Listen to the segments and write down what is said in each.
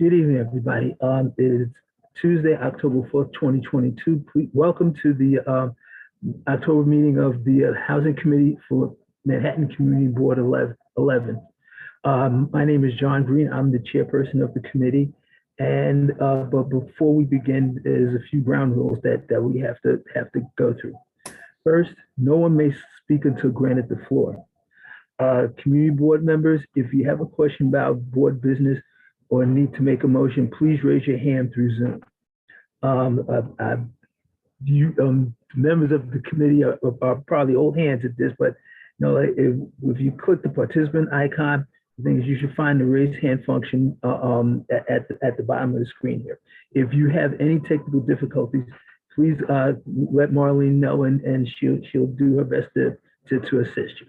Good evening, everybody. It is Tuesday, October 4th, 2022. Welcome to the October meeting of the Housing Committee for Manhattan Community Board 11. My name is John Green. I'm the chairperson of the committee. And but before we begin, there's a few ground rules that we have to go through. First, no one may speak until granted the floor. Community board members, if you have a question about board business or need to make a motion, please raise your hand through Zoom. Members of the committee are probably old hands at this, but you know, if you click the participant icon, the thing is you should find the raise hand function at the bottom of the screen here. If you have any technical difficulties, please let Marlene know, and she'll do her best to assist you.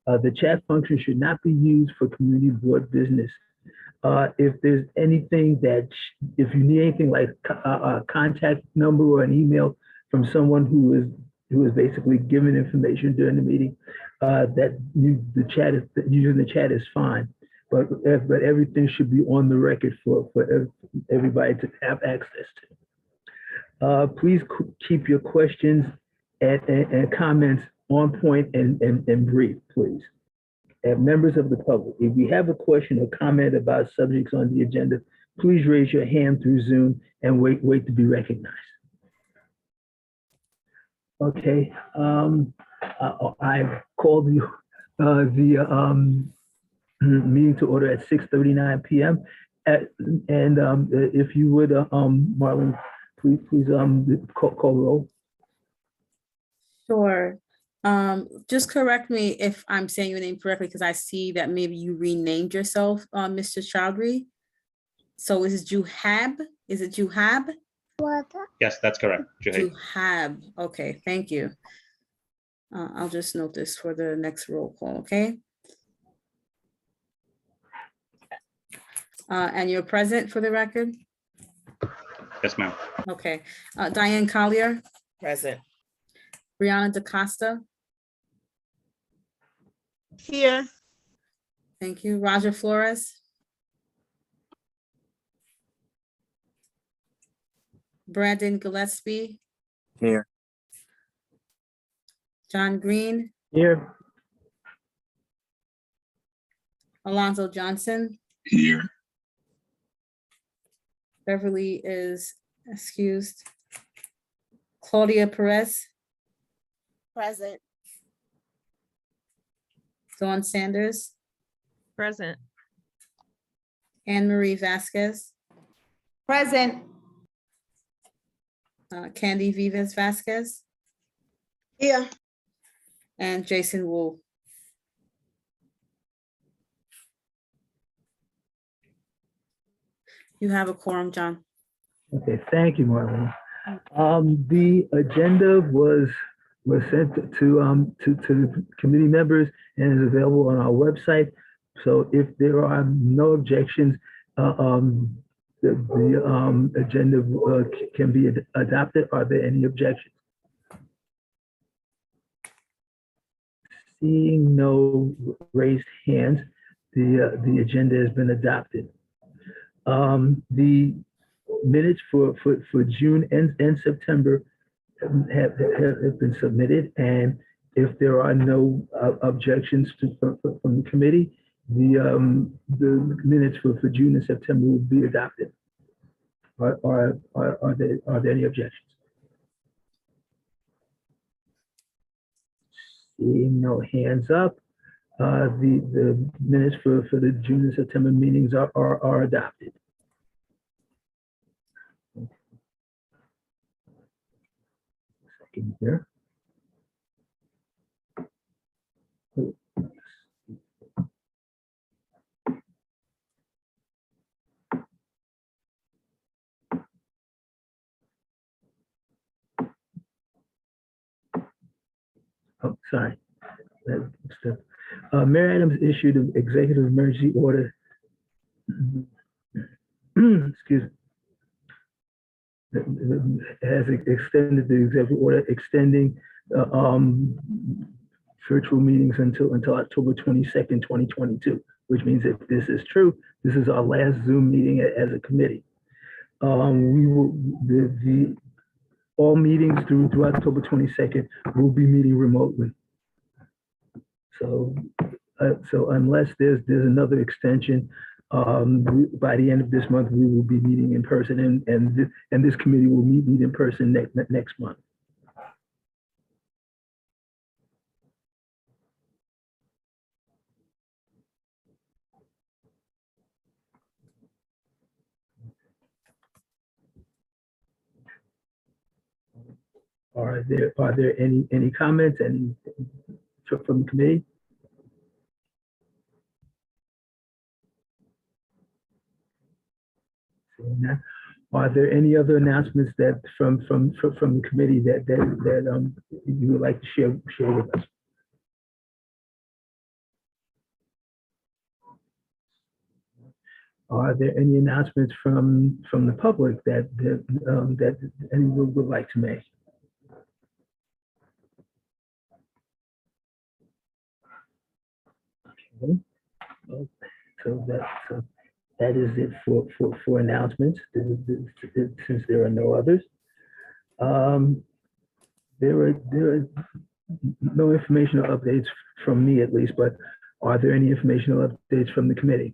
The chat function should not be used for community board business. If there's anything if you need anything like a contact number or an email from someone who is basically giving information during the meeting, using the chat is fine. But everything should be on the record for everybody to have access to. Please keep your questions and comments on point and brief, please. And members of the public, if you have a question or comment about subjects on the agenda, please raise your hand through Zoom and wait to be recognized. Okay, I called the meeting to order at 6:39 p.m. If you would, Marlon, please call the roll. Sure. Just correct me if I'm saying your name correctly, because I see that maybe you renamed yourself, Mr. Chowdhury. So is it Juhab? Is it Juhab? Yes, that's correct. Juhab. Okay, thank you. I'll just note this for the next roll call, okay? And you're present for the record? Yes, ma'am. Okay. Diane Collier? Present. Brianna DaCosta? Here. Thank you. Roger Flores? Brandon Gillespie? Here. John Green? Here. Alonzo Johnson? Here. Beverly is excused. Claudia Perez? Present. Dawn Sanders? Present. Anne Marie Vasquez? Present. Candy Vivas Vasquez? Here. And Jason Wu. You have a quorum, John. Okay, thank you, Marlene. The agenda was sent to the committee members and is available on our website. So if there are no objections, the agenda can be adopted. Are there any objections? Seeing no raised hands, the agenda has been adopted. The minutes for June and September have been submitted, and if there are no objections from the committee, the minutes for June and September will be adopted. Are there any objections? Seeing no hands up, the minutes for the June and September meetings are adopted. Second here. Oh, sorry. Mayor Adams issued an executive emergency order. Excuse me. Has extended the executive order extending virtual meetings until October 22nd, 2022. which means if this is true, this is our last Zoom meeting as a committee. We will, all meetings through October 22nd will be meeting remotely. So, so unless there's another extension, by the end of this month, we will be meeting in person, and this committee will meet in person next month. Are there any comments from the committee? Seeing none. Are there any other announcements that from the committee that you would like to share with us? Are there any announcements from the public that anyone would like to make? Okay. So that is it for announcements, since there are no others. There are no informational updates from me, at least, but are there any informational updates from the committee?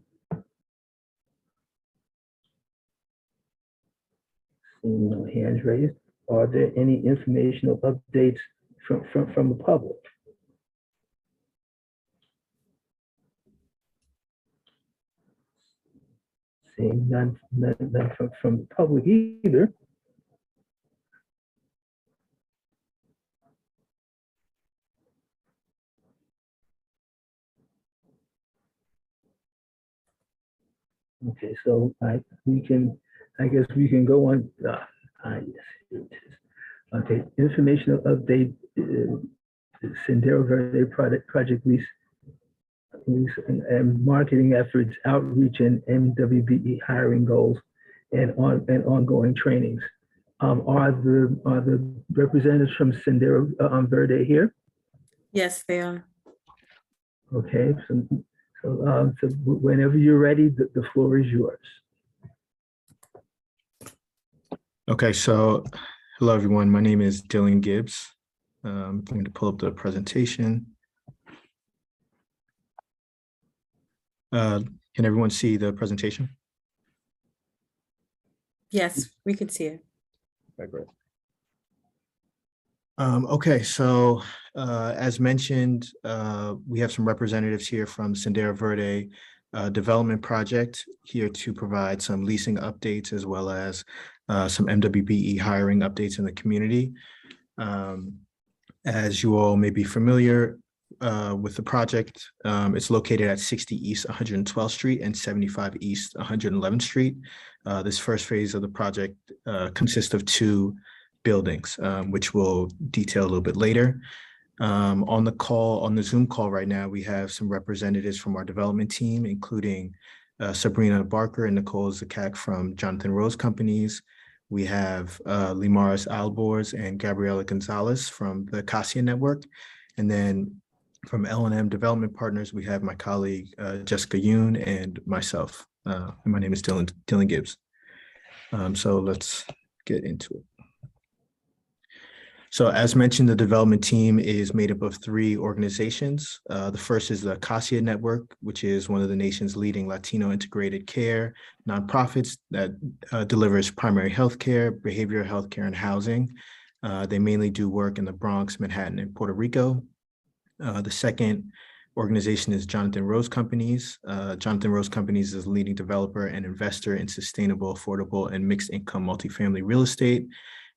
Seeing no hands raised. Are there any informational updates from the public? Seeing none from the public either. Okay, so I guess we can go on. Yes, here it is. Okay, informational update, Sendero Verde project lease and marketing efforts, outreach and MWBE hiring goals, and ongoing trainings. Are the representatives from Sendero Verde here? Yes, they are. Okay, so whenever you're ready, the floor is yours. Okay, so hello, everyone. My name is Dylan Gibbs. I'm going to pull up the presentation. Can everyone see the presentation? Yes, we can see it. Okay, great. Okay, so as mentioned, we have some representatives here from Sendero Verde Development Project here to provide some leasing updates as well as some MWBE hiring updates in the community. As you all may be familiar with the project, it's located at 60 East 112th Street and 75 East 111th Street. This first phase of the project consists of 2 buildings, which we'll detail a little bit later. On the Zoom call right now, we have some representatives from our development team, including Sabrina Barker and Nicole Zakak from Jonathan Rose Companies. We have Limaris Albors and Gabriela Gonzalez from the Cassia Network. And then from L&M Development Partners, we have my colleague Jessica Yoon and myself. And my name is Dylan Gibbs. So let's get into it. So as mentioned, the development team is made up of 3 organizations. The first is the Cassia Network, which is one of the nation's leading Latino integrated care nonprofits that delivers primary healthcare, behavioral healthcare, and housing. They mainly do work in the Bronx, Manhattan, and Puerto Rico. The second organization is Jonathan Rose Companies. Jonathan Rose Companies is a leading developer and investor in sustainable, affordable, and mixed income multifamily real estate.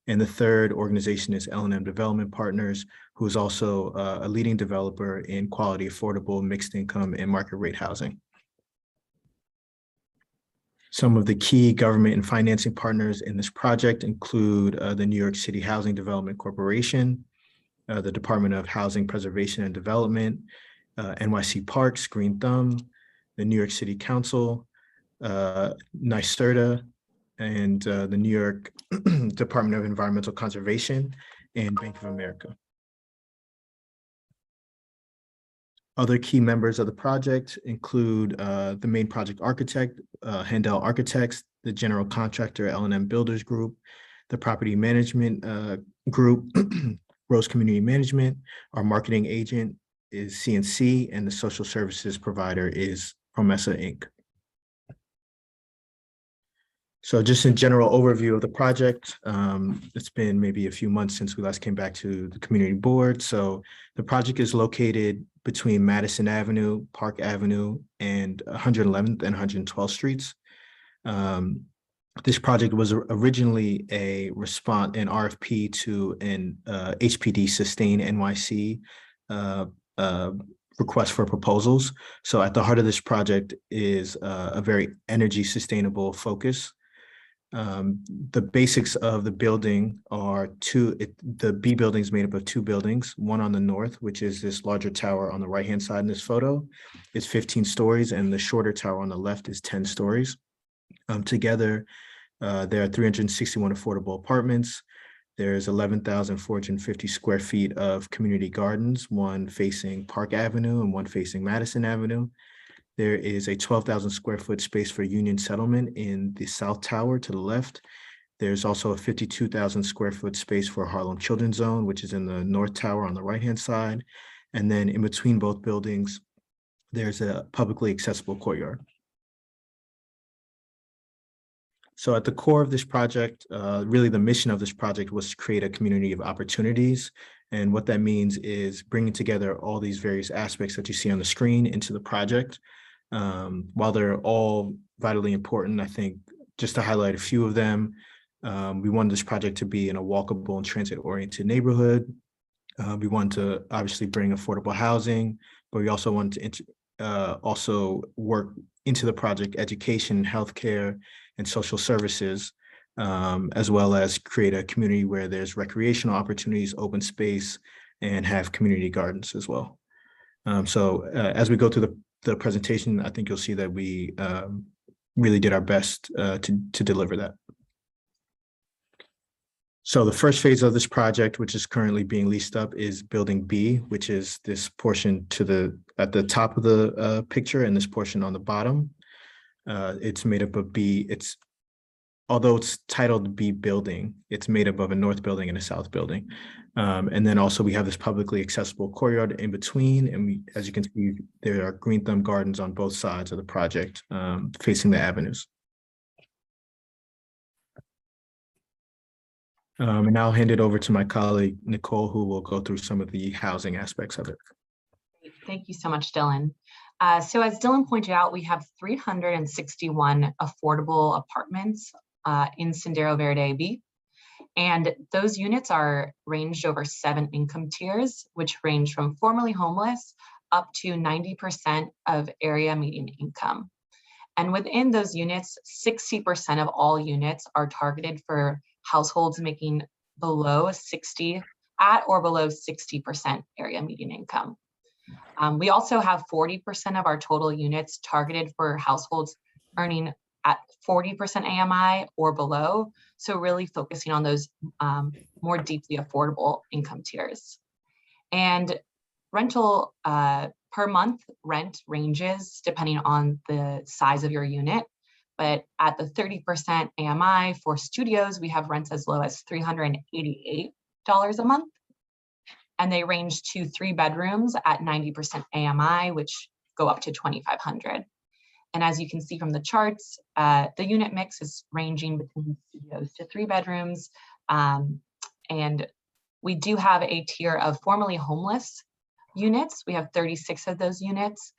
And the third organization is L&M Development Partners, who is also a leading developer in quality, affordable, mixed income, and market rate housing. Some of the key government and financing partners in this project include the New York City Housing Development Corporation, the Department of Housing Preservation and Development, NYC Parks, Green Thumb, the New York City Council, NYSERDA, and the New York Department of Environmental Conservation, and Bank of America. Other key members of the project include the main project architect, Handel Architects, the general contractor, L&M Builders Group, the property management group, Rose Community Management, our marketing agent is CNC, and the social services provider is Promesa Inc. So just in general overview of the project, it's been maybe a few months since we last came back to the community board. So the project is located between Madison Avenue, Park Avenue, and 111th and 112th Streets. This project was originally an RFP to an HPD Sustain NYC request for proposals. So at the heart of this project is a very energy sustainable focus. The basics of the building are the B building is made up of two buildings, one on the north, which is this larger tower on the right-hand side in this photo, is 15 stories, and the shorter tower on the left is 10 stories. Together, there are 361 affordable apartments. There's 11,450 square feet of community gardens, one facing Park Avenue and one facing Madison Avenue. There is a 12,000 square foot space for Union Settlement in the South Tower to the left. There's also a 52,000 square foot space for Harlem Children's Zone, which is in the North Tower on the right-hand side. And then in between both buildings, there's a publicly accessible courtyard. So at the core of this project, really the mission of this project was to create a community of opportunities. And what that means is bringing together all these various aspects that you see on the screen into the project. While they're all vitally important, I think just to highlight a few of them, we wanted this project to be in a walkable and transit-oriented neighborhood. We wanted to obviously bring affordable housing, but we also wanted to also work into the project education, healthcare, and social services, as well as create a community where there's recreational opportunities, open space, and have community gardens as well. So as we go through the presentation, I think you'll see that we really did our best to deliver that. So the first phase of this project, which is currently being leased up, is Building B, which is this portion at the top of the picture and this portion on the bottom. It's made up of although it's titled B building, it's made up of a north building and a south building. And then also we have this publicly accessible courtyard in between. And as you can see, there are green thumb gardens on both sides of the project facing the avenues. And I'll hand it over to my colleague, Nicole, who will go through some of the housing aspects of it. Thank you so much, Dylan. So as Dylan pointed out, we have 361 affordable apartments in Sendero Verde B. And those units are ranged over 7 income tiers, which range from formerly homeless up to 90% of area median income. And within those units, 60% of all units are targeted for households making below 60 at or below 60% area median income. We also have 40% of our total units targeted for households earning at 40% AMI or below. So really focusing on those more deeply affordable income tiers. And rental per month rent ranges depending on the size of your unit. But at the 30% AMI for studios, we have rents as low as $388 a month. And they range to 3 bedrooms at 90% AMI, which go up to $2,500. And as you can see from the charts, the unit mix is ranging between studios to 3 bedrooms. And we do have a tier of formerly homeless units. We have 36 of those units.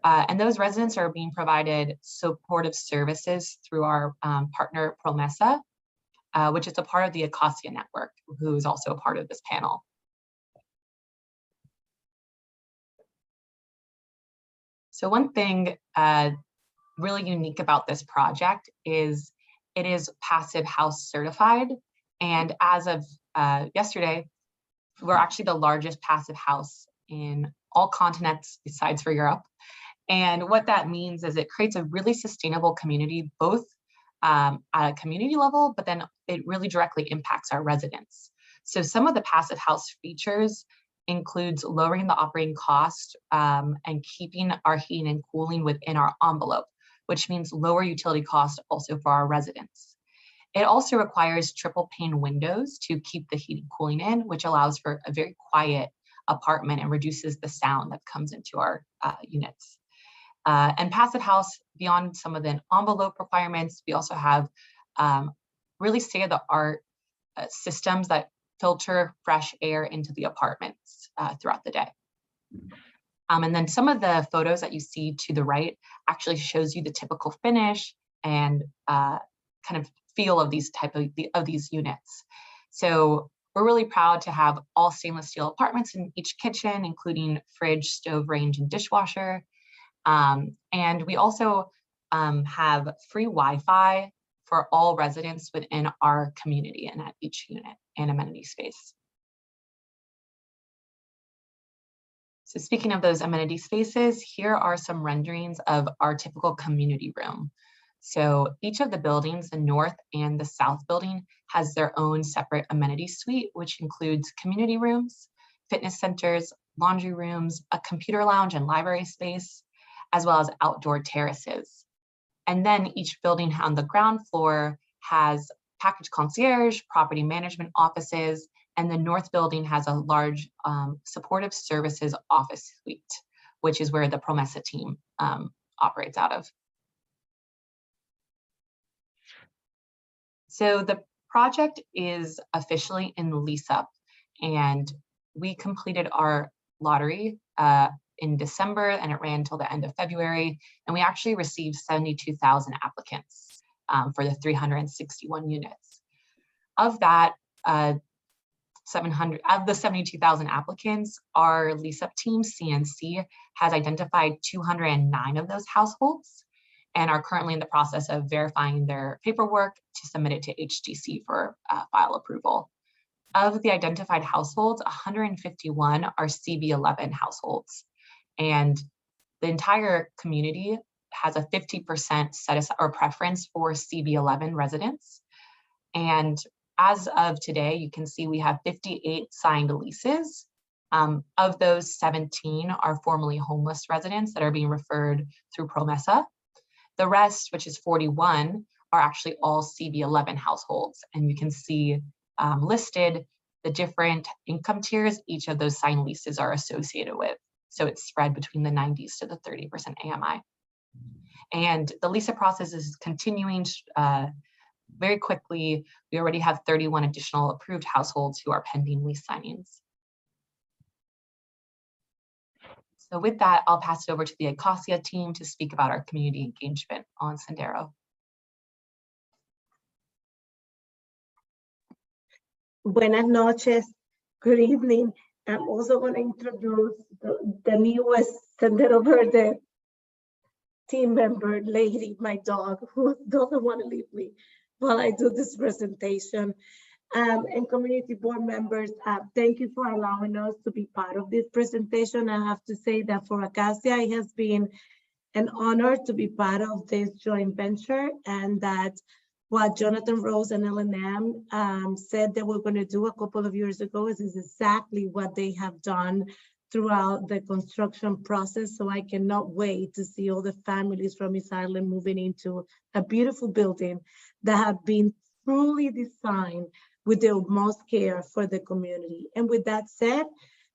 And those residents are being provided supportive services through our partner Promesa, which is a part of the Acacia network, who is also a part of this panel. So one thing really unique about this project is it is Passive House certified. And as of yesterday, we're actually the largest passive house in all continents besides for Europe. And what that means is it creates a really sustainable community, both at a community level, but then it really directly impacts our residents. So some of the passive house features includes lowering the operating cost and keeping our heating and cooling within our envelope, which means lower utility costs also for our residents. It also requires triple pane windows to keep the heating cooling in, which allows for a very quiet apartment and reduces the sound that comes into our units. And Passive House, beyond some of the envelope requirements, we also have really state-of-the-art systems that filter fresh air into the apartments throughout the day. And then some of the photos that you see to the right actually shows you the typical finish and kind of feel of these these units. So we're really proud to have all stainless steel apartments in each kitchen, including fridge, stove, range, and dishwasher. And we also have free Wi-Fi for all residents within our community and at each unit and amenity space. So speaking of those amenity spaces, here are some renderings of our typical community room. So each of the buildings, the north and the south building, has their own separate amenity suite, which includes community rooms, fitness centers, laundry rooms, a computer lounge and library space, as well as outdoor terraces. And then each building on the ground floor has package concierge, property management offices, and the north building has a large supportive services office suite, which is where the Promesa team operates out of. So the project is officially in lease up, and we completed our lottery in December, and it ran until the end of February, and we actually received 72,000 applicants for the 361 units. Of that, 700 of the 72,000 applicants, our lease-up team, CNC, has identified 209 of those households and are currently in the process of verifying their paperwork to submit it to HDC for file approval. Of the identified households, 151 are CB11 households, and the entire community has a 50% set aside or preference for CB11 residents. And as of today, you can see we have 58 signed leases. Of those, 17 are formerly homeless residents that are being referred through Promesa. The rest, which is 41, are actually all CB11 households. And you can see listed the different income tiers each of those signed leases are associated with. So it's spread between the 90s to the 30% AMI. And the lease-up process is continuing very quickly. We already have 31 additional approved households who are pending lease signings. So with that, I'll pass it over to the Acacia team to speak about our community engagement on Sendero. Buenas noches, good evening. I'm also going to introduce the newest Sendero Verde team member, Lady, my dog, who doesn't want to leave me while I do this presentation. And community board members, thank you for allowing us to be part of this presentation. I have to say that for Acacia, it has been an honor to be part of this joint venture, and that what Jonathan Rose and L&M said they were going to do a couple of years ago is exactly what they have done throughout the construction process. So I cannot wait to see all the families from East Island moving into a beautiful building that have been truly designed with the utmost care for the community. And with that said,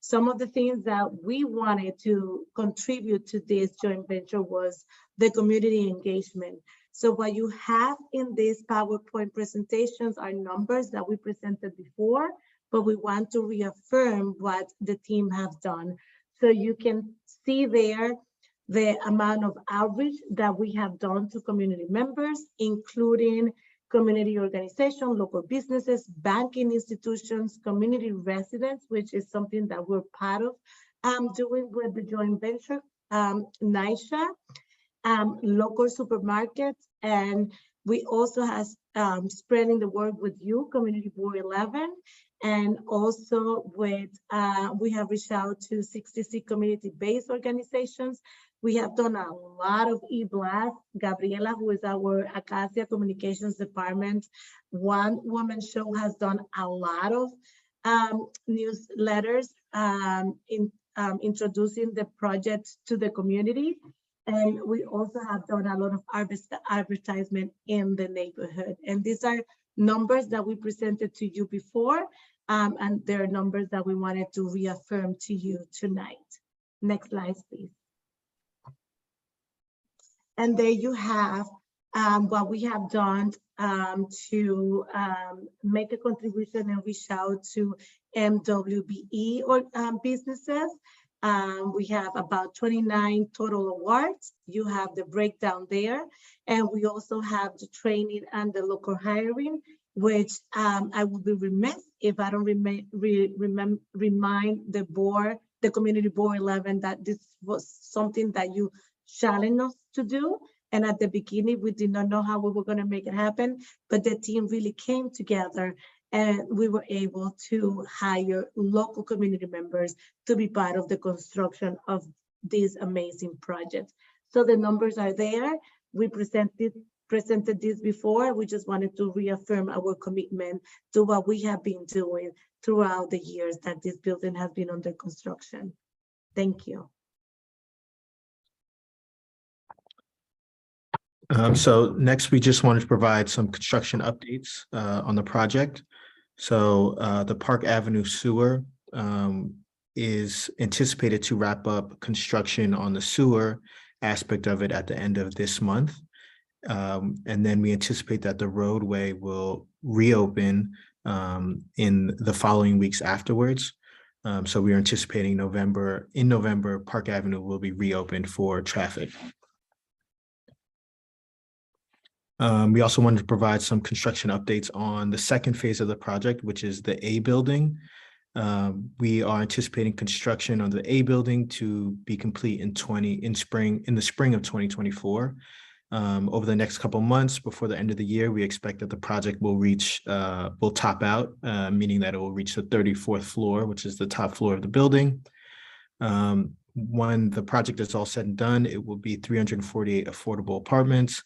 some of the things that we wanted to contribute to this joint venture was the community engagement. So what you have in these PowerPoint presentations are numbers that we presented before, but we want to reaffirm what the team have done. So you can see there the amount of outreach that we have done to community members, including community organizations, local businesses, banking institutions, community residents, which is something that we're part of doing with the joint venture, NYSHA, local supermarkets, and we also have spreading the word with you, Community Board 11, and also with, we have reached out to 66 community-based organizations. We have done a lot of e-blast. Gabriela, who is our Acacia Communications Department, one woman show, has done a lot of newsletters introducing the project to the community. And we also have done a lot of advertisement in the neighborhood. And these are numbers that we presented to you before, and they're numbers that we wanted to reaffirm to you tonight. Next slide, please. And there you have what we have done to make a contribution and reach out to MWBE or businesses. We have about 29 total awards. You have the breakdown there. And we also have the training and the local hiring, which I would be remiss if I don't remind the board, the community board 11, that this was something that you challenged us to do. And at the beginning, we did not know how we were going to make it happen, but the team really came together and we were able to hire local community members to be part of the construction of this amazing project. So the numbers are there. We presented this before. We just wanted to reaffirm our commitment to what we have been doing throughout the years that this building has been under construction. Thank you. So next, we just wanted to provide some construction updates on the project. So the Park Avenue sewer is anticipated to wrap up construction on the sewer aspect of it at the end of this month. And then we anticipate that the roadway will reopen in the following weeks afterwards. So we are anticipating in November, Park Avenue will be reopened for traffic. We also wanted to provide some construction updates on the second phase of the project, which is the A building. We are anticipating construction on the A building to be complete in the spring of 2024. Over the next couple months before the end of the year, we expect that the project will top out, meaning that it will reach the 34th floor, which is the top floor of the building. When the project is all said and done, it will be 348 affordable apartments.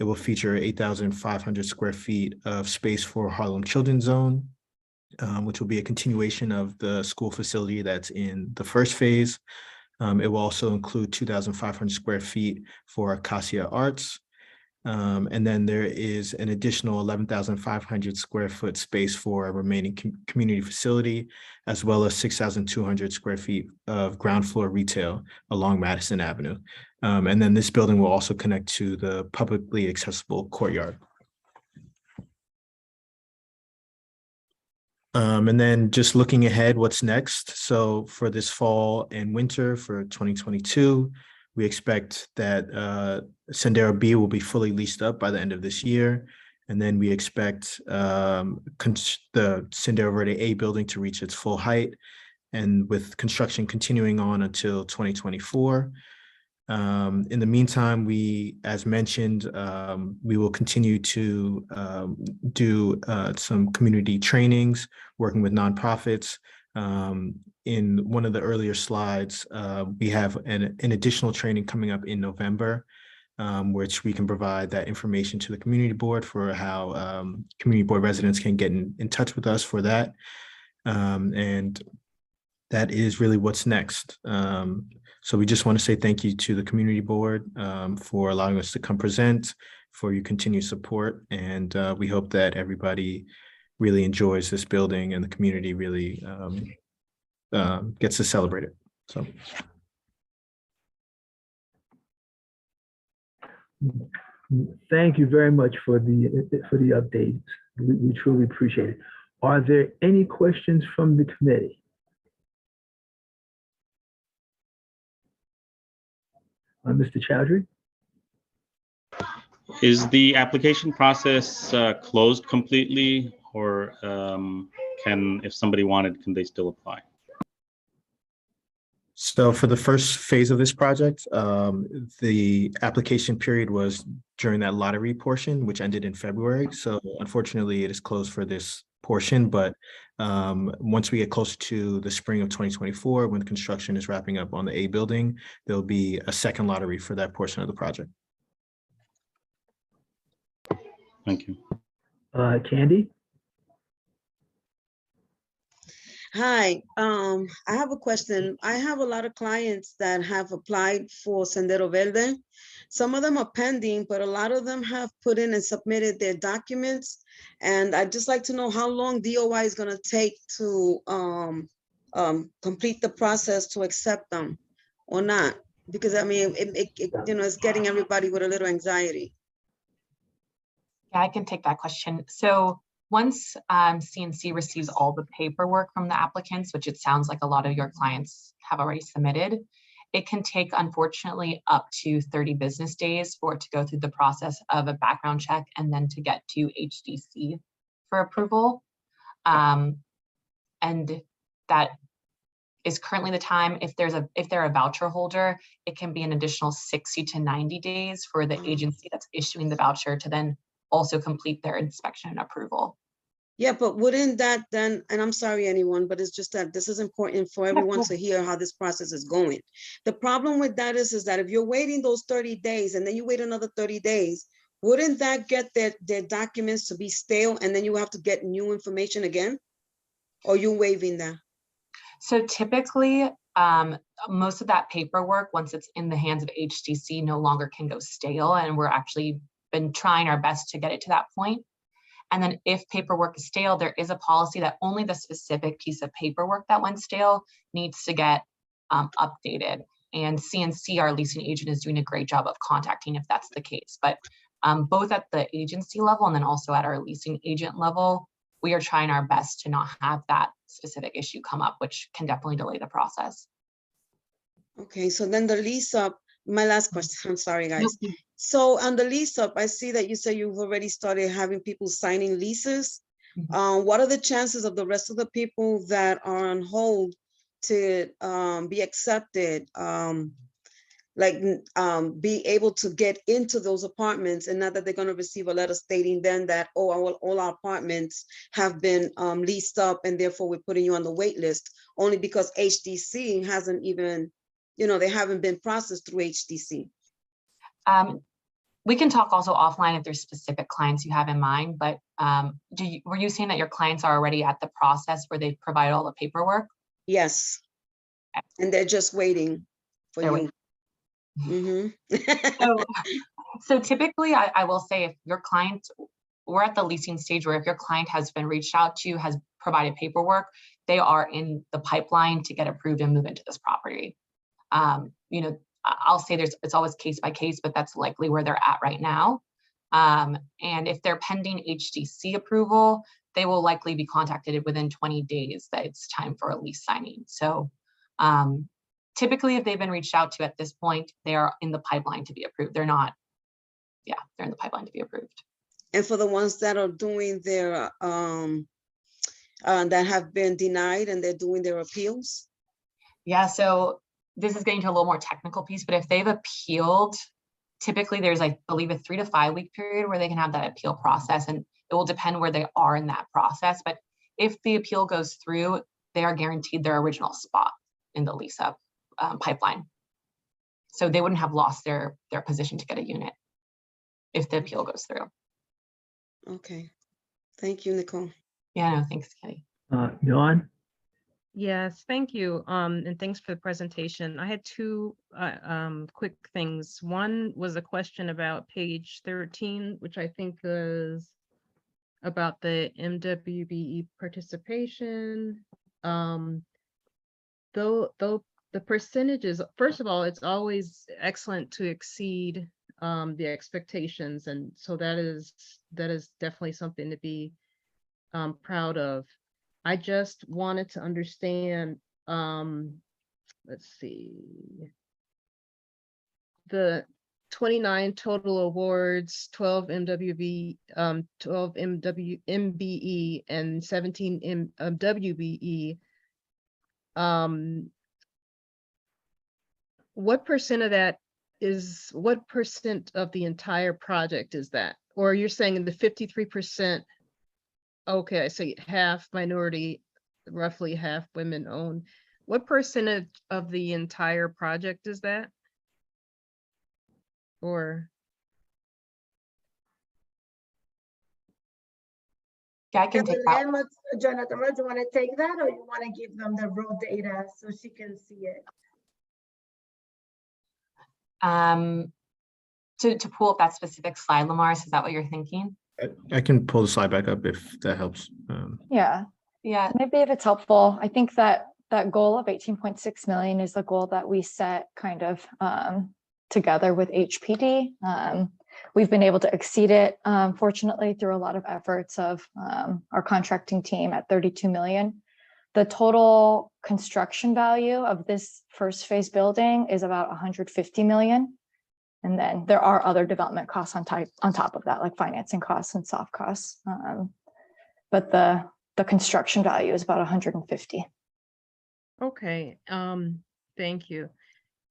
It will feature 8,500 square feet of space for Harlem Children's Zone, which will be a continuation of the school facility that's in the first phase. It will also include 2,500 square feet for Acacia Arts. And then there is an additional 11,500 square foot space for a remaining community facility, as well as 6,200 square feet of ground floor retail along Madison Avenue. And then this building will also connect to the publicly accessible courtyard. And then just looking ahead, what's next? So for this fall and winter for 2022, we expect that Sendero B will be fully leased up by the end of this year. And then we expect the Sendero Verde A building to reach its full height, and with construction continuing on until 2024. In the meantime, as mentioned, we will continue to do some community trainings, working with nonprofits. In one of the earlier slides, we have an additional training coming up in November, which we can provide that information to the community board for how community board residents can get in touch with us for that. And that is really what's next. So we just want to say thank you to the community board for allowing us to come present, for your continued support. And we hope that everybody really enjoys this building and the community really gets to celebrate it. So. Thank you very much for the updates. We truly appreciate it. Are there any questions from the committee? Mr. Chowdhury? Is the application process closed completely, or if somebody wanted, can they still apply? So for the first phase of this project, the application period was during that lottery portion, which ended in February. So unfortunately, it is closed for this portion. But once we get closer to the spring of 2024, when construction is wrapping up on the A building, there'll be a second lottery for that portion of the project. Thank you. Candy? Hi, I have a question. I have a lot of clients that have applied for Sendero Verde. Some of them are pending, but a lot of them have put in and submitted their documents. And I'd just like to know how long DOI is gonna take to complete the process to accept them or not. Because I mean, it's getting everybody with a little anxiety. Yeah, I can take that question. So once CNC receives all the paperwork from the applicants, which it sounds like a lot of your clients have already submitted, it can take, unfortunately, up to 30 business days for it to go through the process of a background check and then to get to HDC for approval. And that is currently the time. If they're a voucher holder, it can be an additional 60 to 90 days for the agency that's issuing the voucher to then also complete their inspection and approval. Yeah, but wouldn't that then, and I'm sorry, anyone, but it's just that this is important for everyone to hear how this process is going. The problem with that is that if you're waiting those 30 days and then you wait another 30 days, wouldn't that get their documents to be stale and then you have to get new information again? Or you waiving that? So typically, most of that paperwork, once it's in the hands of HDC, no longer can go stale, and we're actually been trying our best to get it to that point. And then if paperwork is stale, there is a policy that only the specific piece of paperwork that went stale needs to get updated. And CNC, our leasing agent, is doing a great job of contacting if that's the case. But both at the agency level and then also at our leasing agent level, we are trying our best to not have that specific issue come up, which can definitely delay the process. Okay, so then the lease up, my last question, I'm sorry, guys. Nope. So on the lease up, I see that you say you've already started having people signing leases. What are the chances of the rest of the people that are on hold to be accepted, be able to get into those apartments, and not that they're going to receive a letter stating then that, oh, all our apartments have been leased up and therefore we're putting you on the wait list, only because HDC hasn't even, they haven't been processed through HDC. We can talk also offline if there's specific clients you have in mind, but were you saying that your clients are already at the process where they provide all the paperwork? Yes, and they're just waiting for you. So typically, I will say, if your client, we're at the leasing stage where if your client has been reached out to, has provided paperwork, they are in the pipeline to get approved and move into this property. I'll say it's always case by case, but that's likely where they're at right now. And if they're pending HDC approval, they will likely be contacted within 20 days that it's time for a lease signing. So typically, if they've been reached out to at this point, they are in the pipeline to be approved. They're not, they're in the pipeline to be approved. And for the ones that are doing their, that have been denied and they're doing their appeals? Yeah, so this is getting to a little more technical piece, but if they've appealed, typically there's, I believe, a 3 to 5 week period where they can have that appeal process, and it will depend where they are in that process. But if the appeal goes through, they are guaranteed their original spot in the lease up pipeline. So they wouldn't have lost their position to get a unit if the appeal goes through. Okay, thank you, Nicole. Yeah, no, thanks, Kelly. Dawn? Yes, thank you. And thanks for the presentation. I had two quick things. One was a question about page 13, which I think is about the MWBE participation. Though the percentages, first of all, it's always excellent to exceed the expectations, and so that is definitely something to be proud of. I just wanted to understand, let's see, the 29 total awards, 12 MWB, 12 MBE, and 17 WBE. What percent of that is, what percent of the entire project is that? Or you're saying the 53%? Okay, I see half minority, roughly half women owned. What percentage of the entire project is that? Or? Yeah, I can take that. Jonathan, do you want to take that, or you want to give them the raw data so she can see it? To pull up that specific slide, Lamaris, is that what you're thinking? I can pull the slide back up if that helps. Yeah, Yeah. maybe if it's helpful, I think that goal of 18.6 million is the goal that we set kind of together with HPD. We've been able to exceed it, fortunately, through a lot of efforts of our contracting team at 32 million. The total construction value of this first phase building is about 150 million. And then there are other development costs on top of that, like financing costs and soft costs. But the construction value is about 150. Okay, thank you.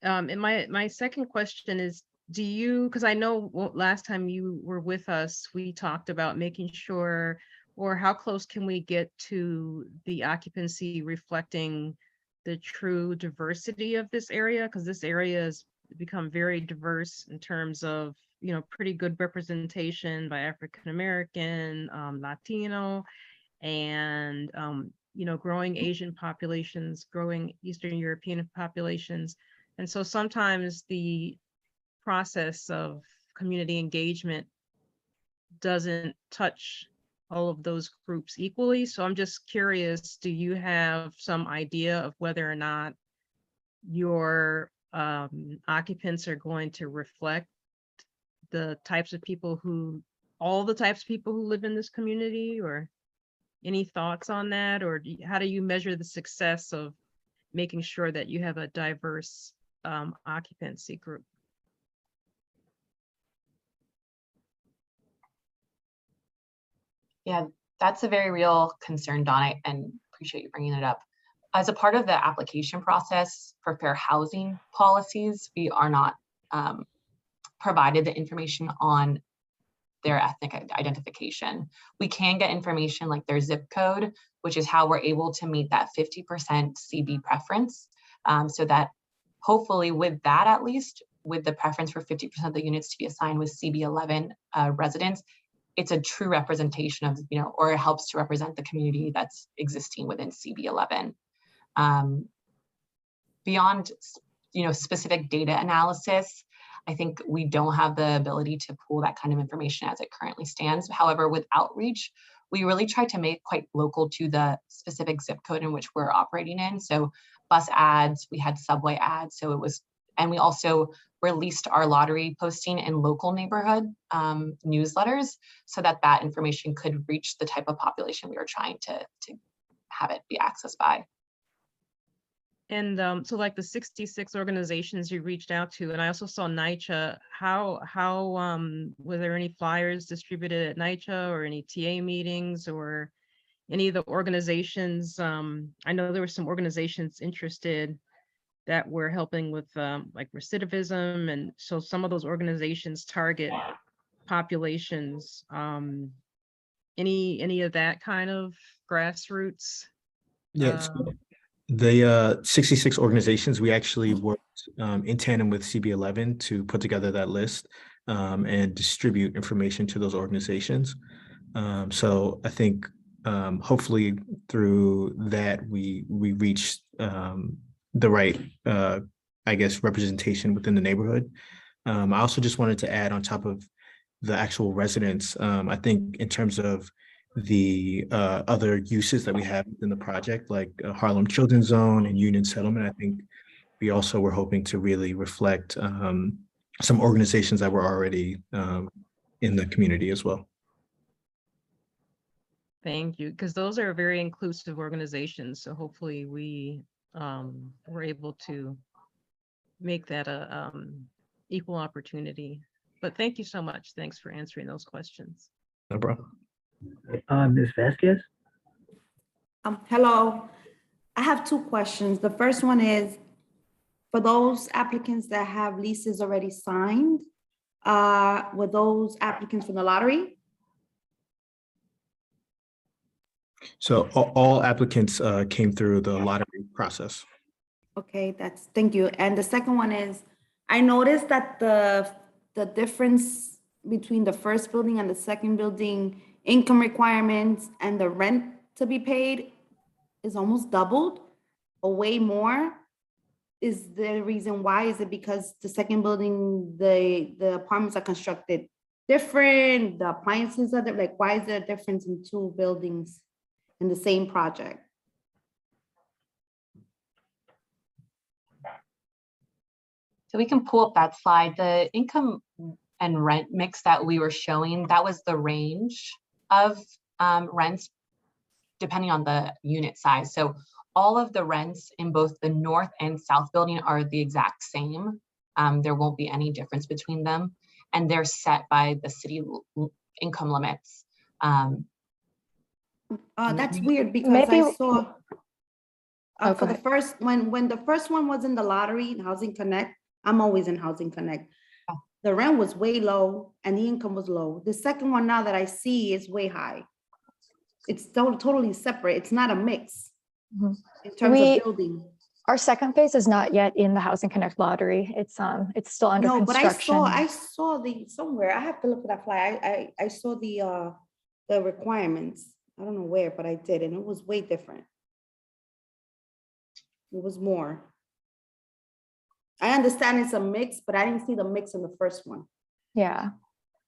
And my second question is, do you, because I know last time you were with us, we talked about making sure, or how close can we get to the occupancy reflecting the true diversity of this area? Because this area has become very diverse in terms of, you know, pretty good representation by African American, Latino, and you know, growing Asian populations, growing Eastern European populations. And so sometimes the process of community engagement doesn't touch all of those groups equally. So I'm just curious, do you have some idea of whether or not your occupants are going to reflect the types of people who, all the types of people who live in this community, or any thoughts on that? Or how do you measure the success of making sure that you have a diverse occupancy group? Yeah, that's a very real concern, Donna, and appreciate you bringing it up. As a part of the application process for fair housing policies, we are not provided the information on their ethnic identification. We can get information like their zip code, which is how we're able to meet that 50% CB preference. So that hopefully with that, at least with the preference for 50% of the units to be assigned with CB11 residents, it's a true representation of, you know, or it helps to represent the community that's existing within CB11. Beyond, you know, specific data analysis, I think we don't have the ability to pull that kind of information as it currently stands. However, with outreach, we really try to make quite local to the specific zip code in which we're operating in. So bus ads, we had subway ads. So it was, and we also released our lottery posting in local neighborhood newsletters so that that information could reach the type of population we were trying to have it be accessed by. And so like the 66 organizations you reached out to, and I also saw NYCHA, how were there any flyers distributed at NYCHA or any TA meetings or any of the organizations? I know there were some organizations interested that were helping with like recidivism. And so some of those organizations target populations. Any of that kind of grassroots? Yeah, so the 66 organizations, we actually worked in tandem with CB11 to put together that list and distribute information to those organizations. So I think hopefully through that we reached the right, I guess, representation within the neighborhood. I also just wanted to add on top of the actual residents, I think in terms of the other uses that we have in the project, like Harlem Children's Zone and Union Settlement, I think we also were hoping to really reflect some organizations that were already in the community as well. Thank you, because those are very inclusive organizations. So hopefully we were able to make that a equal opportunity. But thank you so much. Thanks for answering those questions. No problem. Ms. Vasquez? Hello. I have two questions. The first one is, for those applicants that have leases already signed, were those applicants from the lottery? So all applicants came through the lottery process. Okay, thank you. And the second one is, I noticed that the difference between the first building and the second building income requirements and the rent to be paid is almost doubled or way more. Is the reason why? Is it because the second building, the apartments are constructed different, the appliances are like, why is there a difference in two buildings in the same project? So we can pull up that slide. The income and rent mix that we were showing, that was the range of rents depending on the unit size. So all of the rents in both the north and south building are the exact same. There won't be any difference between them, and they're set by the city income limits. That's weird because Maybe- I saw Oh, for go the first, when the first one was in the lottery, in Housing Connect, I'm always in Housing Connect. Oh. The rent was way low and the income was low. The second one now that I see is way high. It's totally separate. It's not a mix Mhm. in terms of building. Our second phase is not yet in the Housing Connect lottery. It's still under No, but construction. I saw the somewhere. I have to look at that flyer. I saw the requirements. I don't know where, but I did, and it was way different. It was more. I understand it's a mix, but I didn't see the mix in the first one. Yeah.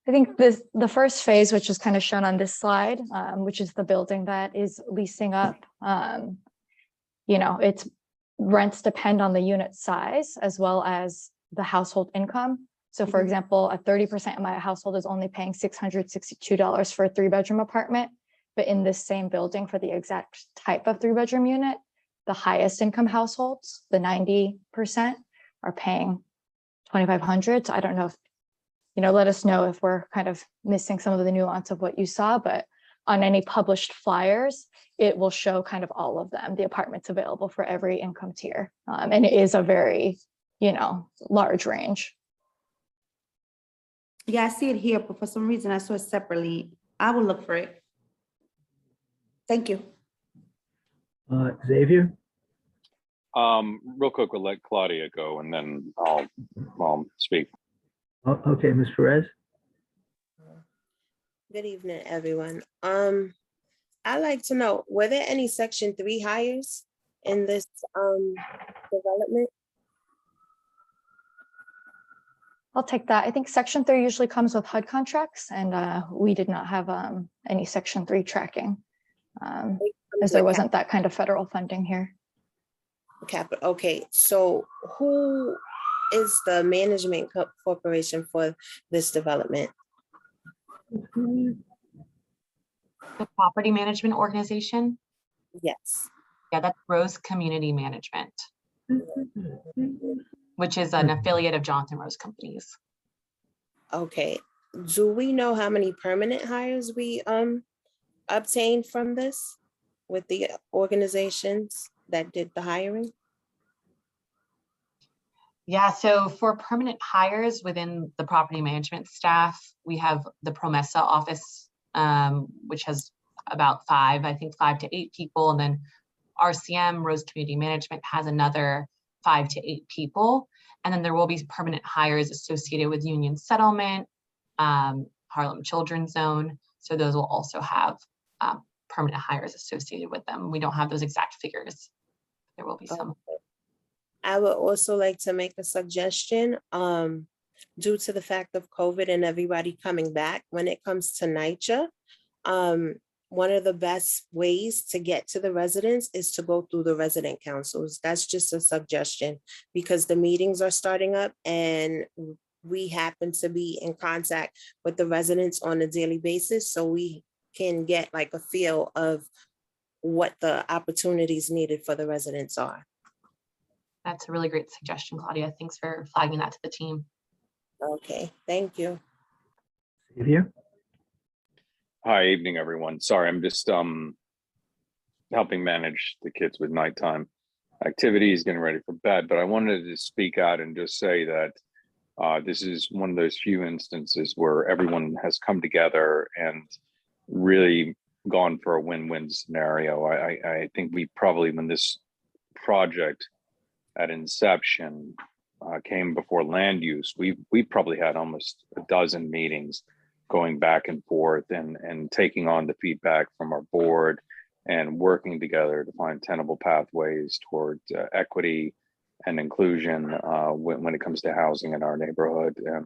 I think the first phase, which is kind of shown on this slide, which is the building that is leasing up, it's rents depend on the unit size as well as the household income. So for example, a 30% of my household is only paying $662 for a 3-bedroom apartment. But in this same building for the exact type of 3-bedroom unit, the highest income households, the 90%, are paying $2,500. So I don't know if, let us know if we're kind of missing some of the nuance of what you saw, but on any published flyers, it will show kind of all of them, the apartments available for every income tier. And it is a very, large range. Yeah, I see it here, but for some reason I saw it separately. I will look for it. Thank you. Xavier? Real quick, we'll let Claudia go and then I'll speak. Okay, Ms. Perez? Good evening, everyone. I'd like to know, were there any Section 3 hires in this development? I'll take that. I think Section 3 usually comes with HUD contracts, and we did not have any Section 3 tracking, as there wasn't that kind of federal funding here. Okay, so who is the management corporation for this development? The property management organization? Yes. Yeah, that's Rose Community Management, which is an affiliate of Jonathan Rose Companies. Okay, do we know how many permanent hires we obtained from this with the organizations that did the hiring? Yeah, so for permanent hires within the property management staff, we have the Promesa office, which has about 5 to 8 people. And then RCM, Rose Community Management, has another 5 to 8 people. And then there will be permanent hires associated with Union Settlement, Harlem Children's Zone. So those will also have permanent hires associated with them. We don't have those exact figures. There will be some. I would also like to make a suggestion, due to the fact of COVID and everybody coming back, when it comes to NYCHA, one of the best ways to get to the residents is to go through the resident councils. That's just a suggestion, because the meetings are starting up and we happen to be in contact with the residents on a daily basis, so we can get like a feel of what the opportunities needed for the residents are. That's a really great suggestion, Claudia. Thanks for flagging that to the team. Okay, thank you. Xavier? Hi, evening, everyone. Sorry, I'm just helping manage the kids with nighttime activities, getting ready for bed, but I wanted to speak out and just say that this is one of those few instances where everyone has come together and really gone for a win-win scenario. I think we probably, when this project at inception came before land use, we probably had almost a dozen meetings going back and forth and taking on the feedback from our board and working together to find tenable pathways towards equity and inclusion when it comes to housing in our neighborhood. And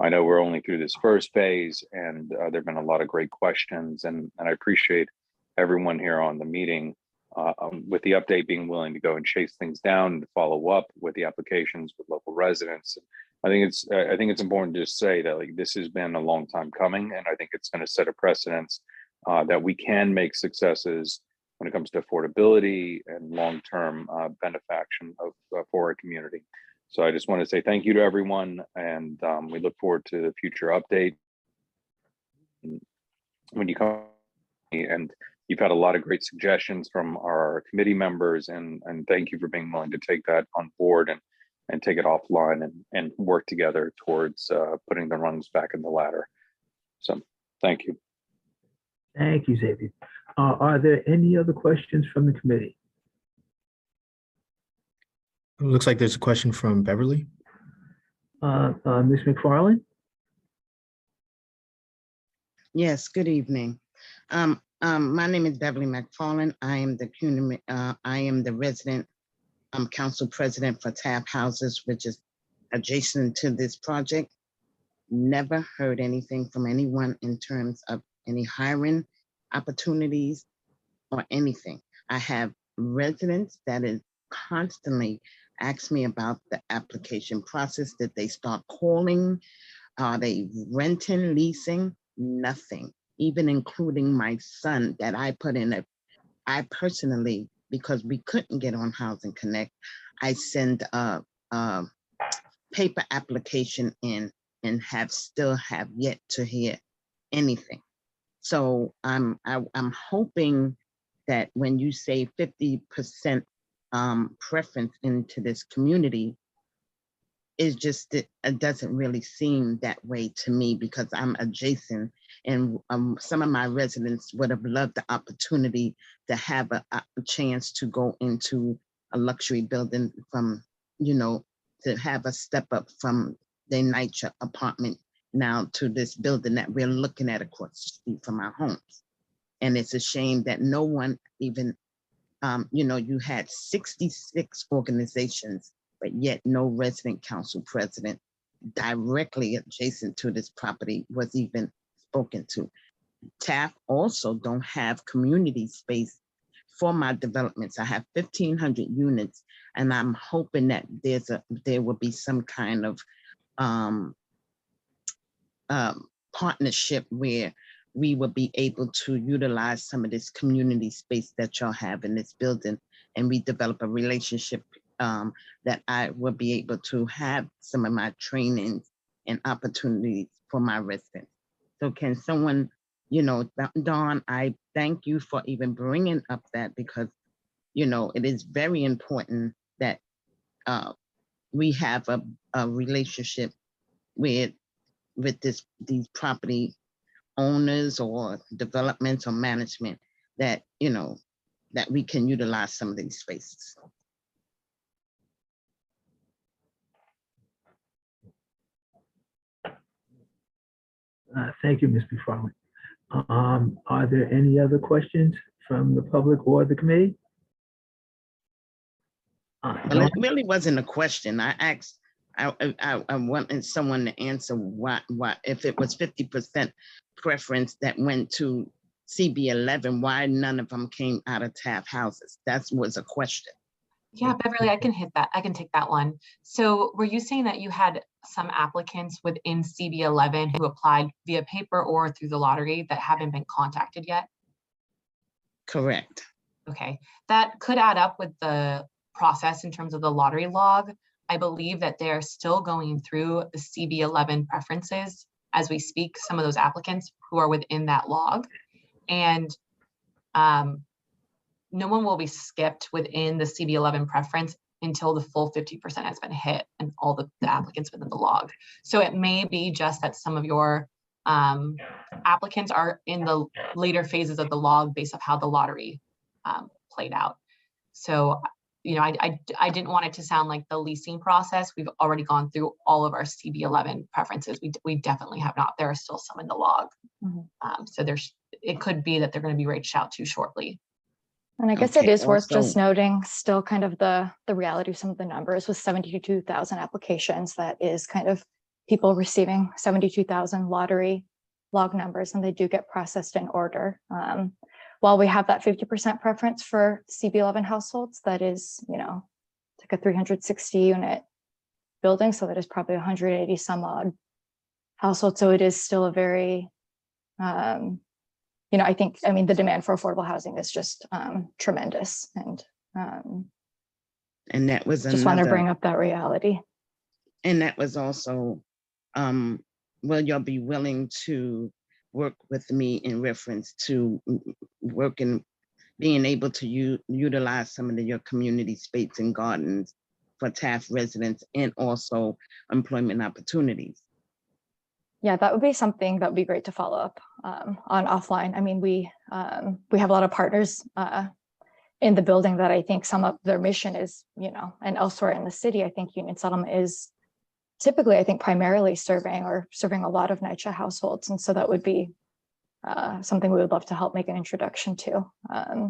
I know we're only through this first phase, and there've been a lot of great questions, and I appreciate everyone here on the meeting with the update being willing to go and chase things down and follow up with the applications with local residents. I think it's important to just say that like this has been a long time coming, and I think it's going to set a precedence that we can make successes when it comes to affordability and long-term benefaction for our community. So I just want to say thank you to everyone, and we look forward to the future update when you come. And you've had a lot of great suggestions from our committee members, and thank you for being willing to take that on board and take it offline and work together towards putting the rungs back in the ladder. So thank you. Thank you, Xavier. Are there any other questions from the committee? It looks like there's a question from Beverly. Ms. McFarland? Yes, good evening. My name is Beverly McFarland. I am the resident council president for Taft Houses, which is adjacent to this project. Never heard anything from anyone in terms of any hiring opportunities or anything. I have residents that is constantly ask me about the application process. Did they start calling? Are they renting, leasing? Nothing. Even including my son that I put in I personally, because we couldn't get on Housing Connect, I send a paper application in and still have yet to hear anything. So I'm hoping that when you say 50% preference into this community, is just it doesn't really seem that way to me, because I'm adjacent, and some of my residents would have loved the opportunity to have a chance to go into a luxury building from, to have a step up from the NYCHA apartment now to this building that we're looking at across the street from our homes. And it's a shame that no one even, you had 66 organizations, but yet no resident council president directly adjacent to this property was even spoken to. Taft also don't have community space for my developments. I have 1,500 units, and I'm hoping that there will be some kind of partnership where we will be able to utilize some of this community space that y'all have in this building, and we develop a relationship that I will be able to have some of my trainings and opportunities for my residents. So can someone, Dawn, I thank you for even bringing up that, because, it is very important that we have a relationship with these property owners or developments or management that, that we can utilize some of these spaces. Thank you, Ms. McFarland. Are there any other questions from the public or the committee? Well, it really wasn't a question. I asked, I wanted someone to answer why if it was 50% preference that went to CB11, why none of them came out of Taft Houses? That was a question. Yeah, Beverly, I can hit that. I can take that one. So were you saying that you had some applicants within CB11 who applied via paper or through the lottery that haven't been contacted yet? Correct. Okay, that could add up with the process in terms of the lottery log. I believe that they're still going through the CB11 preferences as we speak, some of those applicants who are within that log. And no one will be skipped within the CB11 preference until the full 50% has been hit and all the applicants within the log. So it may be just that some of your applicants are in the later phases of the log based on how the lottery played out. So you know, I didn't want it to sound like the leasing process. We've already gone through all of our CB11 preferences. We definitely have not. There are still some in the log. So it could be that they're going to be reached out to shortly. And I guess Okay, it is worth also- just noting still kind of the reality of some of the numbers with 72,000 applications. That is kind of people receiving 72,000 lottery log numbers, and they do get processed in order. While we have that 50% preference for CB11 households, that is, you know, like a 360 unit building. So that is probably 180 some odd households. So it is still a very, you know, I mean, the demand for affordable housing is just tremendous. And And that was just want to another, bring up that reality. and that was also, will y'all be willing to work with me in reference to being able to utilize some of your community space and gardens for Taft residents and also employment opportunities? Yeah, that would be something that would be great to follow up on offline. I mean, we have a lot of partners in the building that I think some of their mission is, you know, and elsewhere in the city, I think Union Settlement is typically, I think, primarily serving a lot of NYCHA households. And so that would be something we would love to help make an introduction to. Yeah,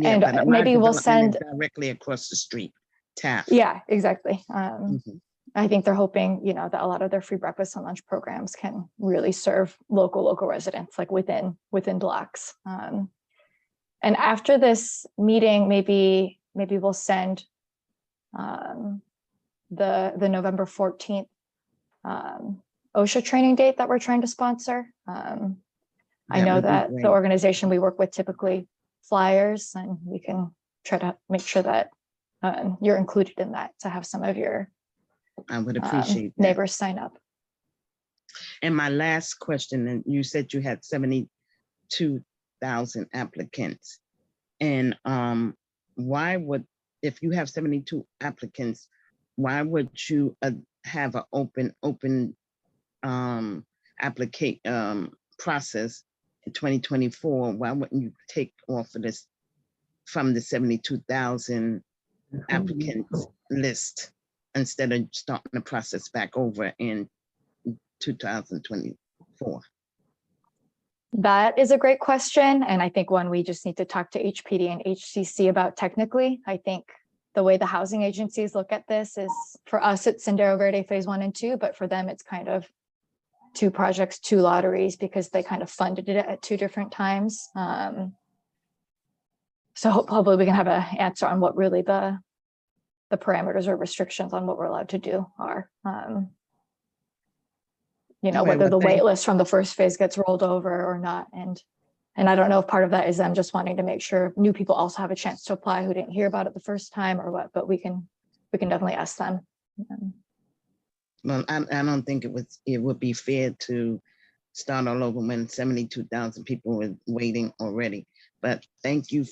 and but maybe we'll send directly across the street, Taft. Yeah, exactly. Mhm. I think they're hoping, you know, that a lot of their free breakfast and lunch programs can really serve local residents, like within blocks. And after this meeting, maybe we'll send the November 14th OSHA training date that we're trying to sponsor. I know would be that great. the organization we work with typically flyers, and we can try to make sure that you're included in that to have some of your I would appreciate that. neighbors sign up. And my last question, and you said you had 72,000 applicants. And if you have 72 applicants, why would you have an open process in 2024? Why wouldn't you take off of this from the 72,000 applicants list instead of starting the process back over in 2024? That is a great question. And I think one we just need to talk to HPD and HCC about technically. I think the way the housing agencies look at this is, for us, it's Sendero Verde phase 1 and 2, but for them, it's kind of 2 projects, 2 lotteries, because they kind of funded it at 2 different times. So hopefully we can have an answer on what really the parameters or restrictions on what we're allowed to do are. You know, Okay, whether well, the wait list from the first phase gets rolled over or not. And I don't know if part of that is them just wanting to make sure new people also have a chance to apply who didn't hear about it the first time or what, but we can definitely ask them. Well, I don't think it would be fair to start all over when 72,000 people were waiting already. But thank you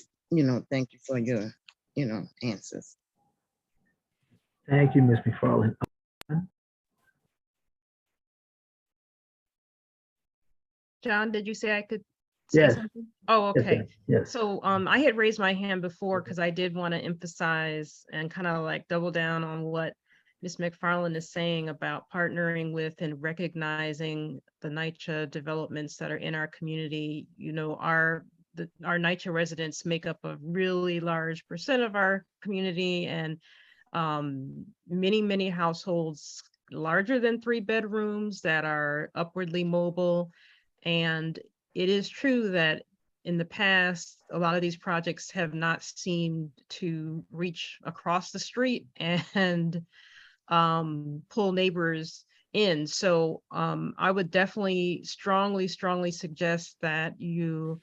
for your, answers. Thank you, Ms. McFarland. John, did you say I could say Yes. something? Oh, Yes, okay. ma'am. Yes. So I had raised my hand before because I did want to emphasize and kind of like double down on what Ms. McFarland is saying about partnering with and recognizing the NYCHA developments that are in our community. You know, our NYCHA residents make up a really large percent of our community, and many households larger than 3 bedrooms that are upwardly mobile. And it is true that in the past, a lot of these projects have not seemed to reach across the street and pull neighbors in. So I would definitely strongly suggest that you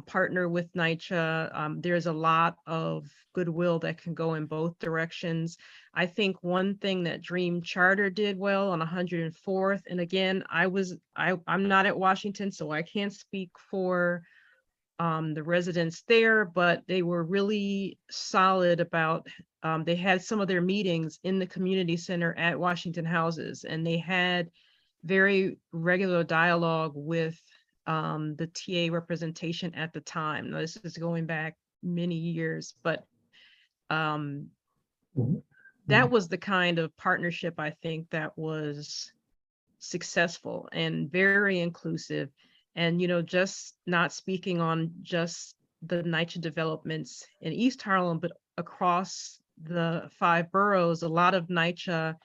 partner with NYCHA. There's a lot of goodwill that can go in both directions. I think one thing that Dream Charter did well on 104th, and again, I'm not at Washington, so I can't speak for the residents there, but they were really solid about, they had some of their meetings in the community center at Washington Houses, and they had very regular dialogue with the TA representation at the time. Now, this is going back many years, but that was the kind of partnership I think that was successful and very inclusive. And, just not speaking on just the NYCHA developments in East Harlem, but across the 5 boroughs, a lot of NYCHA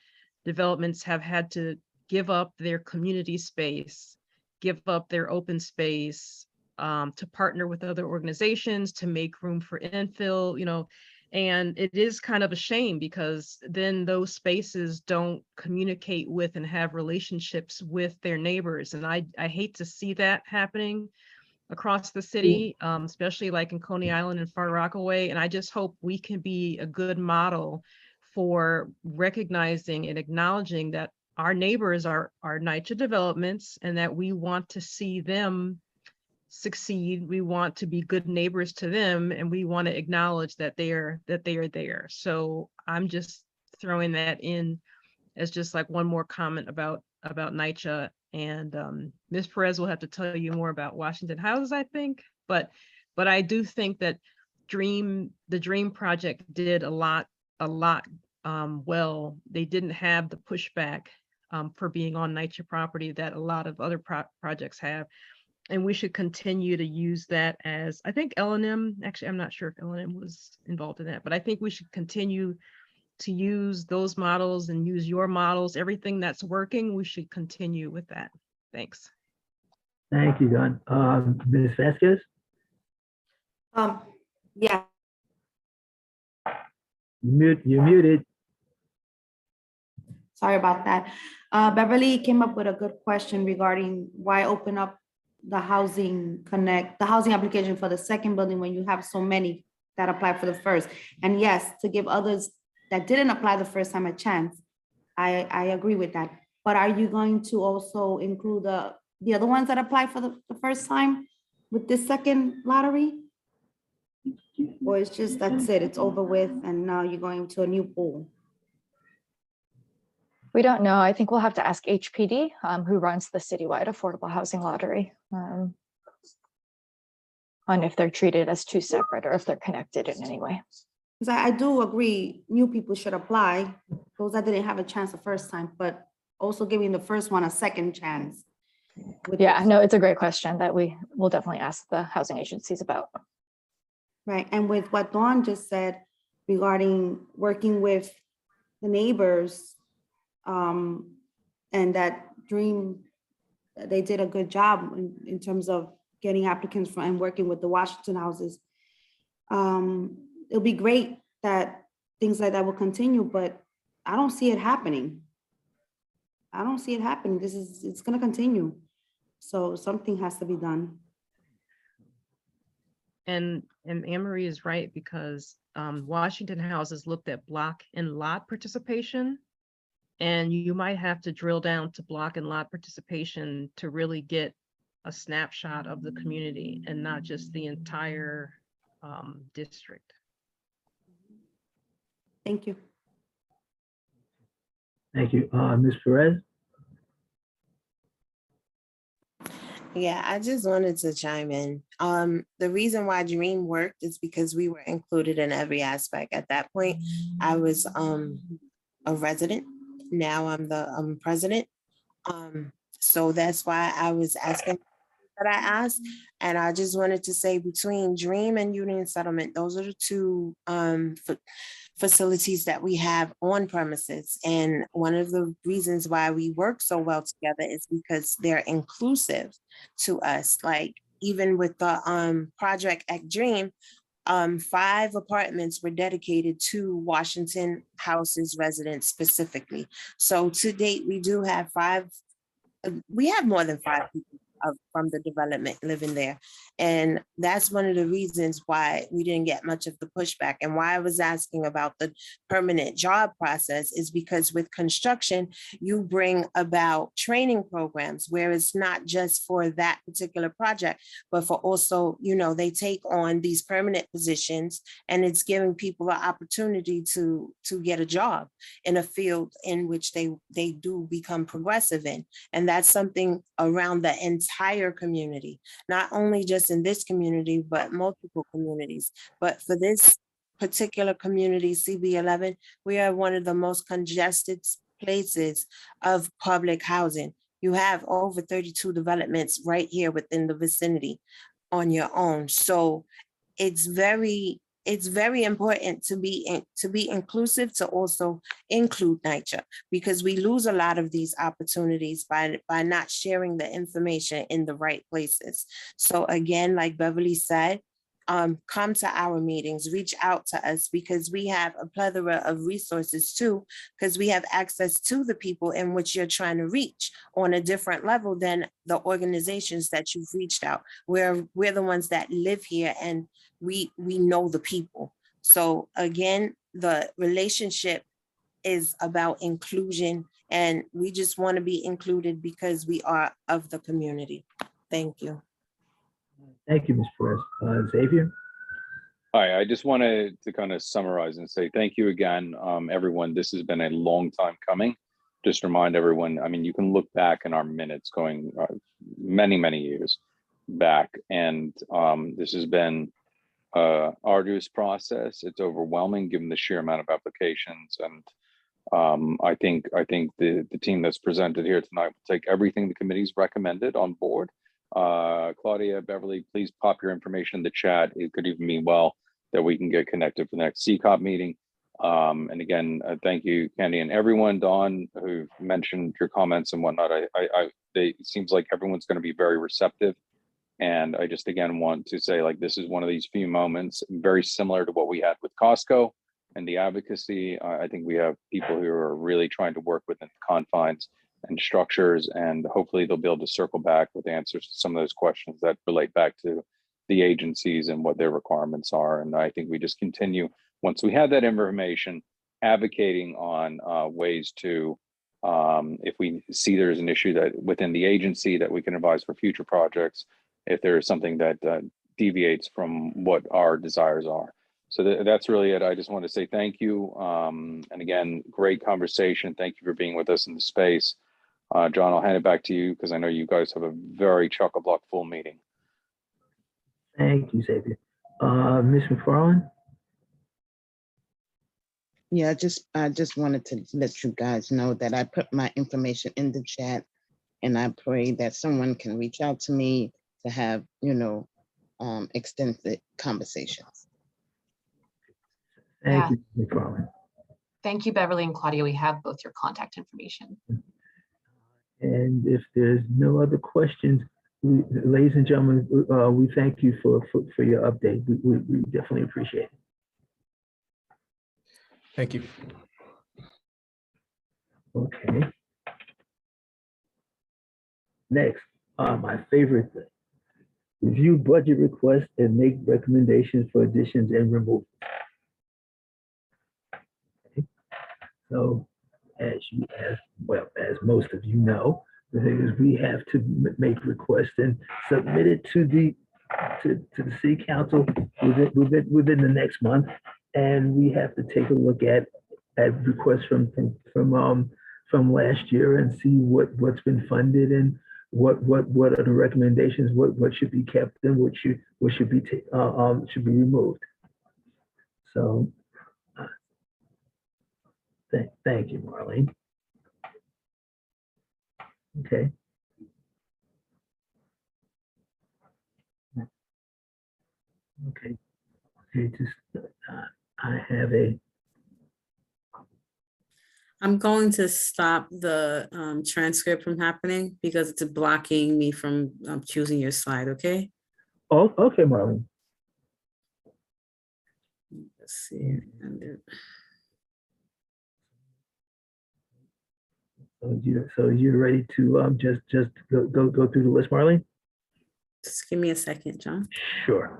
developments have had to give up their community space, give up their open space, to partner with other organizations to make room for infill, and it is kind of a shame because then those spaces don't communicate with and have relationships with their neighbors. And I hate to see that happening across the city, especially like in Coney Island and Far Rockaway. And I just hope we can be a good model for recognizing and acknowledging that our neighbors are NYCHA developments and that we want to see them succeed. We want to be good neighbors to them, and we want to acknowledge that they are there. So I'm just throwing that in as just like one more comment about NYCHA. And Ms. Perez will have to tell you more about Washington Houses, I think. But I do think that the Dream Project did a lot well. They didn't have the pushback for being on NYCHA property that a lot of other projects have. And we should continue to use that as, I think L&M, actually, I'm not sure if L&M was involved in that, but I think we should continue to use those models and use your models. Everything that's working, we should continue with that. Thanks. Thank you, Don. Ms. Vasquez? Yeah, You're muted. sorry about that. Beverly came up with a good question regarding why open up the housing application for the second building when you have so many that apply for the first. And yes, to give others that didn't apply the first time a chance. I agree with that. But are you going to also include the other ones that apply for the first time with this second lottery? Or it's just, that's it, it's over with, and now you're going to a new pool? We don't know. I think we'll have to ask HPD, who runs the Citywide Affordable Housing Lottery, on if they're treated as two separate or if they're connected in any way. Because I do agree, new people should apply, those that didn't have a chance the first time, but also giving the first one a second chance. Yeah, no, it's a great question that we will definitely ask the housing agencies about. Right, and with what Dawn just said regarding working with the neighbors, and that Dream, they did a good job in terms of getting applicants from and working with the Washington Houses. It'll be great that things like that will continue, but I don't see it happening. I don't see it happening. It's gonna continue. So something has to be done. And Anne-Marie is right, because Washington Houses looked at block and lot participation, and you might have to drill down to block and lot participation to really get a snapshot of the community and not just the entire district. Thank you. Thank you. Ms. Perez? Yeah, I just wanted to chime in. The reason why Dream worked is because we were included in every aspect. At that point, I was a resident. Now I'm the president. So that's why I was asking that I asked. And I just wanted to say, between Dream and Union Settlement, those are the two facilities that we have on premises. And one of the reasons why we work so well together is because they're inclusive to us. Like, even with the project at Dream, 5 apartments were dedicated to Washington Houses residents specifically. So to date, we do have 5, we have more than 5 people from the development living there. And that's one of the reasons why we didn't get much of the pushback. And why I was asking about the permanent job process is because with construction, you bring about training programs where it's not just for that particular project, but for also, they take on these permanent positions, and it's giving people an opportunity to get a job in a field in which they do become progressive in. And that's something around the entire community, not only just in this community, but multiple communities. But for this particular community, CB11, we are one of the most congested places of public housing. You have over 32 developments right here within the vicinity on your own. So it's very important to be inclusive, to also include NYCHA, because we lose a lot of these opportunities by not sharing the information in the right places. So again, like Beverly said, come to our meetings, reach out to us, because we have a plethora of resources too, because we have access to the people in which you're trying to reach on a different level than the organizations that you've reached out. We're the ones that live here, and we know the people. So again, the relationship is about inclusion, and we just want to be included because we are of the community. Thank you. Thank you, Ms. Perez. Xavier? Hi, I just wanted to kind of summarize and say thank you again, everyone. This has been a long time coming. Just remind everyone, I mean, you can look back in our minutes going many, many years back, and this has been an arduous process. It's overwhelming given the sheer amount of applications, and I think the team that's presented here tonight will take everything the committee's recommended on board. Claudia, Beverly, please pop your information in the chat. It could even mean well that we can get connected for the next CCOP meeting. And again, thank you, Candy, and everyone, Dawn, who mentioned your comments and whatnot. It seems like everyone's going to be very receptive. And I just, again, want to say, like, this is one of these few moments very similar to what we had with Costco and the advocacy. I think we have people who are really trying to work within the confines and structures, and hopefully they'll be able to circle back with answers to some of those questions that relate back to the agencies and what their requirements are. And I think we just continue, once we have that information, advocating on ways to, if we see there's an issue that within the agency that we can advise for future projects, if there is something that deviates from what our desires are. So that's really it. I just want to say thank you. And again, great conversation. Thank you for being with us in the space. John, I'll hand it back to you because I know you guys have a very chock-a-block full meeting. Thank you, Xavier. Ms. McFarland? Yeah, I just wanted to let you guys know that I put my information in the chat, and I pray that someone can reach out to me to have, extensive conversations. Thank you, Ms. McFarland. Thank you, Beverly and Claudia. We have both your contact information. And if there's no other questions, ladies and gentlemen, we thank you for your update. We definitely appreciate it. Thank you. Okay. Next, my favorite thing. Review budget requests and make recommendations for additions and removals. Okay. So, as most of you know, the thing is we have to make requests and submit it to the city council within the next month, and we have to take a look at requests from last year and see what's been funded and what are the recommendations, what should be kept and what should be removed. So thank you, Marlene. Okay. Okay. Just I have a. I'm going to stop the transcript from happening because it's blocking me from choosing your slide, okay? Oh, okay, Marlene. Let's see. So you're ready to just go through the list, Marlene? Just give me a second, John. Sure.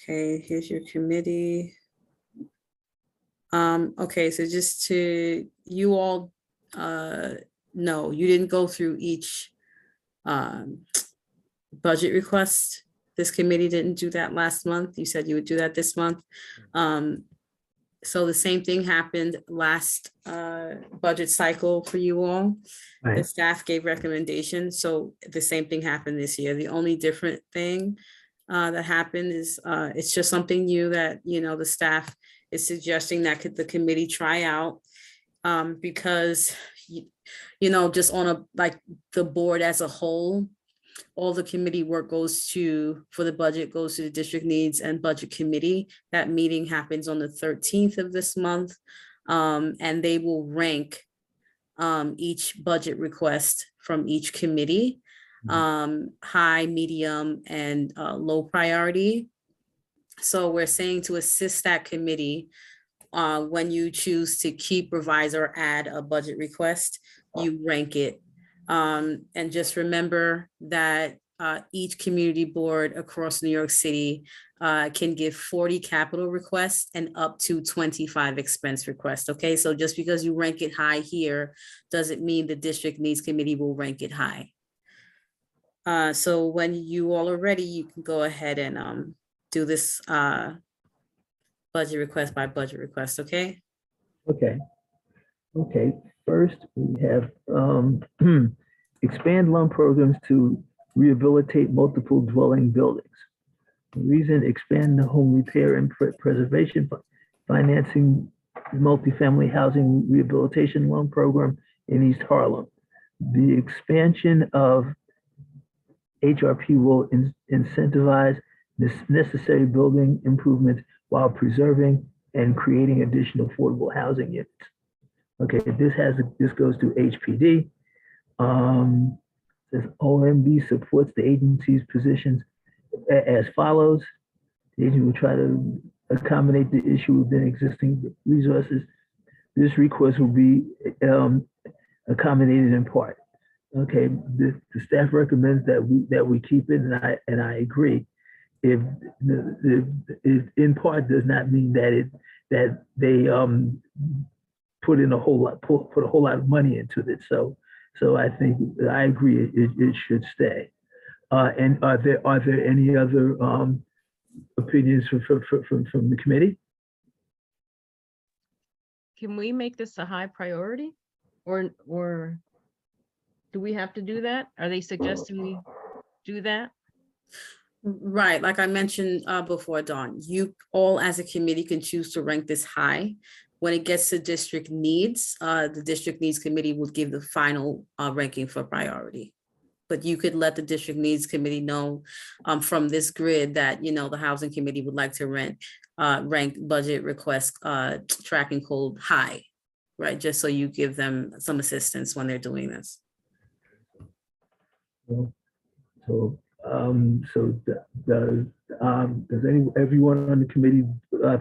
Okay, here's your committee. Okay, so just to you all know, you didn't go through each budget request This committee didn't do that last month. You said you would do that this month. So the same thing happened last budget cycle for you all. The Right. staff gave recommendations, so the same thing happened this year. The only different thing that happened is it's just something new that, you know, the staff is suggesting that the committee try out because, you know, just on a, like the board as a whole, all the committee work goes to, for the budget, goes to the district needs and budget committee. That meeting happens on the 13th of this month. And they will rank each budget request from each committee, high, medium, and low priority. So we're saying to assist that committee, when you choose to keep, revise, or add a budget request, you rank it. And just remember that each community board across New York City can give 40 capital requests and up to 25 expense requests, okay? So just because you rank it high here, doesn't mean the district needs committee will rank it high. So when you all are ready, you can go ahead and do this budget request by budget request, okay? Okay. Okay, first we have expand loan programs to rehabilitate multiple dwelling buildings. The reason, expand the home repair and preservation financing multifamily housing rehabilitation loan program in East Harlem. The expansion of HRP will incentivize necessary building improvements while preserving and creating additional affordable housing units. Okay, this goes to HPD. Says OMB supports the agency's positions as follows. The agency will try to accommodate the issue within existing resources. This request will be accommodated in part. Okay, the staff recommends that we keep it, and I agree. If in part does not mean that they put in a whole lot, put a whole lot of money into it. So I think I agree it should stay. And are there any other opinions from the committee? Can we make this a high priority, or do we have to do that? Are they suggesting we do that? Right, like I mentioned before, Dawn, you all as a committee can choose to rank this high. When it gets to district needs, the district needs committee will give the final ranking for priority. But you could let the district needs committee know from this grid that, you know, the housing committee would like to rank budget request tracking code high, right? Just so you give them some assistance when they're doing this. Does everyone on the committee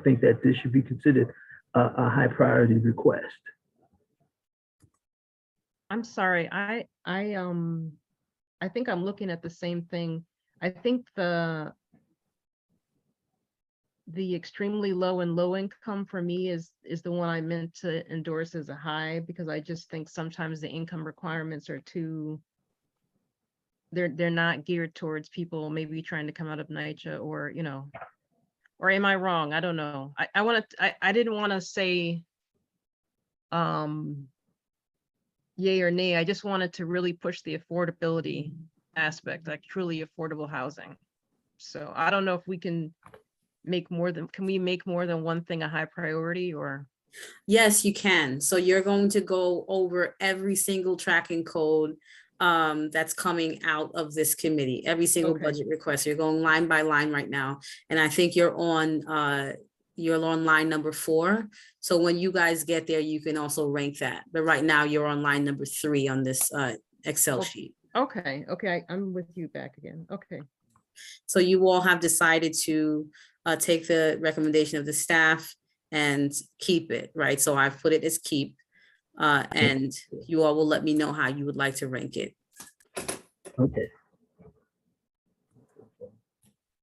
think that this should be considered a high priority request? I'm sorry, I think I'm looking at the same thing. I think the extremely low and low income for me is the one I meant to endorse as a high, because I just think sometimes the income requirements are too, they're not geared towards people maybe trying to come out of NYCHA, or, you know, or am I wrong? I don't know. I didn't want to say yay or nay. I just wanted to really push the affordability aspect, like truly affordable housing. So I don't know if we can make more than, can we make more than one thing a high priority, or? Yes, you can. So you're going to go over every single tracking code that's coming out of this committee, every single budget request. You're going line by line right now. And I think you're on line number 4. So when you guys get there, you can also rank that. But right now you're on line number 3 on this Excel sheet. Okay, I'm with you back again. Okay. So you all have decided to take the recommendation of the staff and keep it, right? So I've put it as keep, and you all will let me know how you would like to rank it. Okay.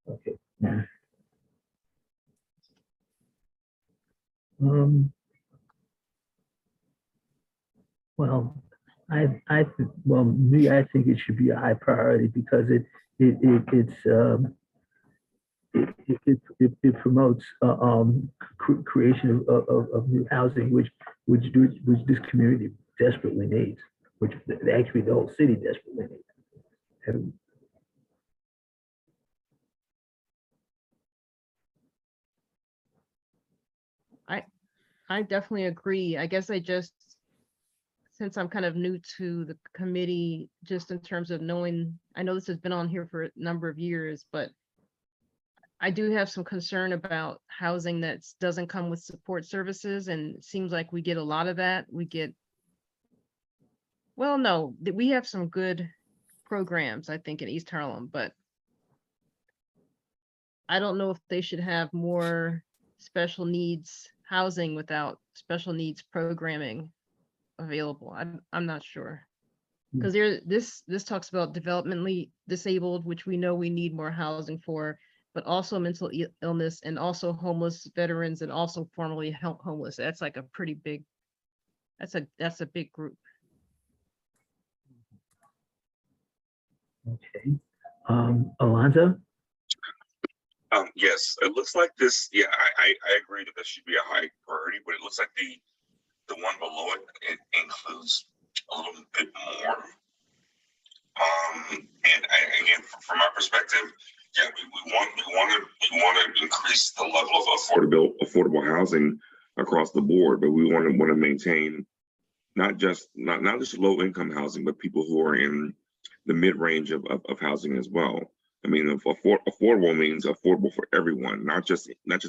Okay. Well, I think it should be a high priority because it's it promotes creation of new housing, which this community desperately needs, which actually the whole city desperately needs. And I definitely agree. I guess since I'm kind of new to the committee, just in terms of knowing, I know this has been on here for a number of years, but I do have some concern about housing that doesn't come with support services, and it seems like we get a lot of that. Well, no, we have some good programs, I think, in East Harlem, but I don't know if they should have more special needs housing without special needs programming available. I'm not sure. Because this talks about developmentally disabled, which we know we need more housing for, but also mental illness, and also homeless veterans, and also formerly homeless. That's like a pretty big, that's a big group. okay, Alonzo. Yes, it looks like this. Yeah, I agree that this should be a high priority, but it looks like the one below it includes a little bit more. Again, from my perspective, yeah, we want to increase the level of affordable housing across the board, but we want to maintain not just low income housing, but people who are in the mid range of housing as well. I mean, affordable means affordable for everyone, not just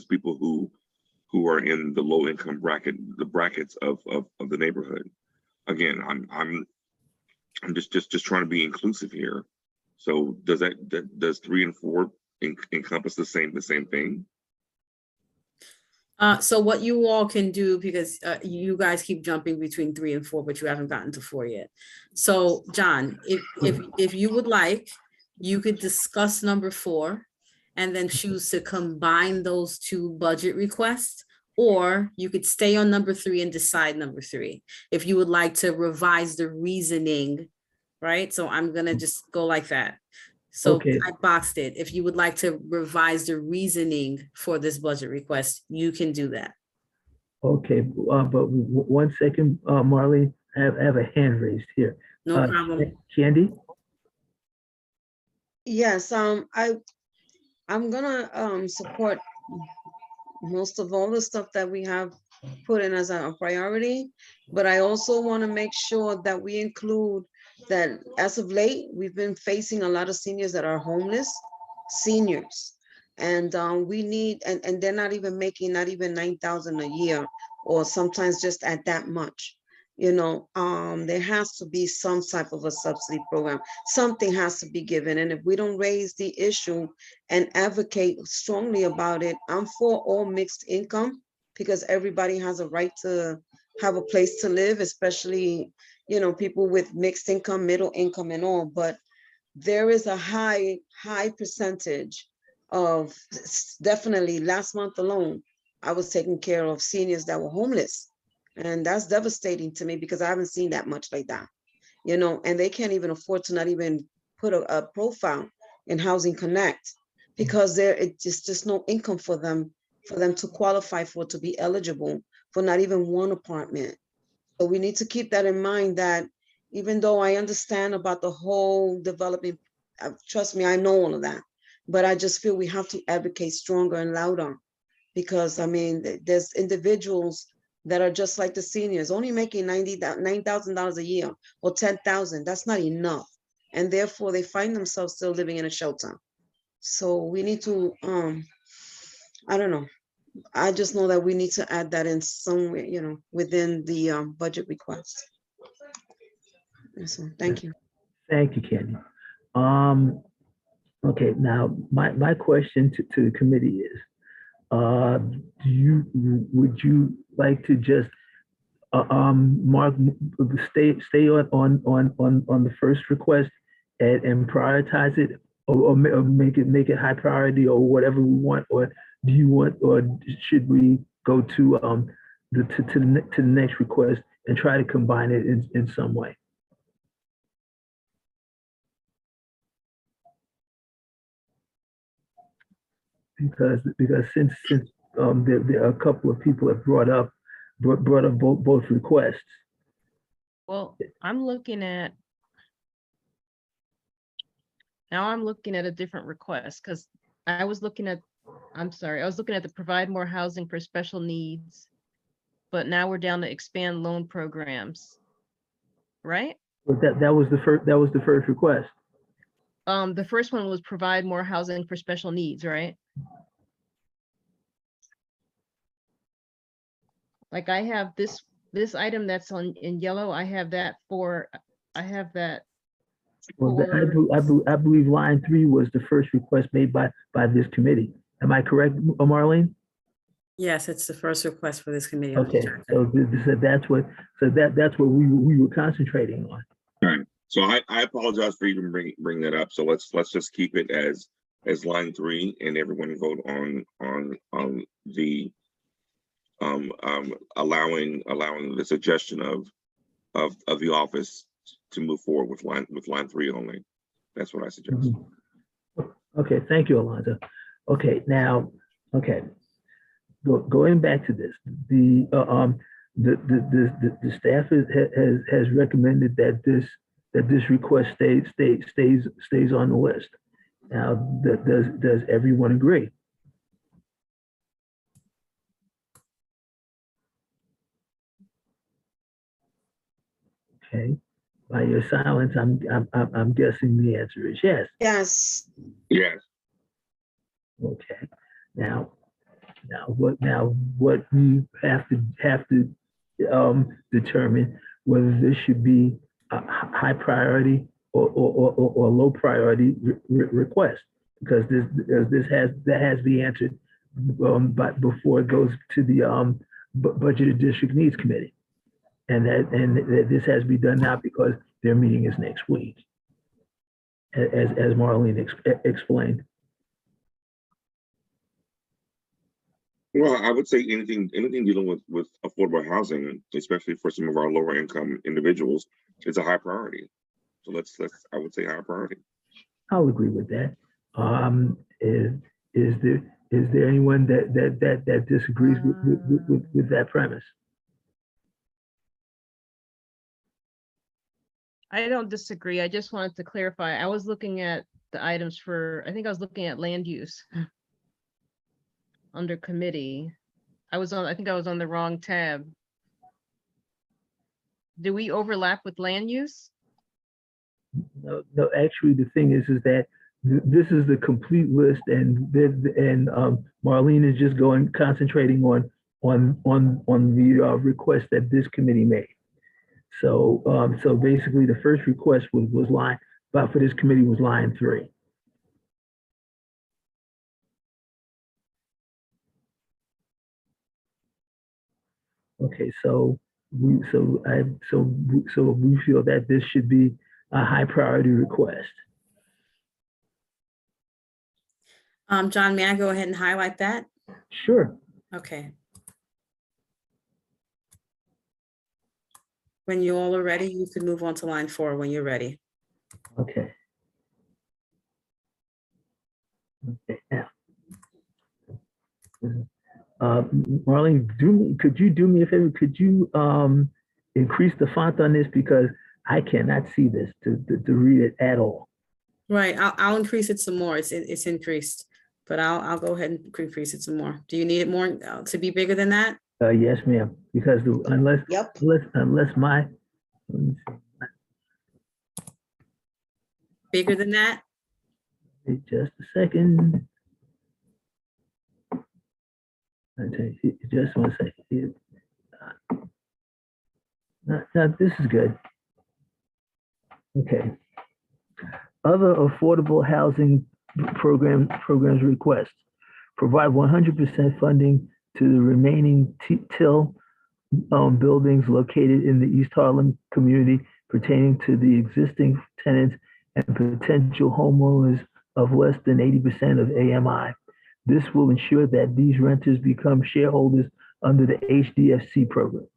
people who are in the low income bracket, the brackets of the neighborhood. Again, I'm just trying to be inclusive here. So does 3 and 4 encompass the same thing? So what you all can do, because you guys keep jumping between 3 and 4, but you haven't gotten to 4 yet. So John, if you would like, you could discuss number 4 and then choose to combine those two budget requests, or you could stay on number 3 and decide number 3. If you would like to revise the reasoning, right? So I'm gonna just go like that. So Okay. I boxed it. If you would like to revise the reasoning for this budget request, you can do that. Okay, but 1 second, Marlene, I have a hand raised here. No problem. Candy? Yes, I'm gonna support most of all the stuff that we have put in as a priority, but I also want to make sure that we include that as of late, we've been facing a lot of seniors that are homeless, seniors. And we need, and they're not even making, not even 9,000 a year, or sometimes just at that much. You know, there has to be some type of a subsidy program. Something has to be given. And if we don't raise the issue and advocate strongly about it, I'm for all mixed income, because everybody has a right to have a place to live, especially, you know, people with mixed income, middle income and all. But there is a high percentage of, definitely last month alone, I was taking care of seniors that were homeless. And that's devastating to me, because I haven't seen that much like that, you know, and they can't even afford to not even put a profile in Housing Connect, because it's just no income for them to qualify for, to be eligible for not even one apartment. So we need to keep that in mind, that even though I understand about the whole development, trust me, I know all of that, but I just feel we have to advocate stronger and louder, because I mean, there's individuals that are just like the seniors, only making $9,000 a year or 10,000. That's not enough, and therefore they find themselves still living in a shelter. So we need to, I don't know. I just know that we need to add that in somewhere, you know, within the budget request. So thank you. Thank you, Candy. Okay, now my question to the committee is, would you like to just mark, stay on the first request and prioritize it, or make it high priority, or whatever we want, or do you want, or should we go to the next request and try to combine it in some way? because since there are a couple of people that brought up both requests. Well, I'm looking at a different request because I was looking at the provide more housing for special needs, but now we're down to expand loan programs, right? But that was the first request. The first one was provide more housing for special needs, right? Like I have this item that's in yellow, I have that. Well, I believe line 3 was the first request made by this committee. Am I correct, Marlene? Yes, it's the first request for this committee. Okay, so that's what we were concentrating on. All right. So I apologize for even bring that up. So let's just keep it as line 3, and everyone vote on the allowing the suggestion of the office to move forward with line 3 only. That's what I suggest. Mm-hmm. Okay, thank you, Alonzo. Okay, now, going back to this, the staff has recommended that this request stays on the list. Now, does everyone agree? Okay, by your silence, I'm guessing the answer is yes. Yes. Yes. Okay. Now what we have to determine whether this should be a high priority or low priority request, because that has to be answered but before it goes to the budget and district needs committee. And this has to be done now because their meeting is next week, as Marlene explained. Well, I would say anything dealing with affordable housing, especially for some of our lower income individuals, is a high priority. So I would say high priority. I'll agree with that. Is there anyone that disagrees with that premise? I don't disagree. I just wanted to clarify. I was looking at the items I think I was looking at land use under committee. I think I was on the wrong tab. Do we overlap with land use? No, actually the thing is that this is the complete list, and Marlene is just concentrating on the request that this committee made. So basically the first request was line, but for this committee was line 3. Okay, so we feel that this should be a high priority request. John, may I go ahead and highlight that? Sure. Okay. When you all are ready, you can move on to line 4 when you're ready. Okay. Okay. Now, Marlene, could you do me a favor? Could you increase the font on this, because I cannot see this to read it at all. Right, I'll increase it some more. It's increased, but I'll go ahead and increase it some more. Do you need it more to be bigger than that? Yes, ma'am. Because unless my bigger than that. Just a second. Just 1 second. Now this is good. Okay. Other affordable housing programs requests. Provide 100% funding to the remaining TIL buildings located in the East Harlem community pertaining to the existing tenants and potential homeowners of less than 80% of AMI. This will ensure that these renters become shareholders under the HDFC program.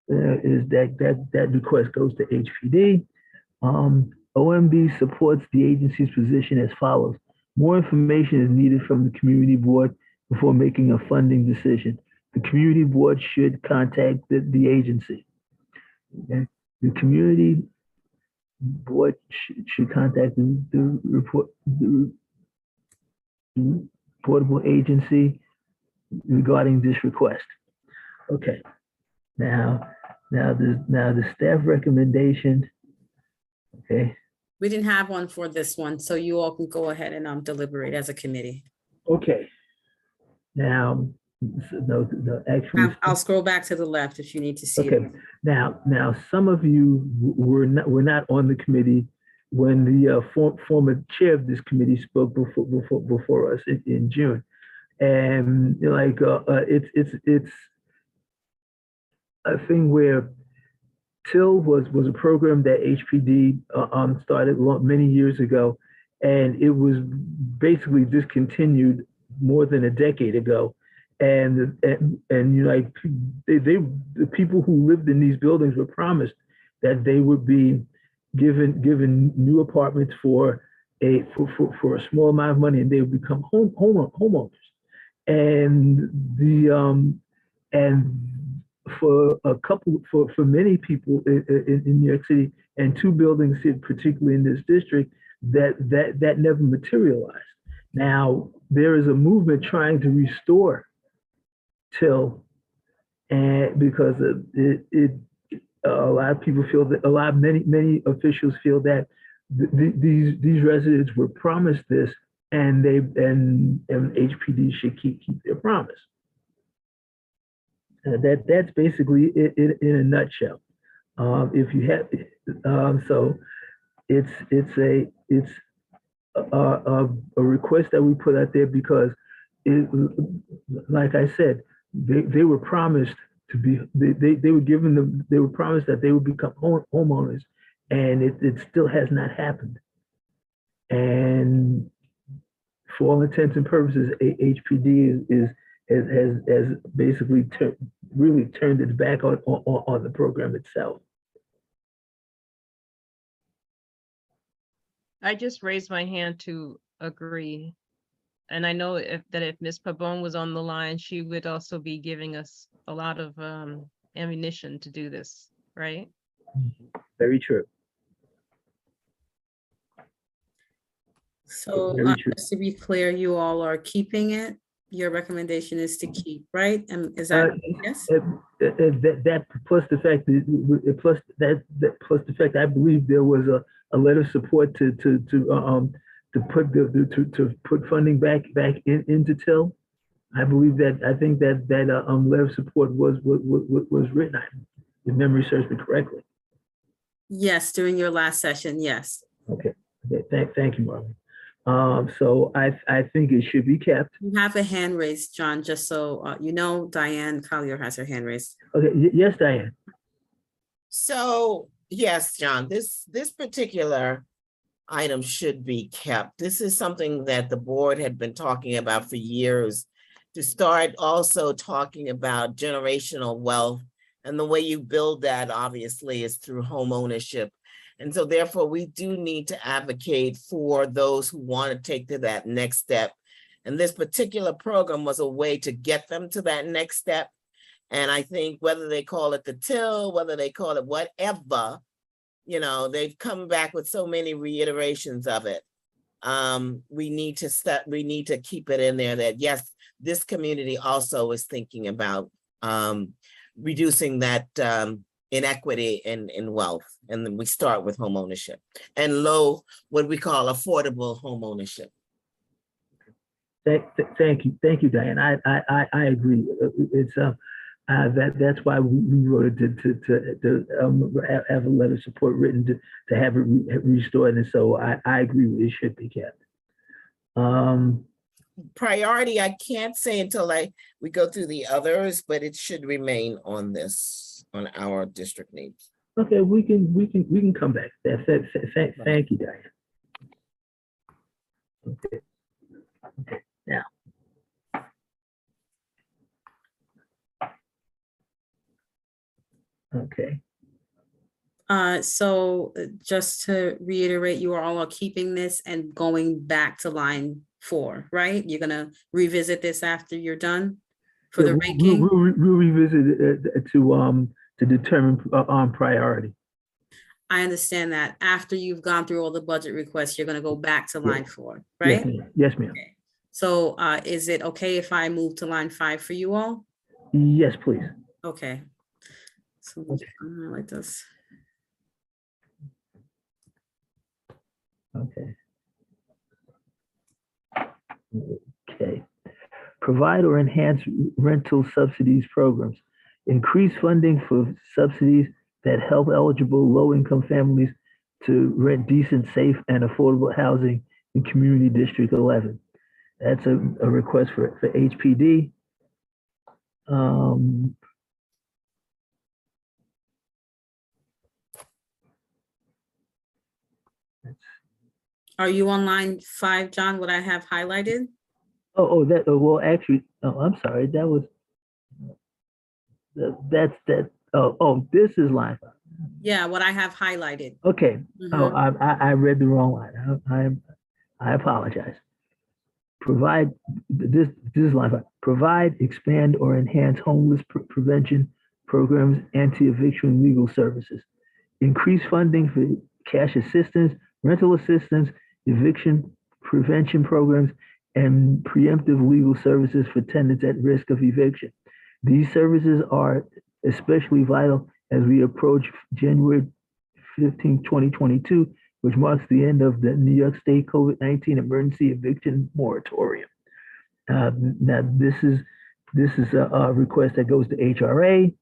That request goes to HPD. OMB supports the agency's position as follows. More information is needed from the community board before making a funding decision. The community board should contact the agency. Okay? The community board should contact the reportable agency regarding this request. Okay. Now the staff recommendation. Okay. We didn't have one for this one, so you all can go ahead and deliberate as a committee. Okay. Now, no, actually. I'll scroll back to the left if you need to see Okay. it. Now, some of you were not on the committee when the former chair of this committee spoke before us in June, and like it's a thing where TIL was a program that HPD started many years ago, and it was basically discontinued more than a decade ago. And you know, like the people who lived in these buildings were promised that they would be given new apartments for a small amount of money, and they would become homeowners. And for many people in New York City, and two buildings here, particularly in this district, that never materialized. Now there is a movement trying to restore TIL, and because a lot of people feel that many officials feel that these residents were promised this, and HPD should keep their promise. That's basically it in a nutshell. If you have, so it's a request that we put out there because like I said, they were promised to be, they were given them, they were promised that they would become homeowners, and it still has not happened. And for all intents and purposes, HPD has basically really turned its back on the program itself. I just raised my hand to agree. And I know that if Ms. Pabon was on the line, she would also be giving us a lot of ammunition to do this, right? Very true. So just to be clear, you all are keeping it. Your recommendation is to keep, right? And is that yes? That plus the fact that plus the fact I believe there was a letter of support to put funding back into TIL. I believe that, I think that letter of support was written, if memory serves me correctly. Yes, during your last session, yes. Okay. Thank you, Marvin. So I think it should be kept. You have a hand raised, John, just so you know. Diane Collier has her hand raised. Okay, yes, Diane. So yes, John, this particular item should be kept. This is something that the board had been talking about for years, to start also talking about generational wealth. And the way you build that obviously is through home ownership. And so therefore we do need to advocate for those who want to take to that next step. And this particular program was a way to get them to that next step. And I think whether they call it the TIL, whether they call it whatever, you know, they've come back with so many reiterations of it. We need to keep it in there that yes, this community also is thinking about reducing that inequity in wealth. And then we start with home ownership and low, what we call affordable home ownership. Thank you, Diane. I agree. It's that's why we wrote it to have a letter of support written to have it restored, and so I agree with it should be kept. Priority, I can't say until we go through the others, but it should remain on this, on our district needs. Okay, we can come back. Thank you, Diane. Okay. Now. Okay. Just to reiterate, you are all keeping this and going back to line 4, right? You're gonna revisit this after you're done for the ranking? We'll revisit it to determine priority. I understand that. After you've gone through all the budget requests, you're gonna go back to line 4, Yes, right? ma'am. Yes, ma'am. Okay. So is it okay if I move to line 5 for you all? Yes, please. Okay. So like this. Okay. Okay. Provide or enhance rental subsidies programs. Increase funding for subsidies that help eligible low-income families to rent decent, safe, and affordable housing in Community District 11. That's a request for HPD. Are you on line 5, John, what I have highlighted? Well, actually, I'm sorry, that was, this is line 5. Yeah, what I have highlighted. Okay. Mhm. I read the wrong line. I apologize. Provide, this is line 5. Provide, expand, or enhance homeless prevention programs, anti-eviction legal services. Increase funding for cash assistance, rental assistance, eviction prevention programs, and preemptive legal services for tenants at risk of eviction. These services are especially vital as we approach January 15, 2022, which marks the end of the New York State COVID-19 emergency eviction moratorium. Now, this is a request that goes to HRA.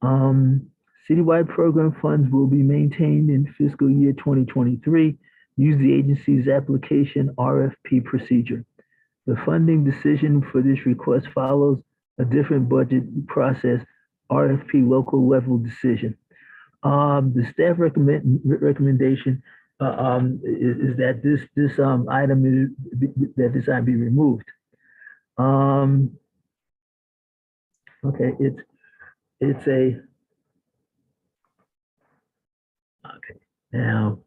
Citywide program funds will be maintained in fiscal year 2023. Use the agency's application RFP procedure. The funding decision for this request follows a different budget process, RFP local level decision. The staff recommendation is that this item be removed. Okay, it's a okay now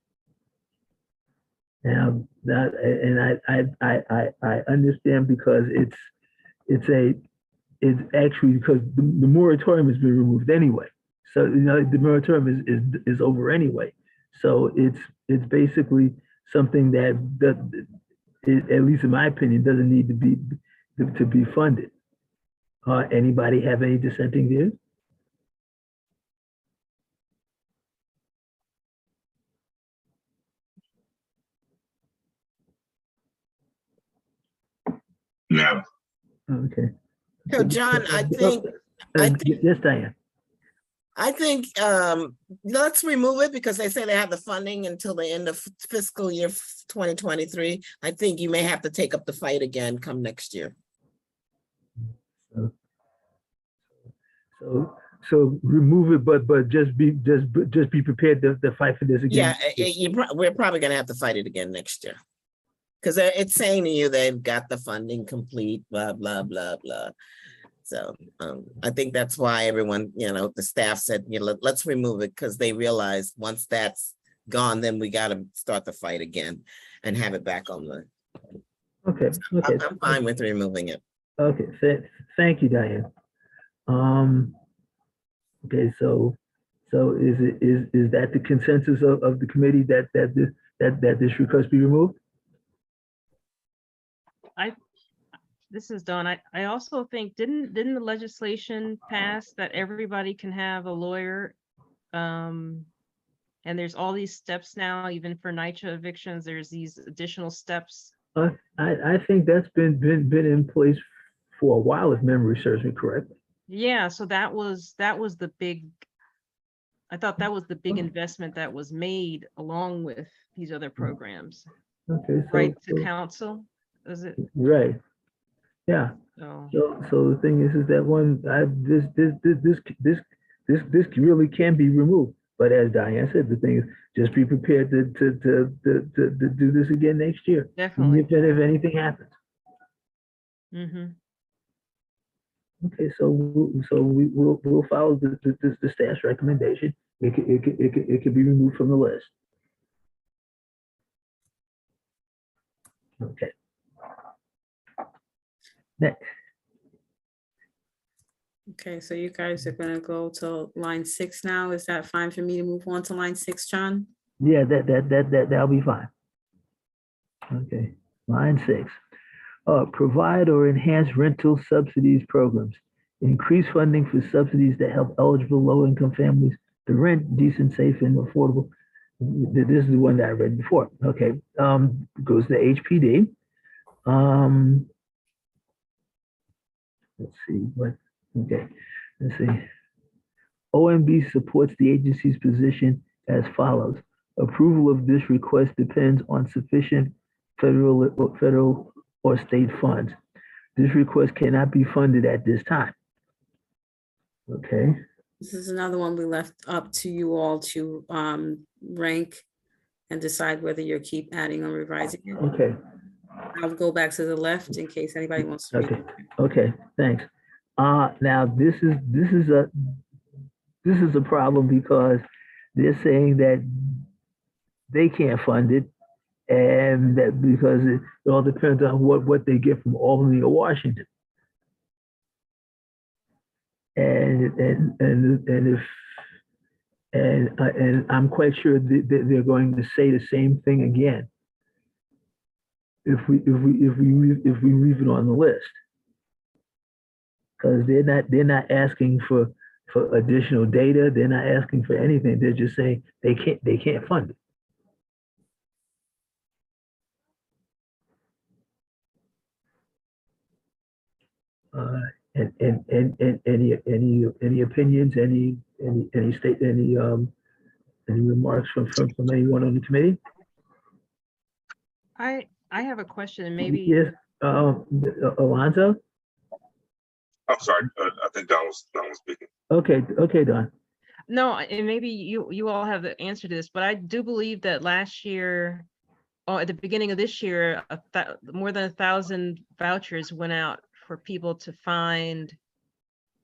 that, and I understand because it's actually because the moratorium has been removed anyway. So the moratorium is over anyway. So it's basically something that at least in my opinion doesn't need to be funded. Anybody have any dissenting views? No. Okay. So John, I think, Yes, Diane. I think let's remove it because they say they have the funding until the end of fiscal year 2023. I think you may have to take up the fight again come next year. So remove it, but just be prepared to fight for this again. Yeah, we're probably gonna have to fight it again next year. Because it's saying to you they've got the funding complete, blah, blah, blah, blah. So I think that's why everyone, the staff said, let's remove it because they realized once that's gone, then we got to start the fight again and have it back on the. Okay. I'm fine with removing it. Okay. Thank you, Diane. Okay. So is that the consensus of the committee that this request be removed? This is Dawn. I also think, didn't the legislation pass that everybody can have a lawyer? And there's all these steps now, even for NYCHA evictions, there's these additional steps. I think that's been in place for a while, if memory serves me correctly. Yeah, so that was the big, I thought that was the big investment that was made along with these other programs. Okay. Right to counsel, is it? Right. Yeah. Oh. So the thing is that this really can be removed. But as Diane said, the thing is just be prepared to do this again next year. Definitely. If anything happens. Mm-hmm. Okay, so we'll follow the staff's recommendation it could be removed from the list. Okay. Next. Okay, so you guys are gonna go to line 6 now. Is that fine for me to move on to line 6, John? Yeah, that'll be fine. Okay, line 6. Provide or enhance rental subsidies programs. Increase funding for subsidies that help eligible low-income families to rent decent, safe, and affordable. This is the one that I read before. Okay, goes to HPD. Let's see what. Okay, let's see. OMB supports the agency's position as follows. Approval of this request depends on sufficient federal or state funds. This request cannot be funded at this time. Okay. This is another one we left up to you all to rank and decide whether you keep adding or revising it. Okay. I'll go back to the left in case anybody wants to read Okay. it. Okay. Thanks. Now this is a problem because they're saying that they can't fund it, and that because it all depends on what they get from Albany or Washington. And I'm quite sure they're going to say the same thing again if we leave it on the list, because they're not asking for additional data. They're not asking for anything. They're just saying they can't fund it. And any opinions, any remarks from anyone on the committee? I have a question, and maybe Yes, Alonzo. I'm sorry, I think Don was speaking. Okay, Don. no, and maybe you all have the answer to this, but I do believe that last year, or at the beginning of this year, more than 1,000 vouchers went out for people to find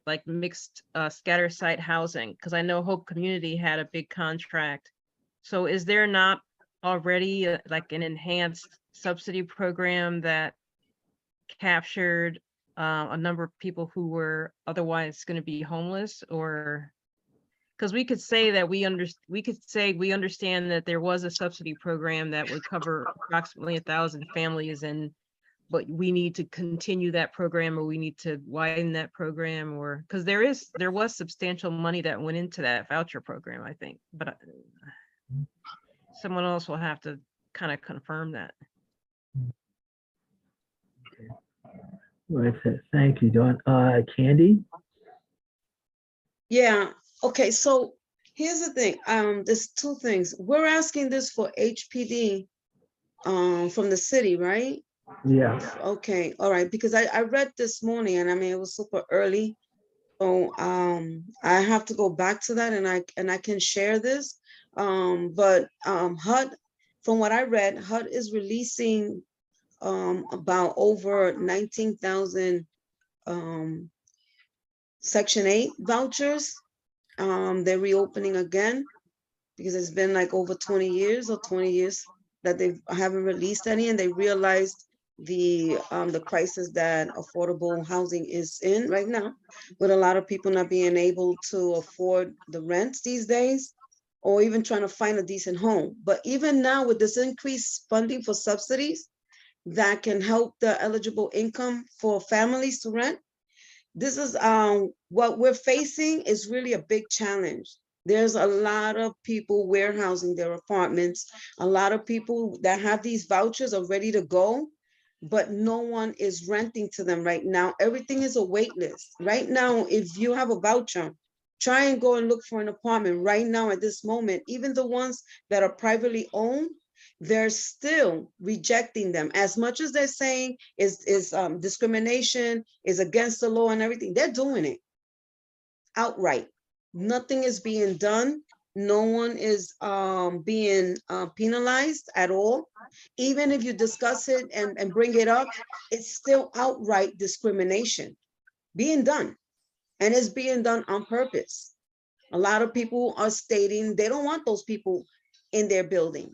like mixed scatter site housing, because I know Hope Community had a big contract. So is there not already like an enhanced subsidy program that captured a number of people who were otherwise going to be homeless? Or because we could say that we understand that there was a subsidy program that would cover approximately 1,000 families, but we need to continue that program, or we need to widen that program, or because there was substantial money that went into that voucher program, I think, but someone else will have to kind of confirm that. Right. Thank you, Don. Candy. Yeah, okay, so here's the thing. There's two things. We're asking this for HPD from the city, right? Yeah. Okay, all right, because I read this morning, and I mean, it was super early. So I have to go back to that, and I can share this. But HUD, from what I read, HUD is releasing about over 19,000 Section 8 vouchers. They're reopening again because it's been like over 20 years that they haven't released any, and they realized the crisis that affordable housing is in right now, with a lot of people not being able to afford the rents these days, or even trying to find a decent home. But even now, with this increased funding for subsidies that can help the eligible income for families to rent, this is what we're facing is really a big challenge. There's a lot of people warehousing their apartments, a lot of people that have these vouchers are ready to go, but no one is renting to them right now. Everything is a wait list. Right now, if you have a voucher, try and go and look for an apartment right now at this moment. Even the ones that are privately owned, they're still rejecting them. As much as they're saying is discrimination, is against the law and everything, they're doing it outright. Nothing is being done. No one is being penalized at all. Even if you discuss it and bring it up, it's still outright discrimination being done. And it's being done on purpose. A lot of people are stating they don't want those people in their building.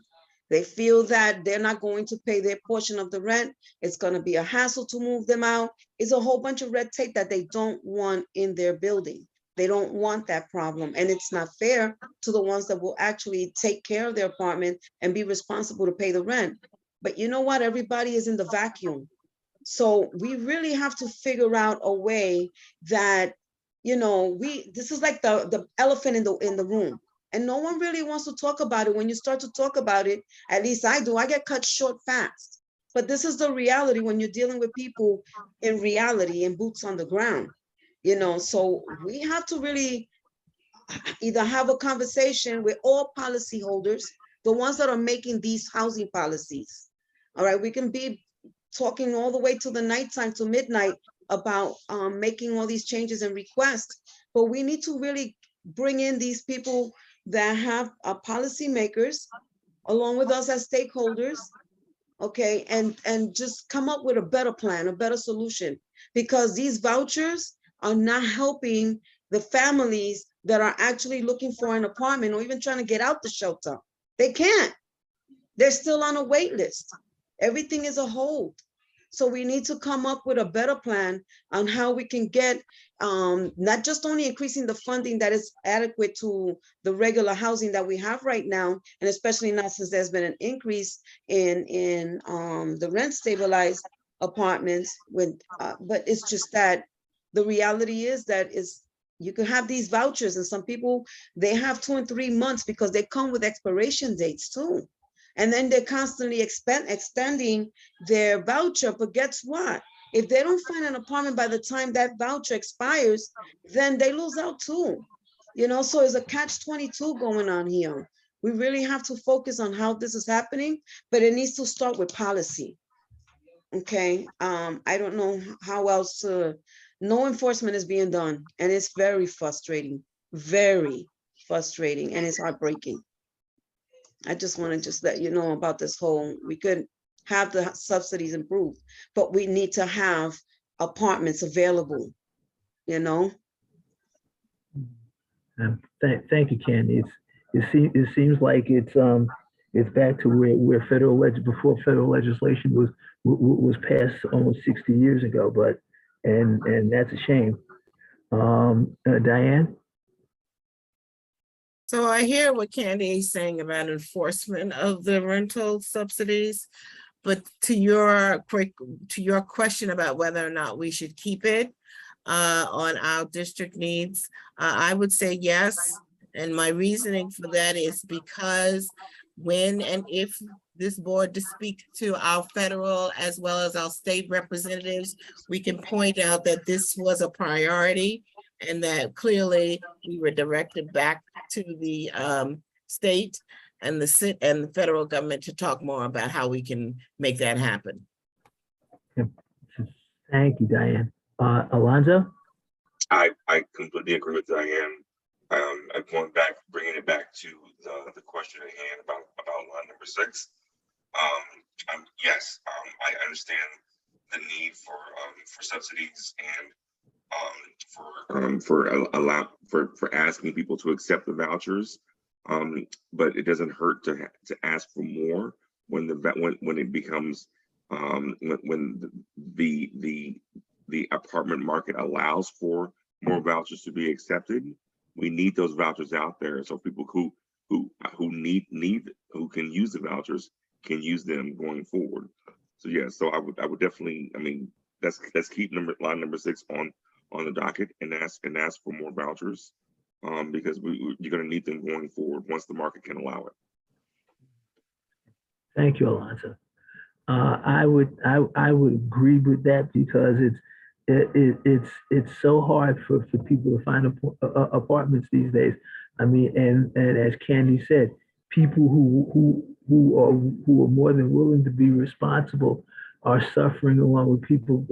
They feel that they're not going to pay their portion of the rent. It's going to be a hassle to move them out. It's a whole bunch of red tape that they don't want in their building. They don't want that problem. And it's not fair to the ones that will actually take care of their apartment and be responsible to pay the rent. But you know what? Everybody is in the vacuum. So we really have to figure out a way that, this is like the elephant in the room. And no one really wants to talk about it. When you start to talk about it, at least I do, I get cut short fast. But this is the reality when you're dealing with people in reality and boots on the ground, so we have to really either have a conversation with all policyholders, the ones that are making these housing policies. All right, we can be talking all the way to the nighttime to midnight about making all these changes and requests, but we need to really bring in these people that have policymakers along with us as stakeholders, okay, and just come up with a better plan, a better solution, because these vouchers are not helping the families that are actually looking for an apartment or even trying to get out the shelter. They can't. They're still on a wait list. Everything is a hold. So we need to come up with a better plan on how we can get not just only increasing the funding that is adequate to the regular housing that we have right now, and especially not since there's been an increase in the rent stabilized apartments, but it's just that the reality is that you can have these vouchers, and some people, they have 2 and 3 months because they come with expiration dates too. And then they're constantly extending their voucher. But guess what? If they don't find an apartment by the time that voucher expires, then they lose out too. So it's a catch-22 going on here. We really have to focus on how this is happening, but it needs to start with policy. Okay, I don't know how else no enforcement is being done. And it's very frustrating, and it's heartbreaking. I just want to let you know about this whole, we could have the subsidies improved, but we need to have apartments available, Thank you, Candy. It seems like it's back to where before federal legislation was passed almost 60 years ago, and that's a shame. Diane? So I hear what Candy is saying about enforcement of the rental subsidies, but to your question about whether or not we should keep it on our district needs, I would say yes. And my reasoning for that is because when and if this board to speak to our federal as well as our state representatives, we can point out that this was a priority and that clearly we were directed back to the state and the federal government to talk more about how we can make that happen. Thank you, Diane. Alonzo? I completely agree with Diane. I'm bringing it back to the question at hand about line number 6. Yes, I understand the need for subsidies and for asking people to accept the vouchers, but it doesn't hurt to ask for more when it becomes when the apartment market allows for more vouchers to be accepted. We need those vouchers out there so people who can use the vouchers can use them going forward. So yeah, so I would definitely, let's keep line number 6 on the docket and ask for more vouchers, because you're going to need them going forward once the market can allow it. Thank you, Alonzo. I would agree with that, because it's so hard for people to find apartments these days. And as Candy said, people who are more than willing to be responsible are suffering along with people,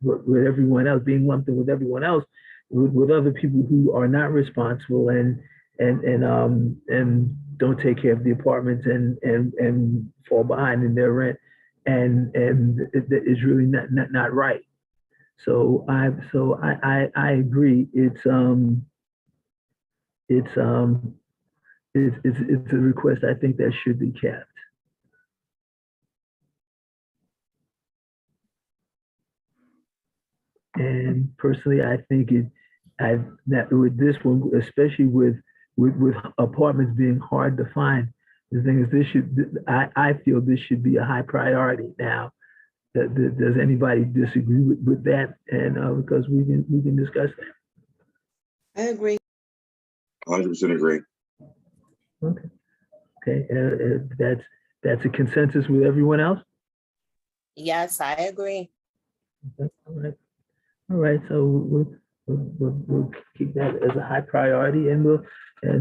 with everyone else, being lumped in with everyone else, with other people who are not responsible and don't take care of the apartments and fall behind in their rent, and it is really not right. So I agree. it's a request I think that should be kept. And personally, I think that with this one, especially with apartments being hard to find, the thing is, I feel this should be a high priority now. Does anybody disagree with that? And because we can discuss that. I agree. 100% agree. Okay. Okay. That's a consensus with everyone else. Yes, I agree. Okay. All right. All right. So we'll keep that as a high priority, and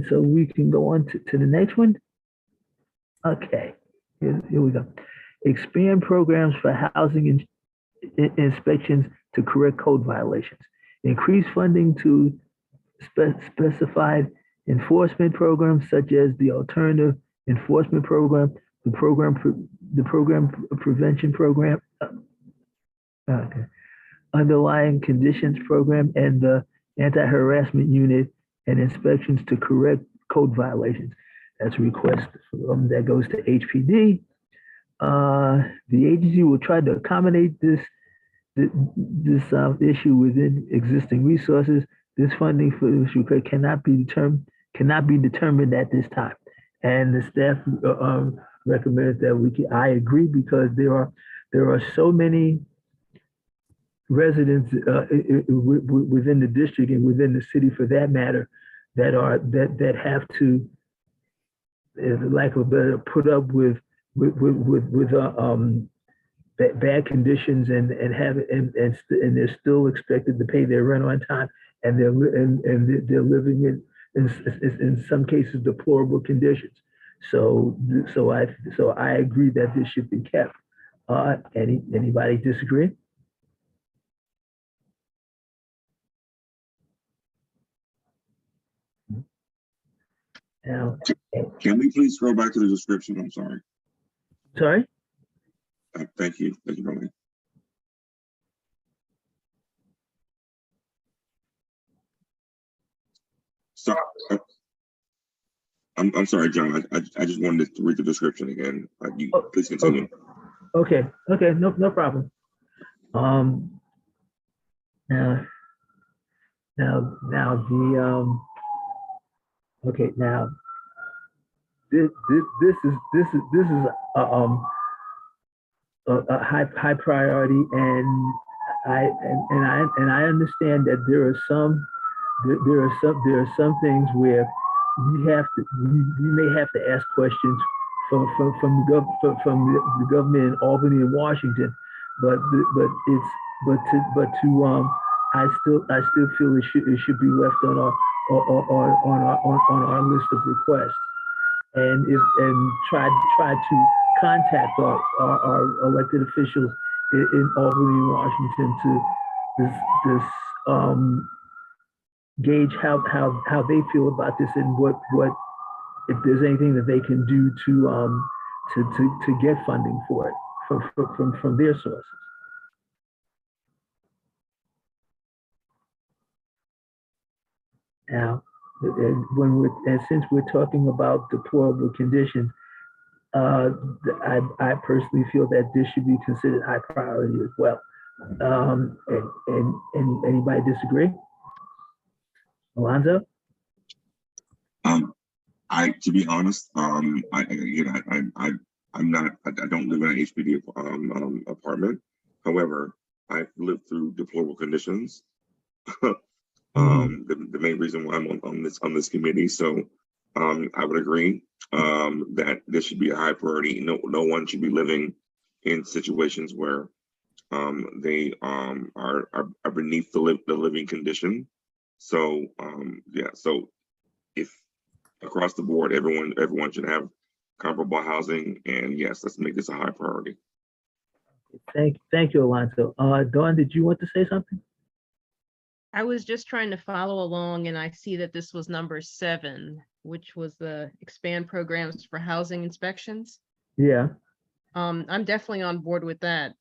so we can go on to the next one. Okay. Here we go. Expand programs for housing inspections to correct code violations. Increase funding to specified enforcement programs such as the alternative enforcement program, the program prevention program, okay, underlying conditions program, and the anti-harassment unit, and inspections to correct code violations. That's a request that goes to HPD. The agency will try to accommodate this issue within existing resources. This funding for this request cannot be determined at this time. And the staff recommends that I agree, because there are so many residents within the district and within the city, for that matter, that have to, lack of a better, put up with bad conditions and they're still expected to pay their rent on time, and they're living in some cases deplorable conditions. So I agree that this should be kept. Anybody disagree? Now, Can we please scroll back to the description? I'm sorry. Sorry? Thank you. Thank you, Melanie. So, I'm sorry, John. I just wanted to read the description again. Please continue. Okay. No problem. Now the okay, now this is a high priority, and I understand that there are some things where we may have to ask questions from the government in Albany and Washington, I still feel it should be left on our list of requests, and try to contact our elected officials in Albany and Washington to gauge how they feel about this, and what if there's anything that they can do to get funding for it from their sources. Now, since we're talking about deplorable conditions, I personally feel that this should be considered high priority as well. And anybody disagree? Alonzo? To be honest, I don't live in an HPD apartment. However, I've lived through deplorable conditions. The main reason why I'm on this committee. So I would agree that this should be a high priority. No one should be living in situations where they are beneath the living condition. So so if across the board, everyone should have comparable housing, and yes, let's make this a high priority. Thank you, Alonzo. Dawn, did you want to say something? I was just trying to follow along, and I see that this was number 7, which was the expand programs for housing inspections. Yeah. I'm definitely on board with that.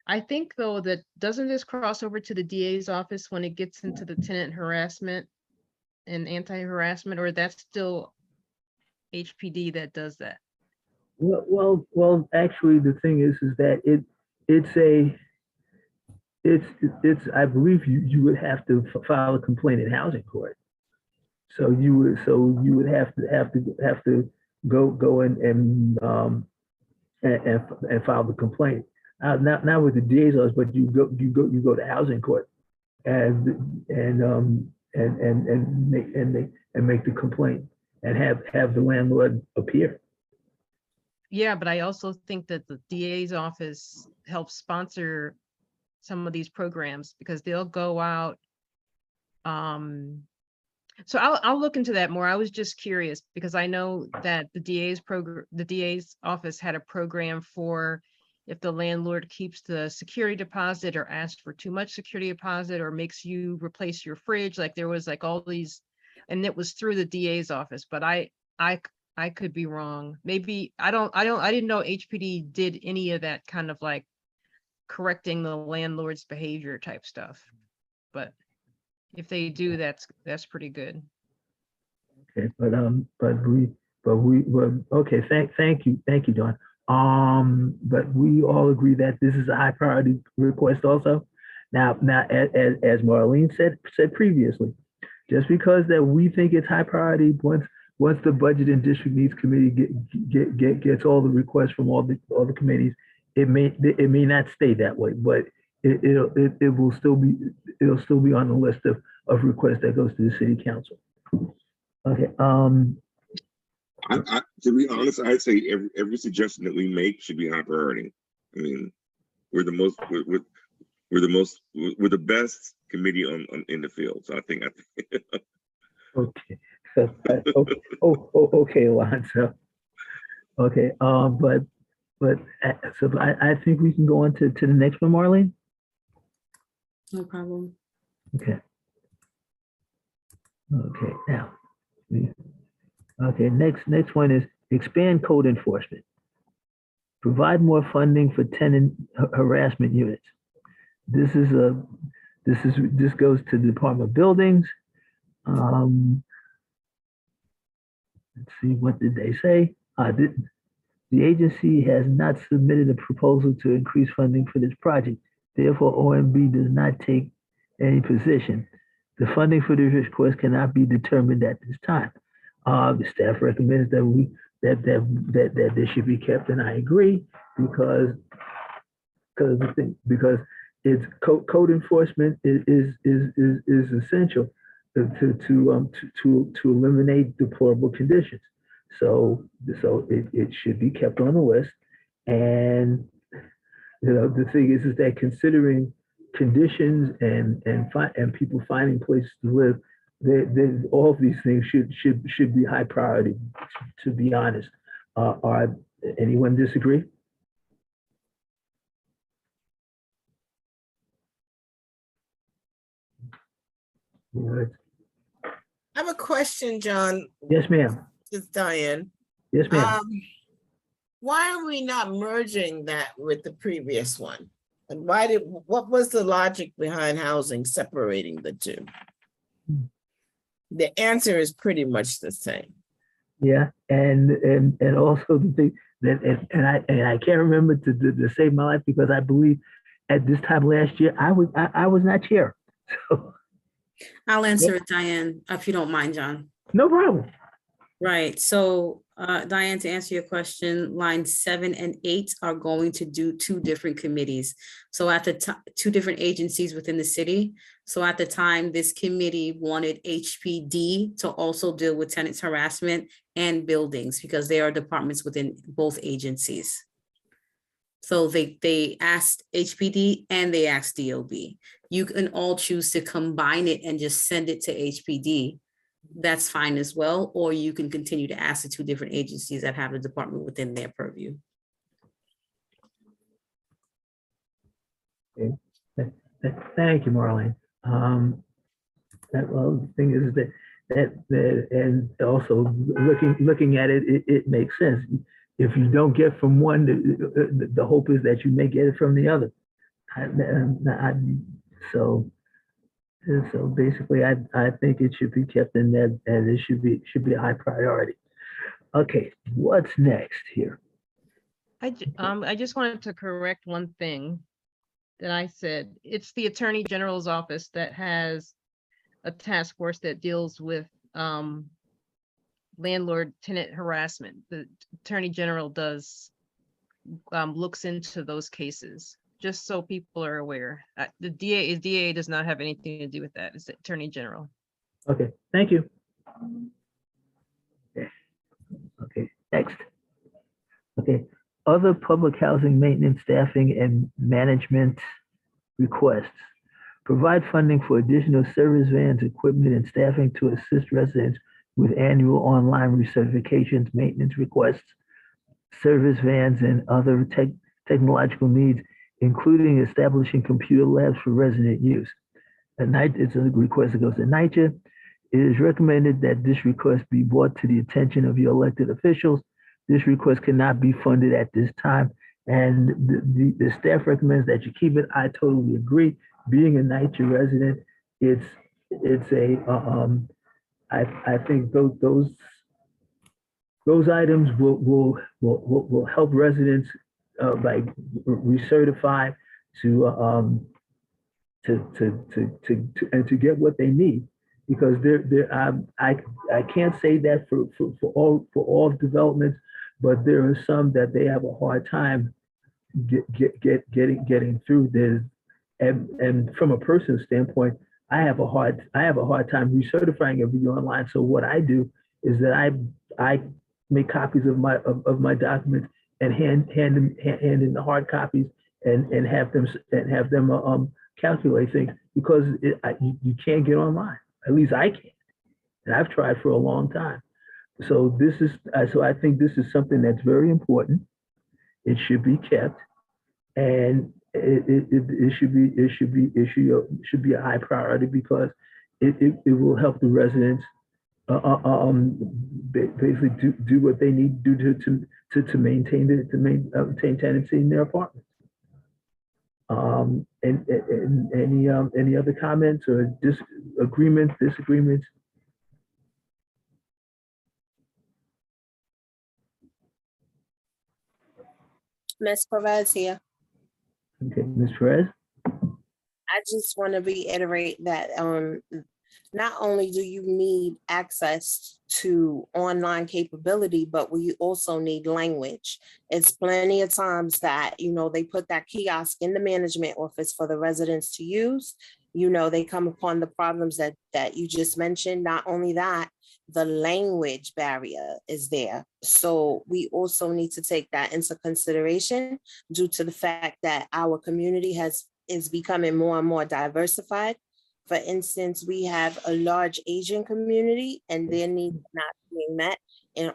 I think though that doesn't this cross over to the DA's office when it gets into the tenant harassment and anti-harassment, or that's still HPD that does that? Well, actually, the thing is that it's, I believe you would have to file a complaint in housing court. So you would have to go and file the complaint. Not with the DA's office, but you go to housing court and make the complaint and have the landlord appear. Yeah, but I also think that the DA's office helps sponsor some of these programs because they'll go out. So I'll look into that more. I was just curious because I know that the DA's office had a program for if the landlord keeps the security deposit or asks for too much security deposit or makes you replace your fridge. Like there was like all these, and it was through the DA's office, but I could be wrong. Maybe I didn't know HPD did any of that kind of like correcting the landlord's behavior type stuff. But if they do, that's pretty good. Okay, but okay, thank you, Dawn. But we all agree that this is a high priority request also. Now, as Marlene said previously, just because that we think it's high priority, once the Budget and District Needs Committee gets all the requests from all the committees, it may not stay that way, but it'll still be on the list of requests that goes to the City Council. Okay. To be honest, I'd say every suggestion that we make should be high priority. I mean, we're the best committee in the field. So I think. Okay. Okay, Alonzo. Okay. But so I think we can go on to the next one, Marlene. No problem. Okay. Okay. Now. Okay, next one is expand code enforcement. Provide more funding for tenant harassment units. This goes to the Department of Buildings. Let's see, what did they say? The agency has not submitted a proposal to increase funding for this project. Therefore, OMB does not take any position. The funding for this request cannot be determined at this time. The staff recommends that this should be kept, and I agree because it's code enforcement is essential to eliminate deplorable conditions. So it should be kept on the list. And the thing is that considering conditions and people finding places to live, all of these things should be high priority, to be honest. Anyone disagree? I have a question, John. Yes, ma'am. This is Diane. Yes, ma'am. Why are we not merging that with the previous one? And what was the logic behind housing separating the two? The answer is pretty much the same. Yeah, and also the thing that I can't remember to save my life because I believe at this time last year I was not chair. So I'll answer it, Diane, if you don't mind, John. No problem. Right. So, Diane, to answer your question, lines 7 and 8 are going to do two different committees. So at the time, two different agencies within the city. So at the time, this committee wanted HPD to also deal with tenants harassment and buildings because they are departments within both agencies. So they asked HPD and they asked DOB. You can all choose to combine it and just send it to HPD. That's fine as well, or you can continue to ask the two different agencies that have the department within their purview. Okay. Thank you, Marlene. Well, the thing is that and also looking at it, it makes sense. If you don't get from one, the hope is that you may get it from the other. So And so basically, I think it should be kept in that, and it should be a high priority. Okay, what's next here? I just wanted to correct one thing that I said. It's the Attorney General's office that has a task force that deals with landlord tenant harassment. The Attorney General does looks into those cases, just so people are aware. The DA does not have anything to do with that. It's the Attorney General. Okay, thank you. Okay, next. Okay, other public housing maintenance, staffing, and management requests. Provide funding for additional service vans, equipment, and staffing to assist residents with annual online recertifications, maintenance requests, service vans, and other technological needs, including establishing computer labs for resident use. It's a request that goes to NYCHA. It is recommended that this request be brought to the attention of your elected officials. This request cannot be funded at this time, and the staff recommends that you keep it. I totally agree. Being a NYCHA resident, I think those items will help residents like recertify to get what they need, because I can't say that for all developments, but there are some that they have a hard time getting through this. And from a personal standpoint, I have a hard time recertifying everything online. So what I do is that I make copies of my documents and hand in the hard copies and have them calculate things, because you can't get online. At least I can't, and I've tried for a long time. So I think this is something that's very important. It should be kept, and it should be a high priority, because it will help the residents basically do what they need to do to maintain tenancy in their apartments. And any other comments or disagreements? Ms. Perez here. Okay, Ms. Perez? I just want to reiterate that not only do you need access to online capability, but we also need language. It's plenty of times that, they put that kiosk in the management office for the residents to use. They come upon the problems that you just mentioned. Not only that, the language barrier is there. So we also need to take that into consideration, due to the fact that our community is becoming more and more diversified. For instance, we have a large Asian community, and their needs are not being met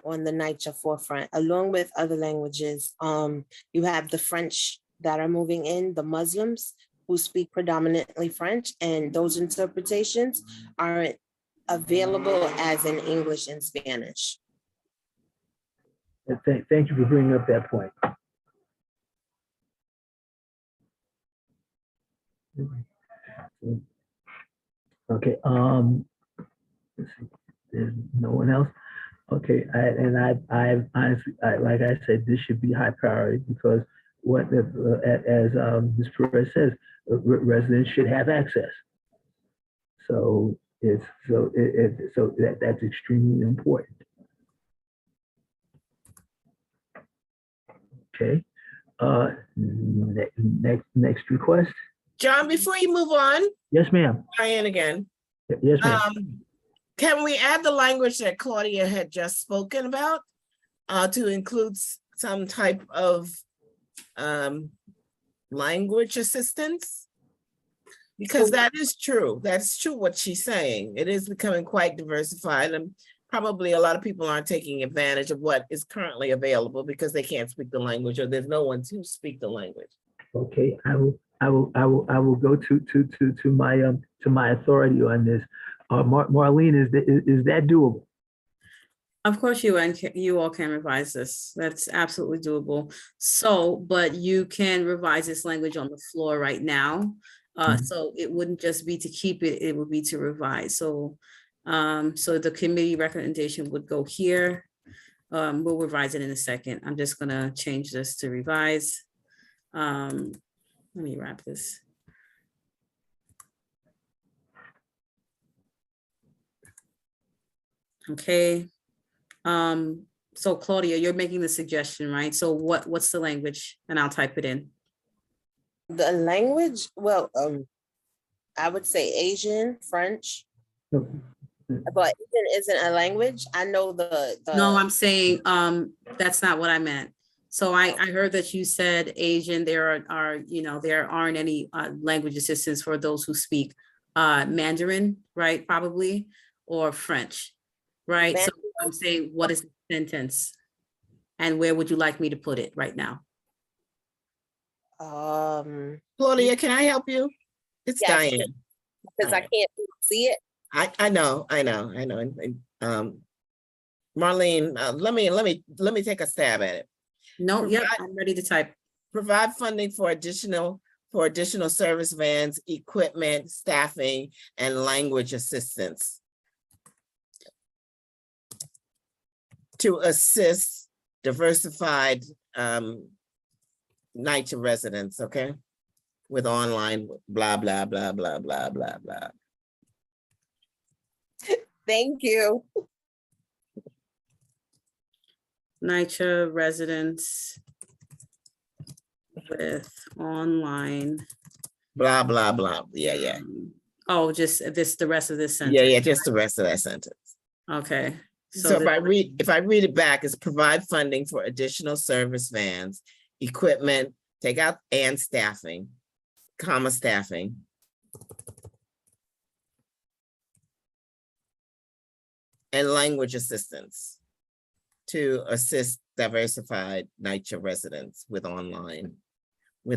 on the NYCHA forefront, along with other languages. You have the French that are moving in, the Muslims who speak predominantly French, and those interpretations aren't available as in English and Spanish. Thank you for bringing up that point. Okay, let's see. There's no one else. Okay, I honestly, like I said, this should be high priority, because as Ms. Perez says, residents should have access. So that's extremely important. Okay. Next request. John, before you move on. Yes, ma'am. Diane again. Yes, ma'am. Can we add the language that Claudia had just spoken about to include some type of language assistance? Because that is true. That's true what she's saying. It is becoming quite diversified, and probably a lot of people aren't taking advantage of what is currently available because they can't speak the language, or there's no one to speak the language. Okay, I will go to my authority on this. Marlene, is that doable? Of course, you all can revise this. That's absolutely doable. So, but you can revise this language on the floor right now. So it wouldn't just be to keep it, it would be to revise. So, so the committee recommendation would go here. We'll revise it in a second. I'm just gonna change this to revise. Let me wrap this. Okay. So Claudia, you're making the suggestion, right? So what's the language? And I'll type it in. The language, well, I would say Asian, French, but Asian isn't a language. I know the. No, I'm saying, that's not what I meant. So I heard that you said Asian, there are, you know, there aren't any language assistance for those who speak Mandarin, right, probably, or French, right? So I'm saying, what is the sentence? And where would you like me to put it right now? Claudia, can I help you? It's Yes, Diane. because I can't see it. I know. Marlene, let me take a stab at it. No, yep, I'm ready to type. Provide funding for additional service vans, equipment, staffing, and language assistance to assist diversified NYCHA residents, okay? With online blah, blah, blah, blah, blah, blah, blah. Thank you. NYCHA residents with online. Blah, blah, blah. Yeah. Oh, just the rest of this sentence. Yeah, just the rest of that sentence. Okay. So if I read it back, it's provide funding for additional service vans, equipment, take out and staffing, comma staffing. And language assistance to assist diversified NYCHA residents with online. We'll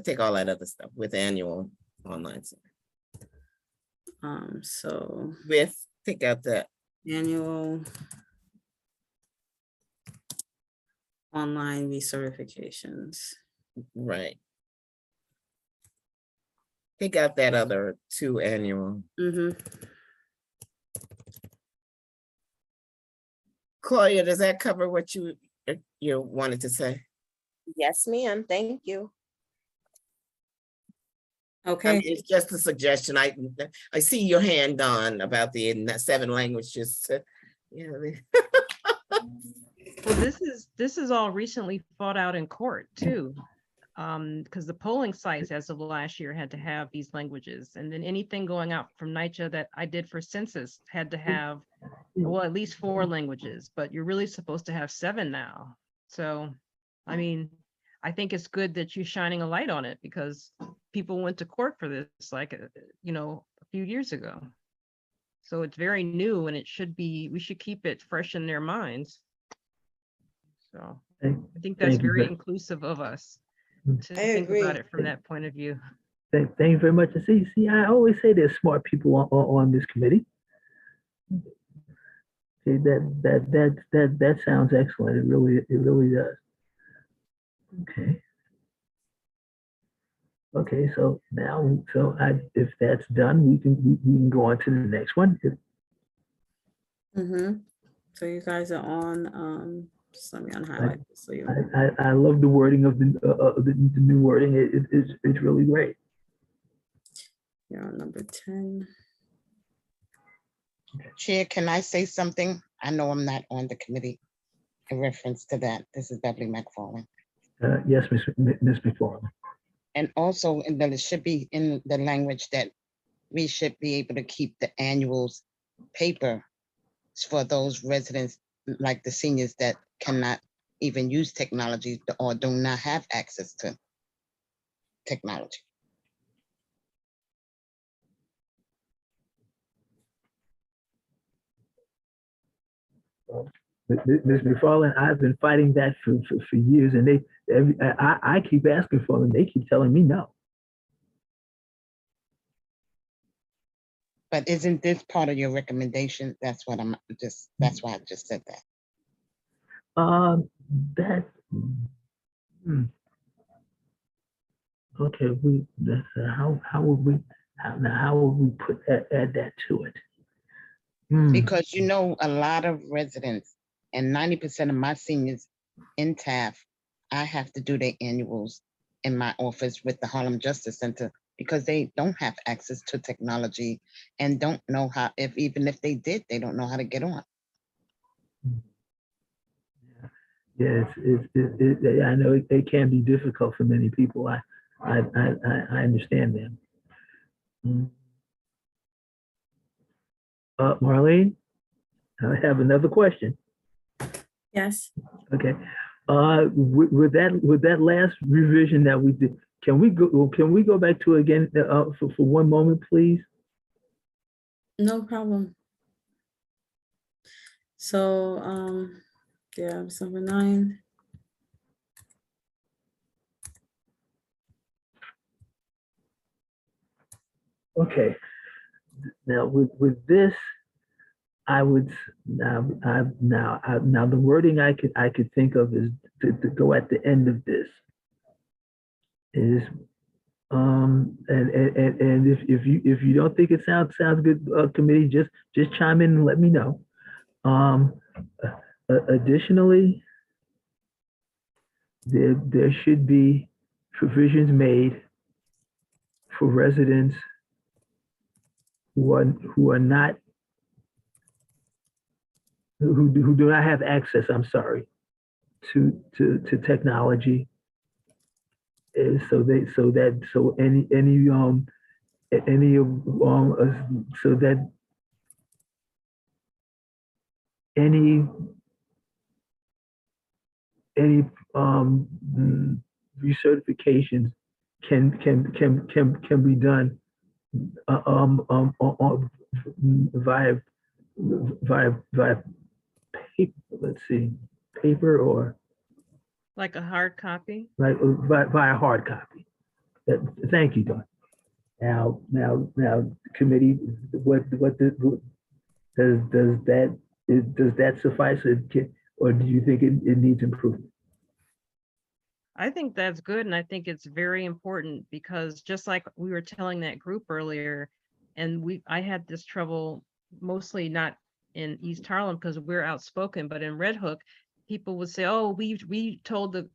take all that other stuff with annual online. So take out that annual online recertifications. Right. Take out that other 2 annual. Claudia, does that cover what you wanted to say? Yes, ma'am. Thank you. Okay. I mean, it's just a suggestion. I see your hand on about the 7 languages. Well, this is all recently fought out in court too. Because the polling sites as of last year had to have these languages, and then anything going out from NYCHA that I did for census had to have, well, at least 4 languages, but you're really supposed to have 7 now. So, I mean, I think it's good that you're shining a light on it, because people went to court for this, like, you know, a few years ago. So it's very new, and we should keep it fresh in their minds. So I think that's very inclusive of us to think about it from that point of view. Thank you very much. See, I always say there's smart people on this committee. See, that sounds excellent. It really does. Okay. So now, if that's done, we can go on to the next one. So you guys are on. Just let me unhighlight this so you. I love the wording of the new wording. It's really great. You're on number 10. Chair, can I say something? I know I'm not on the committee in reference to that. This is Beverly McFarland. Yes, Ms. McFarland. And also, it should be in the language that we should be able to keep the annuals paper for those residents, like the seniors that cannot even use technology or do not have access to technology. Ms. McFarland, I've been fighting that for years, and I keep asking for them. They keep telling me no. But isn't this part of your recommendation? That's why I just said that. Okay, how would we, how would we add that to it? Because you know, a lot of residents and 90% of my seniors in TAF, I have to do their annuals in my office with the Harlem Justice Center because they don't have access to technology and don't know how, even if they did, they don't know how to get on. Yes, I know it can be difficult for many people. I understand that. Marlene, I have another question. Yes. Okay. With that last revision that we did, can we go back to it again for one moment, please? No problem. So, yeah, number 9. Okay. Now with this, I would now the wording I could think of is to go at the end of this is and if you don't think it sounds good, committee, just chime in and let me know. Additionally, there should be provisions made for residents who are not who do not have access, I'm sorry, to technology. So any so that any recertifications can be done via paper. Let's see, paper or Like a hard copy? like via hard copy. Thank you, Dawn. Now, committee, does that suffice, or do you think it needs improvement? I think that's good. And I think it's very important because just like we were telling that group earlier, and I had this trouble mostly not in East Harlem because we're outspoken, but in Red Hook, people would say, oh, we told the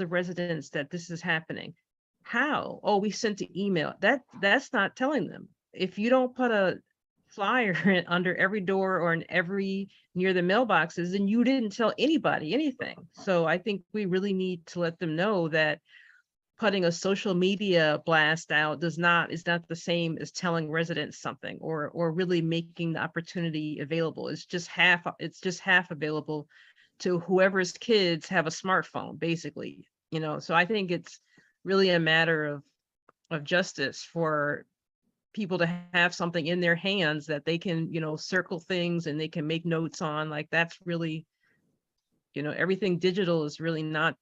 residents that this is happening. How? Oh, we sent an email. That's not telling them. If you don't put a flyer under every door or in every near the mailboxes, and you didn't tell anybody anything. So I think we really need to let them know that putting a social media blast out is not the same as telling residents something or really making the opportunity available. It's just half available to whoever's kids have a smartphone, basically. So I think it's really a matter of justice for people to have something in their hands that they can, circle things and they can make notes on. Like that's really, everything digital is really not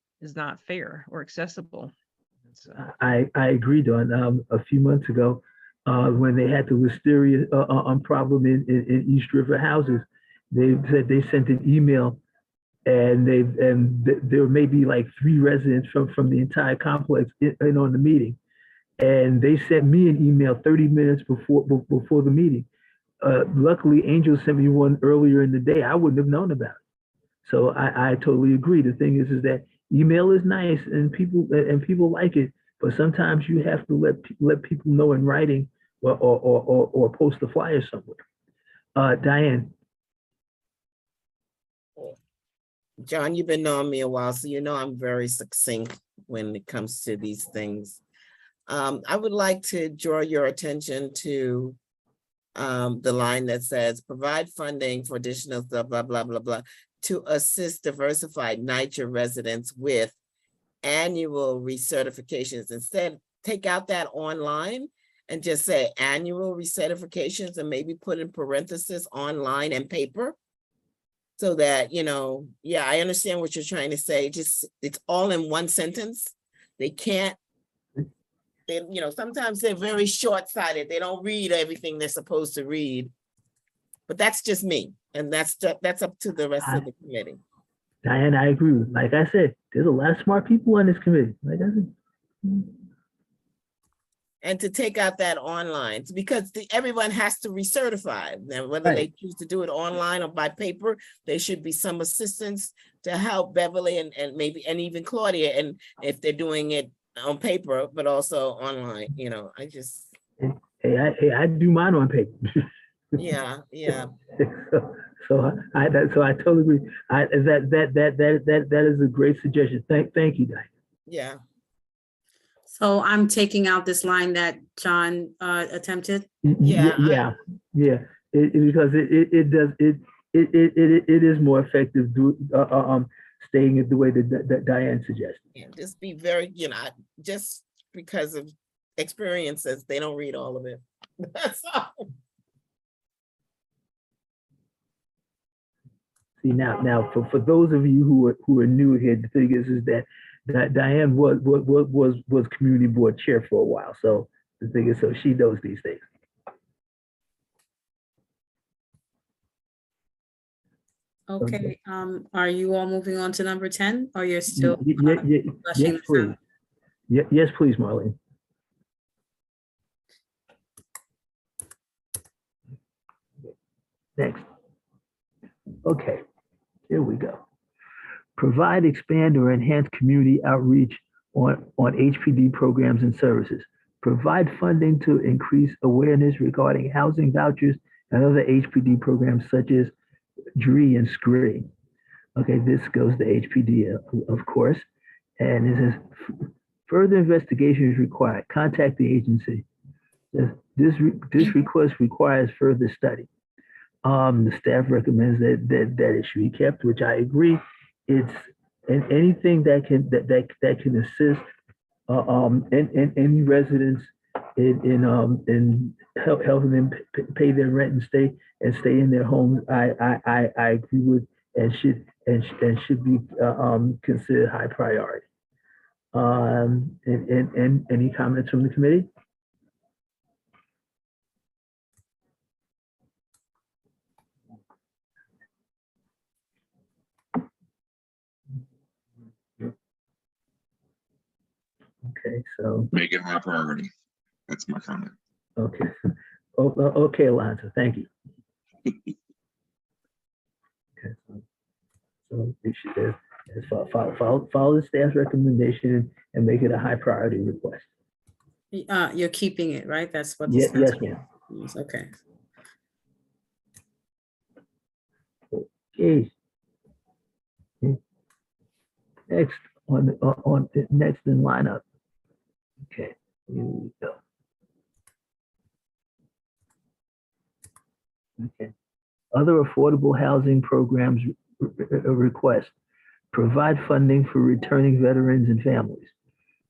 fair or accessible. So. I agree, Dawn. A few months ago, when they had the listeria problem in East River houses, they said they sent an email, and there may be like 3 residents from the entire complex in on the meeting. And they sent me an email 30 minutes before the meeting. Luckily, Angel sent me one earlier in the day. I wouldn't have known about it. So I totally agree. The thing is that email is nice and people like it, but sometimes you have to let people know in writing or post a flyer somewhere. Diane. John, you've been knowing me a while, so you know I'm very succinct when it comes to these things. I would like to draw your attention to the line that says, provide funding for additional stuff, blah, blah, blah, blah, to assist diversified NYCHA residents with annual recertifications. Instead, take out that online and just say annual recertifications and maybe put in parentheses online and paper. So that, yeah, I understand what you're trying to say. Just, it's all in one sentence. They can't, sometimes they're very short-sighted. They don't read everything they're supposed to read. But that's just me. And that's up to the rest of the committee. Diane, I agree. Like I said, there's a lot of smart people on this committee. Like I said. and to take out that online, because everyone has to recertify. Now, whether they choose to do it online or by paper, there should be some assistance to help Beverly and maybe, and even Claudia, and if they're doing it on paper, but also online, you know, I just. Hey, I do mine on paper. Yeah. So I totally agree. That is a great suggestion. Thank you, Diane. Yeah. So I'm taking out this line that John attempted. Yeah. Because it is more effective staying it the way that Diane suggested. Yeah, just be very, you know, just because of experiences, they don't read all of it. That's all. See now for those of you who are new here, the thing is that Diane was community board chair for a while, so the thing is, so she knows these things. Okay, are you all moving on to number 10, or you're still? Yes, please. Yes, please, Marlene. Next. Okay, here we go. Provide, expand, or enhance community outreach on HPD programs and services. Provide funding to increase awareness regarding housing vouchers and other HPD programs such as DRE and SCREE. Okay, this goes to HPD, of course. And it says, further investigation is required. Contact the agency. This request requires further study. The staff recommends that it should be kept, which I agree. It's anything that can assist any residents in helping them pay their rent and stay in their homes. I agree with and should be considered high priority. And any comments from the committee? Okay, so. Make it high priority. That's my comment. Okay. Okay, Alonzo, thank you. Okay, so we should follow the staff's recommendation and make it a high priority request. You're keeping it, right? That's what. Yes, ma'am. Okay. Okay. Next next in lineup. Okay, here we go. Okay. Other affordable housing programs request. Provide funding for returning veterans and families.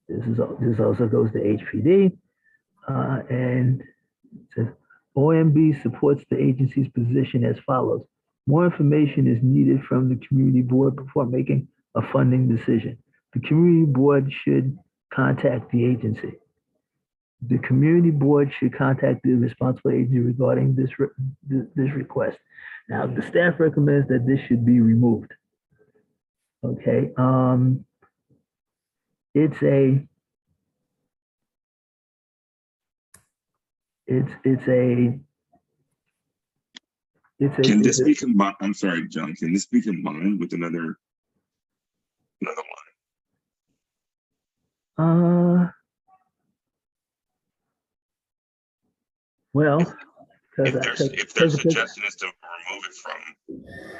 This also goes to HPD. And it says, OMB supports the agency's position as follows. More information is needed from the community board before making a funding decision. The community board should contact the agency. The community board should contact the responsible agency regarding this request. Now, the staff recommends that this should be removed. Okay, it's a Can this be combined? I'm sorry, John. Can this be combined with another line? Well, if their suggestion is to remove it from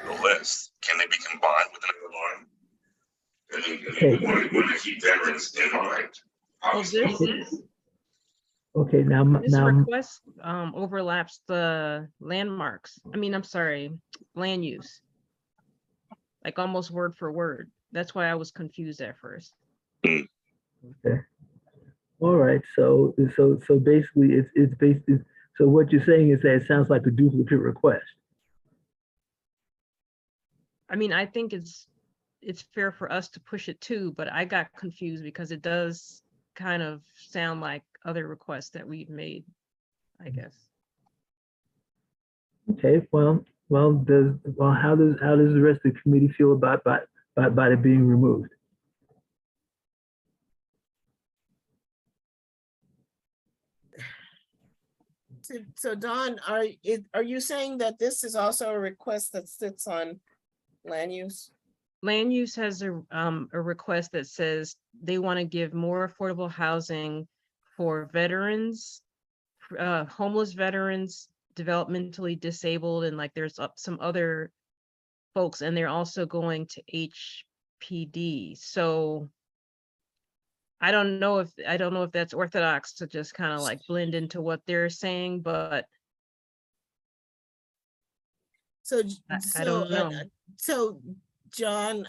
the list, can they be combined with another line? And when I keep veterans in mind, okay, now this request overlaps the landmarks. I'm sorry, land use. Like almost word for word. That's why I was confused at first. Okay. All right. So basically, it's based. So what you're saying is that it sounds like a duplicate request. I think it's fair for us to push it too, but I got confused because it does kind of sound like other requests that we've made, I guess. Okay. Well, how does the rest of the committee feel about it being removed? So Don, are you saying that this is also a request that sits on land use? Land use has a request that says they want to give more affordable housing for veterans, homeless veterans, developmentally disabled, and like there's some other folks, and they're also going to HPD. So I don't know if that's orthodox to just kind of like blend into what they're saying, but So, I don't know. So John,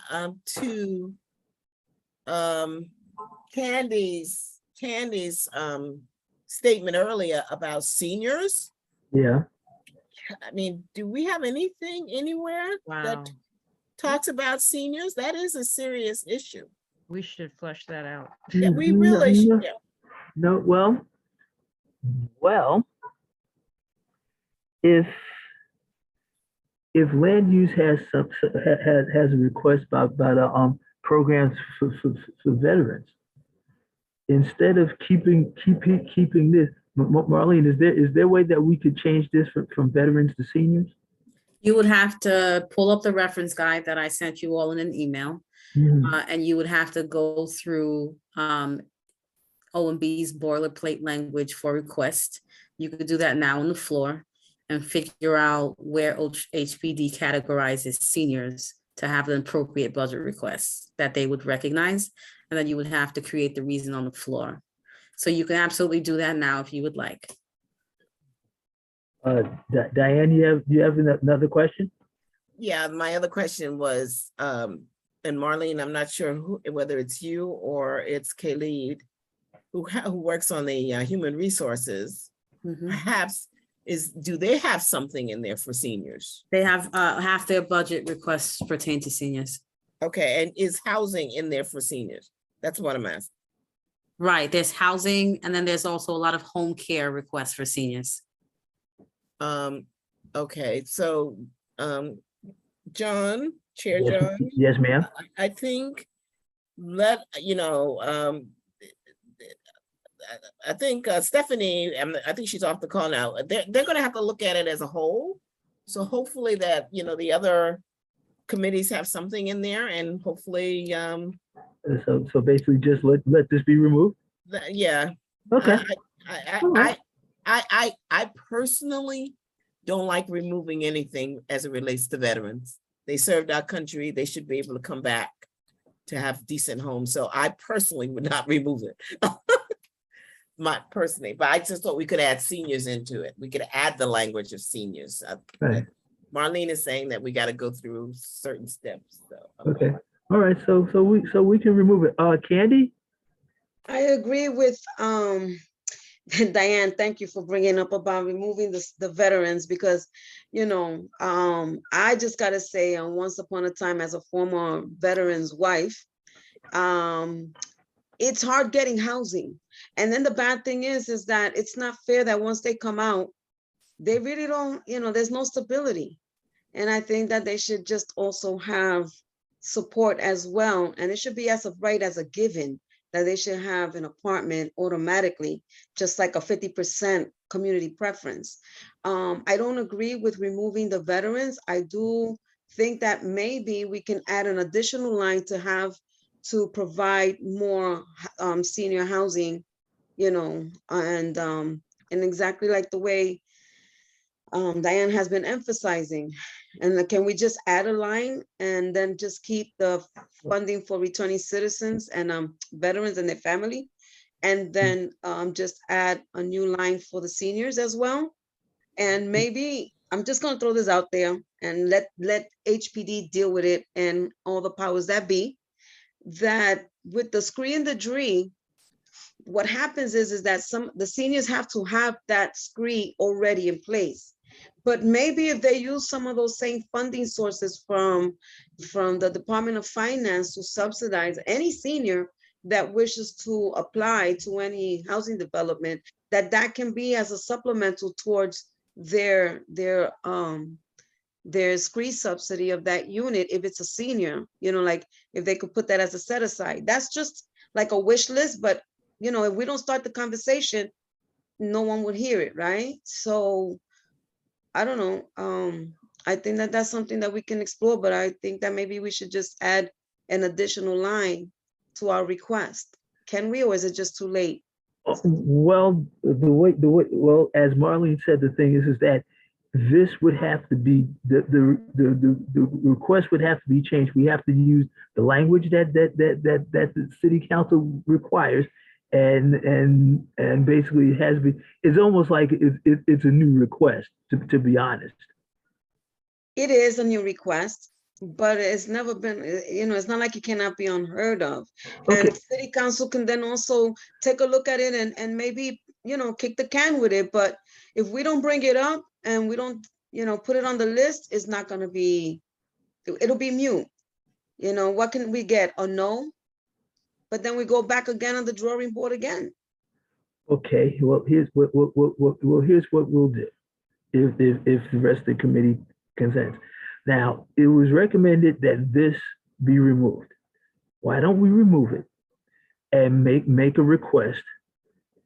to Candy's statement earlier about seniors. Yeah. I mean, do we have anything anywhere that Wow. talks about seniors? That is a serious issue. We should flesh that out. Yeah, we really should. Yeah. No, well, if land use has has a request about programs for veterans, instead of keeping this, Marlene, is there a way that we could change this from veterans to seniors? You would have to pull up the reference guide that I sent you all in an email, and you would have to go through OMB's boilerplate language for request. You could do that now on the floor and figure out where HPD categorizes seniors to have an appropriate budget request that they would recognize. And then you would have to create the reason on the floor. So you can absolutely do that now if you would like. Diane, you have another question? Yeah, my other question was, and Marlene, I'm not sure whether it's you or it's Khalid who works on the human resources. Perhaps do they have something in there for seniors? They have half their budget requests pertain to seniors. Okay, and is housing in there for seniors? That's what I'm asking. Right, there's housing, and then there's also a lot of home care requests for seniors. Okay, so John, Chair John. Yes, ma'am. I think I think Stephanie, I think she's off the call now. They're going to have to look at it as a whole. So hopefully that, the other committees have something in there, and hopefully. So basically just let this be removed? Yeah. Okay. I personally don't like removing anything as it relates to veterans. They served our country. They should be able to come back to have decent homes. So I personally would not remove it. But I just thought we could add seniors into it. We could add the language of seniors. Right. Marlene is saying that we got to go through certain steps. So, okay. All right. So we can remove it. Candy? I agree with Diane. Thank you for bringing up about removing the veterans, because I just gotta say, once upon a time as a former veteran's wife, it's hard getting housing. And then the bad thing is that it's not fair that once they come out, they really don't, there's no stability. And I think that they should just also have support as well. And it should be as of right as a given that they should have an apartment automatically, just like a 50% community preference. I don't agree with removing the veterans. I do think that maybe we can add an additional line to provide more senior housing, and exactly like the way Diane has been emphasizing. And can we just add a line and then just keep the funding for returning citizens and veterans and their family, and then just add a new line for the seniors as well? And maybe I'm just going to throw this out there and let HPD deal with it and all the powers that be. That with the screen and the DRE, what happens is that the seniors have to have that screen already in place. But maybe if they use some of those same funding sources from the Department of Finance to subsidize any senior that wishes to apply to any housing development, that can be as a supplemental towards their screen subsidy of that unit if it's a senior, like if they could put that as a set aside. That's just like a wish list, but if we don't start the conversation, no one would hear it, right? So I don't know. I think that that's something that we can explore, but I think that maybe we should just add an additional line to our request. Can we, or is it just too late? Well, well, as Marlene said, the thing is that this would have to be, the request would have to be changed. We have to use the language that the city council requires. And basically it has been, it's almost like it's a new request, to be honest. It is a new request, but it's never been, you know, it's not like it cannot be unheard of. Okay. And city council can then also take a look at it and maybe, you know, kick the can with it. But if we don't bring it up and we don't, you know, put it on the list, it's not going to be, it'll be mute. You know, what can we get? A no? But then we go back again on the drawing board again. Okay, well, here's what we'll do if the rest of the committee consents. Now, it was recommended that this be removed. Why don't we remove it and make a request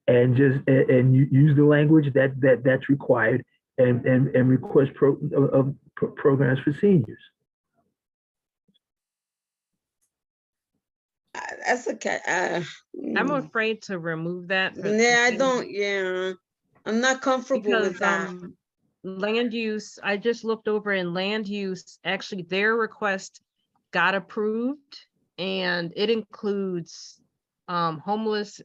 and just use the language that's required and request programs for seniors. That's okay. I'm afraid to remove that. Yeah, I don't. Yeah, I'm not comfortable with that. Land use, I just looked over in land use, actually their request got approved, and it includes homeless,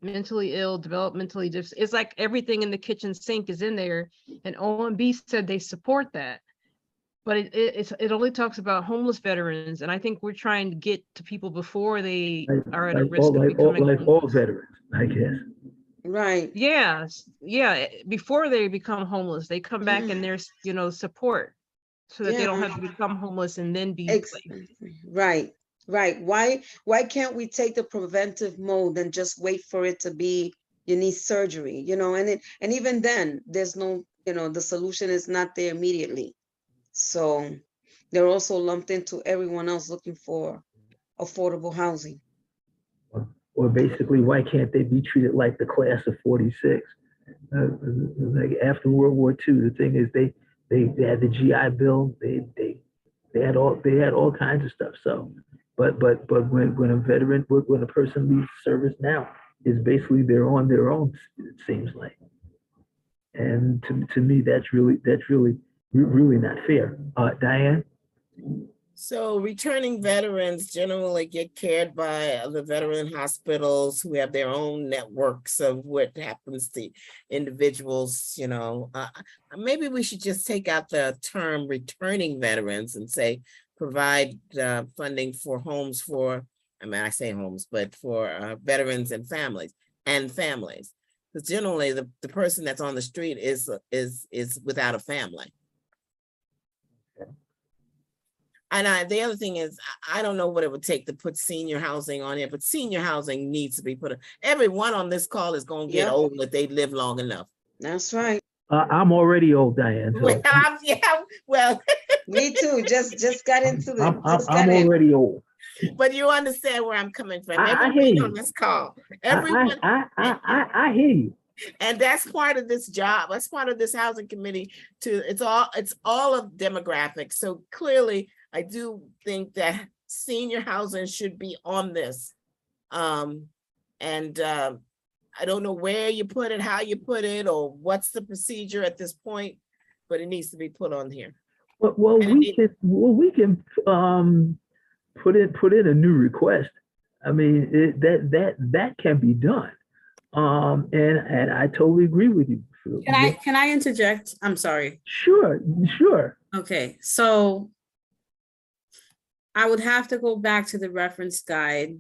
mentally ill, developmentally different. It's like everything in the kitchen sink is in there, and OMB said they support that. But it only talks about homeless veterans, and I think we're trying to get to people before they are at a risk of becoming like all veterans, I guess. Right. Yeah, before they become homeless, they come back and there's, you know, support so that they don't have to become homeless and then be right. Why can't we take the preventive mode and just wait for it to be, you need surgery, you know, and even then there's no, you know, the solution is not there immediately. So they're also lumped into everyone else looking for affordable housing. Or basically, why can't they be treated like the class of 46? Like after World War II, the thing is they had the GI Bill, they had all kinds of stuff. So, but when a veteran, when a person leaves service now, is basically they're on their own. It seems like, and to me, that's really not fair. Diane? So returning veterans generally get cared by the veteran hospitals who have their own networks of what happens to individuals, you know. Maybe we should just take out the term returning veterans and say provide funding for homes for, I mean, I say homes, but for veterans and families. Because generally the person that's on the street is without a family. And the other thing is, I don't know what it would take to put senior housing on here, but senior housing needs to be put. Everyone on this call is going to get old if they live long enough. That's right. I'm already old, Diane. So. Well, me too. Just got into it. I'm already old. But you understand where I'm coming from. I hear you. On this call, everyone. I hear you. And that's part of this job. That's part of this housing committee. It's all of demographics. So clearly, I do think that senior housing should be on this. I don't know where you put it, how you put it, or what's the procedure at this point, but it needs to be put on here. Well, we can put in a new request. I mean, that can be done. And I totally agree with you. Can I interject? I'm sorry. Sure. Okay, so I would have to go back to the reference guide.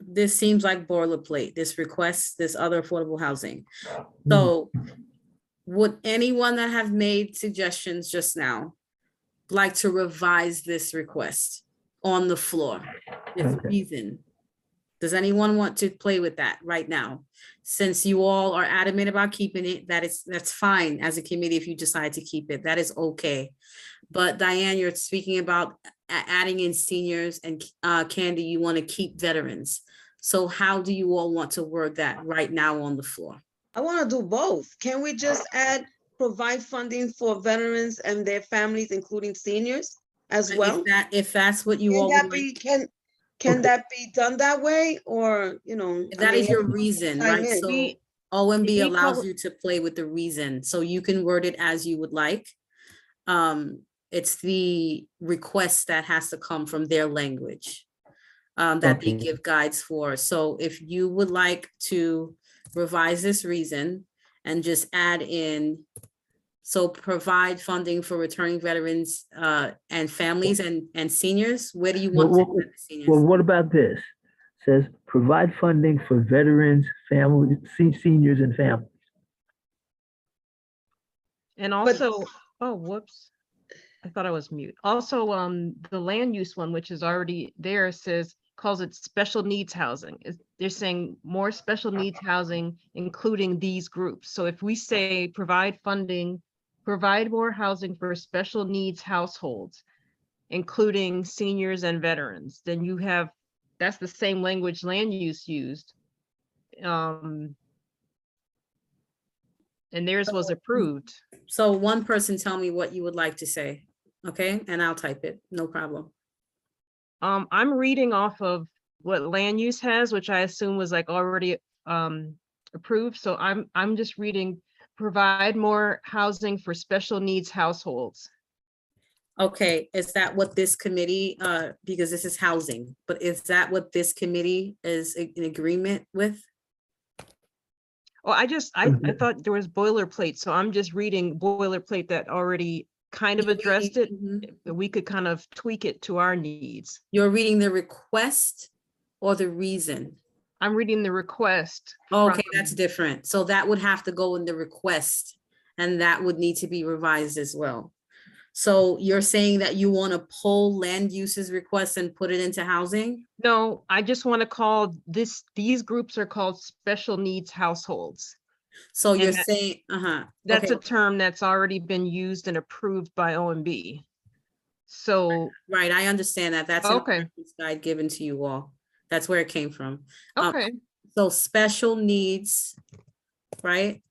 This seems like boilerplate, this request, this other affordable housing. So would anyone that have made suggestions just now like to revise this request on the floor with reason? Does anyone want to play with that right now? Since you all are adamant about keeping it, that's fine as a committee. If you decide to keep it, that is okay. But Diane, you're speaking about adding in seniors, and Candy, you want to keep veterans. So how do you all want to word that right now on the floor? I want to do both. Can we just add provide funding for veterans and their families, including seniors as well? If that's what you Can all that would be, like, can Okay. that be done that way? Or, you know, if I that mean, is your everyone reason, chime right? in. So OMB we allows cover- you to play with the reason, so you can word it as you would like. It's the request that has to come from their language that they Okay. give guides for. So if you would like to revise this reason and just add in, so provide funding for returning veterans and families and seniors, where do you want to add the seniors? Well, what about this? Says provide funding for veterans, families, seniors and families. And also, oh, whoops. I thought I was mute. Also, the land use one, which is already there, says, calls it special needs housing. They're saying more special needs housing, including these groups. So if we say provide funding, provide more housing for special needs households, including seniors and veterans, then you have, that's the same language land use used. And theirs was approved. So one person tell me what you would like to say, okay? And I'll type it, no problem. I'm reading off of what land use has, which I assume was like already approved. So I'm just reading, provide more housing for special needs households. Okay, is that what this committee, because this is housing, but is that what this committee is in agreement with? Oh, I thought there was boilerplate, so I'm just reading boilerplate that already kind of addressed it. But we could kind of tweak it to our needs. You're reading the request or the reason? I'm reading the request. Okay, that's different. So that would have to go in the request and that would need to be revised as well. So you're saying that you want to pull land uses requests and put it into housing? No, I just want to call these groups are called special needs households. So And you're saying, that's okay. a term that's already been used and approved by OMB. So. Right, I understand that. That's Okay. a guide given to you all. That's where it came from. Okay. So special needs, right?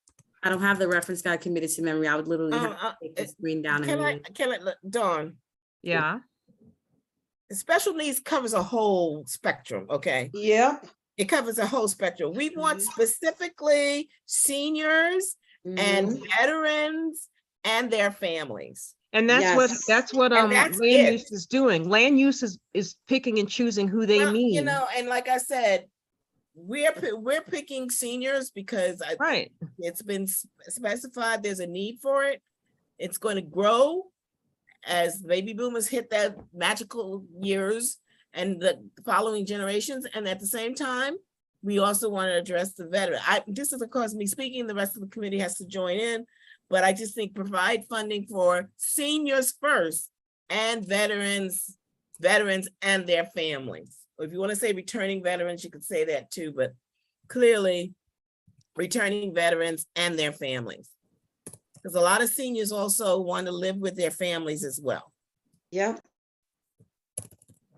I don't have the reference guide committed to memory. I would literally have to take the screen down. Can I look, Dawn? Yeah. Special needs covers a whole spectrum, okay? Yep. It covers a whole spectrum. We want specifically seniors and veterans and their families. And that's what land use is doing. Land use is picking and choosing who they mean. You know, and like I said, we're picking seniors because it's been specified there's a need for it. It's going to grow as baby boomers hit that magical years and the following generations. And at the same time, we also want to address the veteran. This is of course me speaking, the rest of the committee has to join in, but I just think provide funding for seniors first and veterans and their families. If you want to say returning veterans, you could say that too, but clearly returning veterans and their families. Because a lot of seniors also want to live with their families as well. Yeah.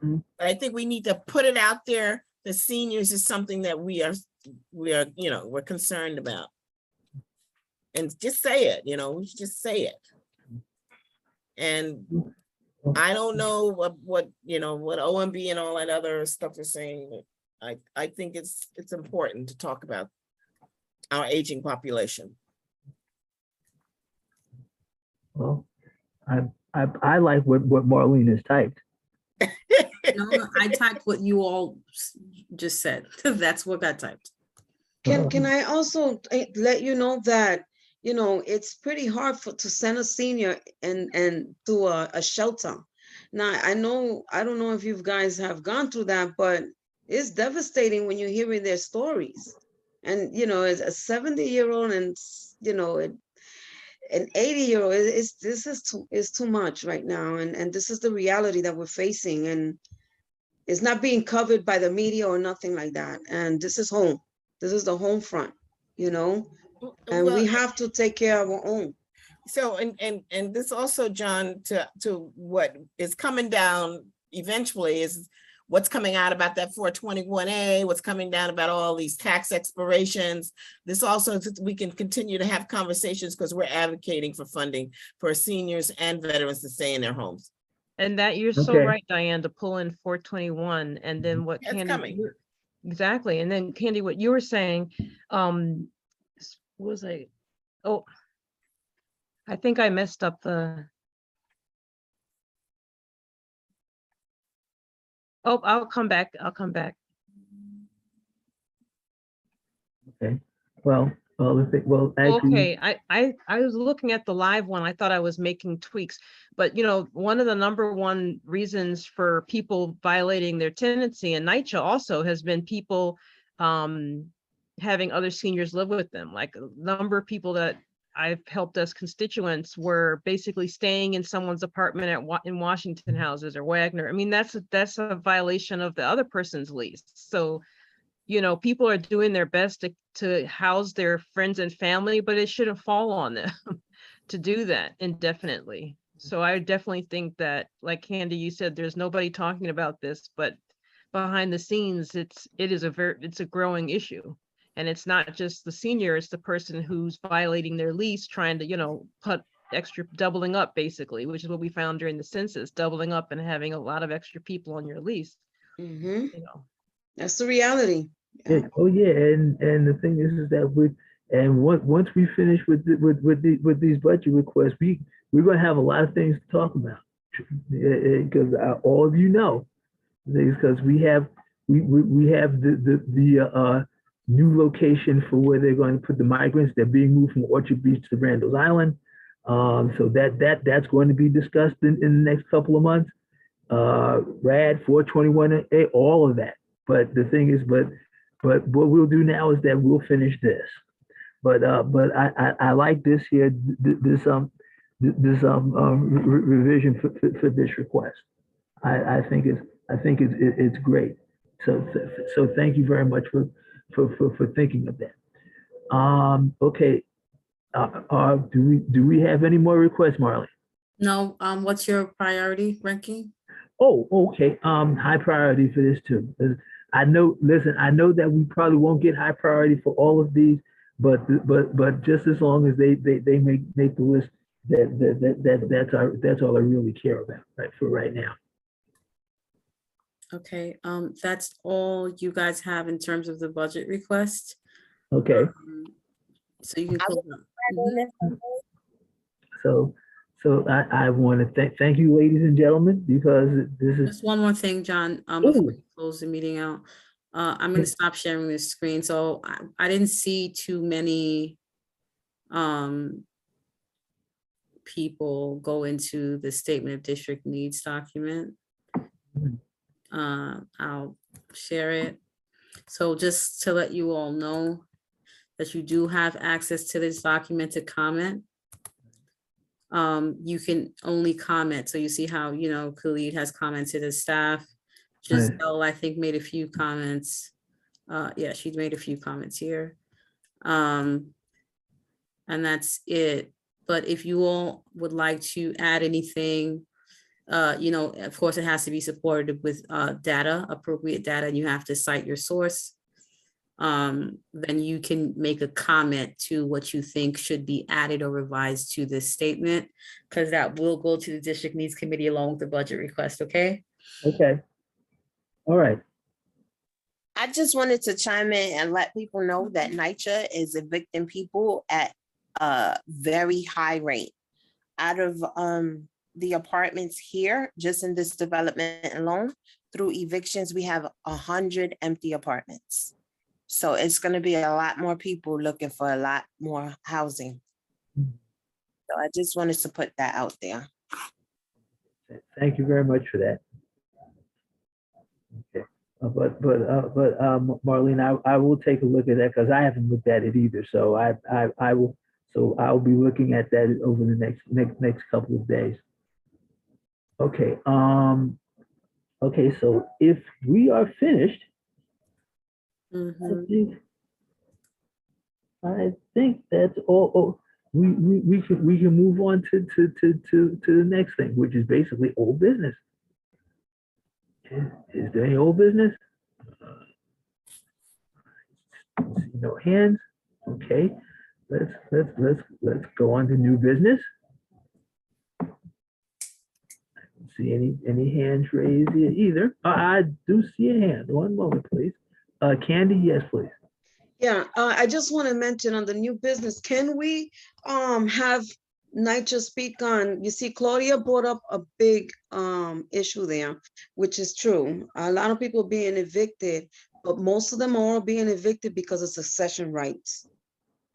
But I think we need to put it out there. The seniors is something that we're concerned about. And just say it, we should just say it. And I don't know what OMB and all that other stuff is saying. I think it's important to talk about our aging population. Well, I like what Marlene has typed. No, I typed what you all just said. That's what got typed. Can I also let you know that it's pretty hard to send a senior and to a shelter. Now I don't know if you guys have gone through that, but it's devastating when you're hearing their stories. And as a 70-year-old and an 80-year-old, this is too much right now, and this is the reality that we're facing, and it's not being covered by the media or nothing like that. And this is home. This is the home front, and we have to take care of our own. So and this also, John, to what is coming down eventually is what's coming out about that 421A, what's coming down about all these tax expirations. This also, we can continue to have conversations because we're advocating for funding for seniors and veterans to stay in their homes. And that you're so Okay. right, Diane, to pull in 421 and then what It's Candy, coming. exactly. And then Candy, what you were saying, what was I, oh, I think I messed up the. Oh, I'll come back. I'll come back. Okay. Well, actually, Okay, I was looking at the live one. I thought I was making tweaks, but you know, one of the number one reasons for people violating their tenancy in NYCHA also has been people having other seniors live with them. Like a number of people that I've helped as constituents were basically staying in someone's apartment in Washington houses or Wagner. I mean, that's a violation of the other person's lease. So, you know, people are doing their best to house their friends and family, but it shouldn't fall on them to do that indefinitely. So I definitely think that, like Candy, you said, there's nobody talking about this, but behind the scenes, it's a growing issue. And it's not just the senior, it's the person who's violating their lease, trying to, you know, put extra, doubling up basically, which is what we found during the census, doubling up and having a lot of extra people on your lease. Mhm. You know. That's the reality. yeah, oh yeah, and the thing is that once we finish with these budget requests, we're gonna have a lot of things to talk about, because all of you know, because we have the new location for where they're going to put the migrants. They're being moved from Orchard Beach to Randall's Island. So that's going to be discussed in the next couple of months. RAD 421A, all of that. But the thing is, but what we'll do now is that we'll finish this. But I like this here, this revision for this request. I think it's great. So thank you very much for thinking of that. Okay. Do we have any more requests, Marley? No, what's your priority ranking? Oh, okay. High priority for this too. I know. Listen, I know that we probably won't get high priority for all of these, but just as long as they make the list, that's all I really care about for right now. Okay, that's all you guys have in terms of the budget request. Okay. So you can close up. So I want to thank you, ladies and gentlemen, because this is. Just one more thing, John, before we close the meeting out. I'm gonna stop sharing this screen. So I didn't see too many people go into the statement of district needs document. I'll share it. So just to let you all know that you do have access to this document to comment. You can only comment. So you see how, you know, Khalid has commented as staff. Giselle, I think, made a few comments. Yeah, she made a few comments here. And that's it. But if you all would like to add anything, you know, of course, it has to be supported with data, appropriate data, and you have to cite your source. Then you can make a comment to what you think should be added or revised to this statement, because that will go to the district needs committee along with the budget request, okay? Okay. All right. I just wanted to chime in and let people know that NYCHA is evicting people at a very high rate. Out of the apartments here, just in this development alone, through evictions, we have 100 empty apartments. So it's going to be a lot more people looking for a lot more housing. So I just wanted to put that out there. Thank you very much for that. Okay. But Marlene, I will take a look at that because I haven't looked at it either. So I will. So I'll be looking at that over the next couple of days. Okay. Okay. So if we are finished, I think that's all. Oh, we can move on to the next thing, which is basically old business. Is there any old business? See no hands. Okay, let's go on to new business. See any hands raised here either. I do see a hand. One moment, please. Candy, yes, please. Yeah, I just want to mention on the new business, can we have NYCHA speak on, you see, Claudia brought up a big issue there, which is true. A lot of people being evicted, but most of them are all being evicted because of succession rights.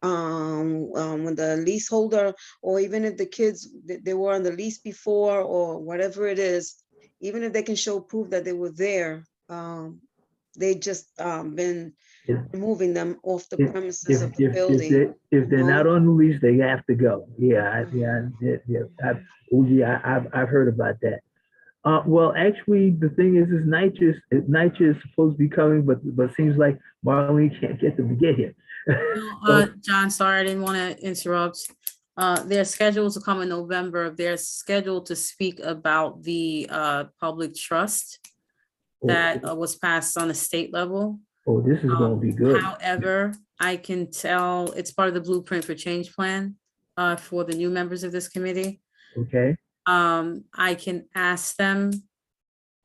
When the leaseholder, or even if the kids, they were on the lease before or whatever it is, even if they can show proof that they were there, they just been removing them off the premises of the building. If they're not on the lease, they have to go. Yeah, I've heard about that. Well, actually, the thing is NYCHA is supposed to be coming, but seems like Marlene can't get them to get here. John, sorry, I didn't want to interrupt. They're scheduled to come in November. They're scheduled to speak about the public trust that was passed on a state level. Oh, this is going to be good. However, I can tell it's part of the Blueprint for Change plan for the new members of this committee. Okay. I can ask them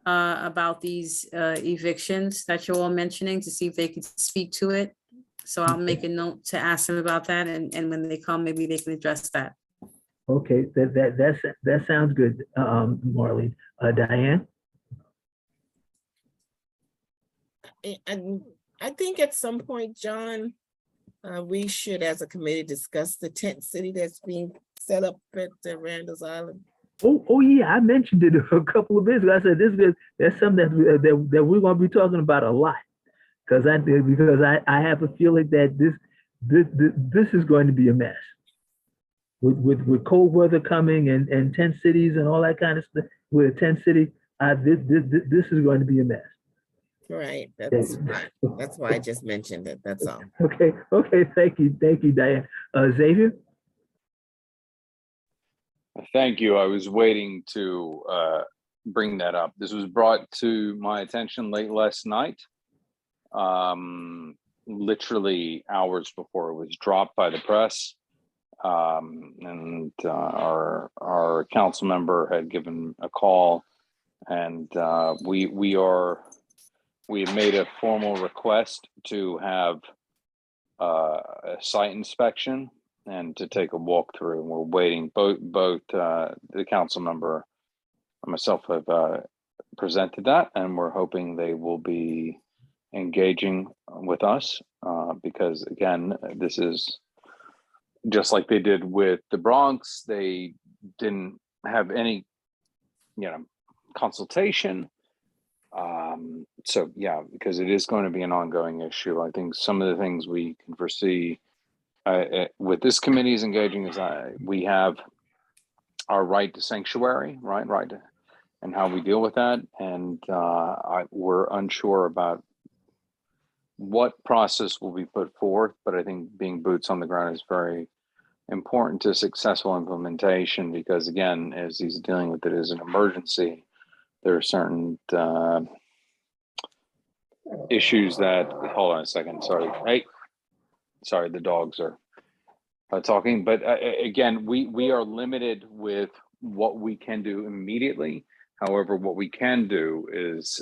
about these evictions that you're all mentioning to see if they could speak to it. So I'll make a note to ask them about that, and when they come, maybe they can address that. Okay, that sounds good, Marlene. Diane? And I think at some point, John, we should, as a committee, discuss the tent city that's being set up at Randall's Island. Oh yeah, I mentioned it a couple of minutes ago. I said that's something that we're going to be talking about a lot, because I have a feeling that this is going to be a mess with cold weather coming and tent cities and all that kind of stuff. With a tent city, this is going to be a mess. Right. That's why I just mentioned it. That's all. Okay. Thank you, Diane. Xavier. Thank you. I was waiting to bring that up. This was brought to my attention late last night, literally hours before it was dropped by the press. And our council member had given a call, and we have made a formal request to have a site inspection and to take a walkthrough. And we're waiting. Both the council member and myself have presented that, and we're hoping they will be engaging with us because, again, this is just like they did with the Bronx. They didn't have any, consultation. So yeah, because it is going to be an ongoing issue. I think some of the things we can foresee with this committee is engaging is we have our right to sanctuary, right, and how we deal with that. And we're unsure about what process will be put forth, but I think being boots on the ground is very important to successful implementation, because again, as he's dealing with it as an emergency, there are certain issues that, hold on a second, sorry, the dogs are talking, but again, we are limited with what we can do immediately. However, what we can do is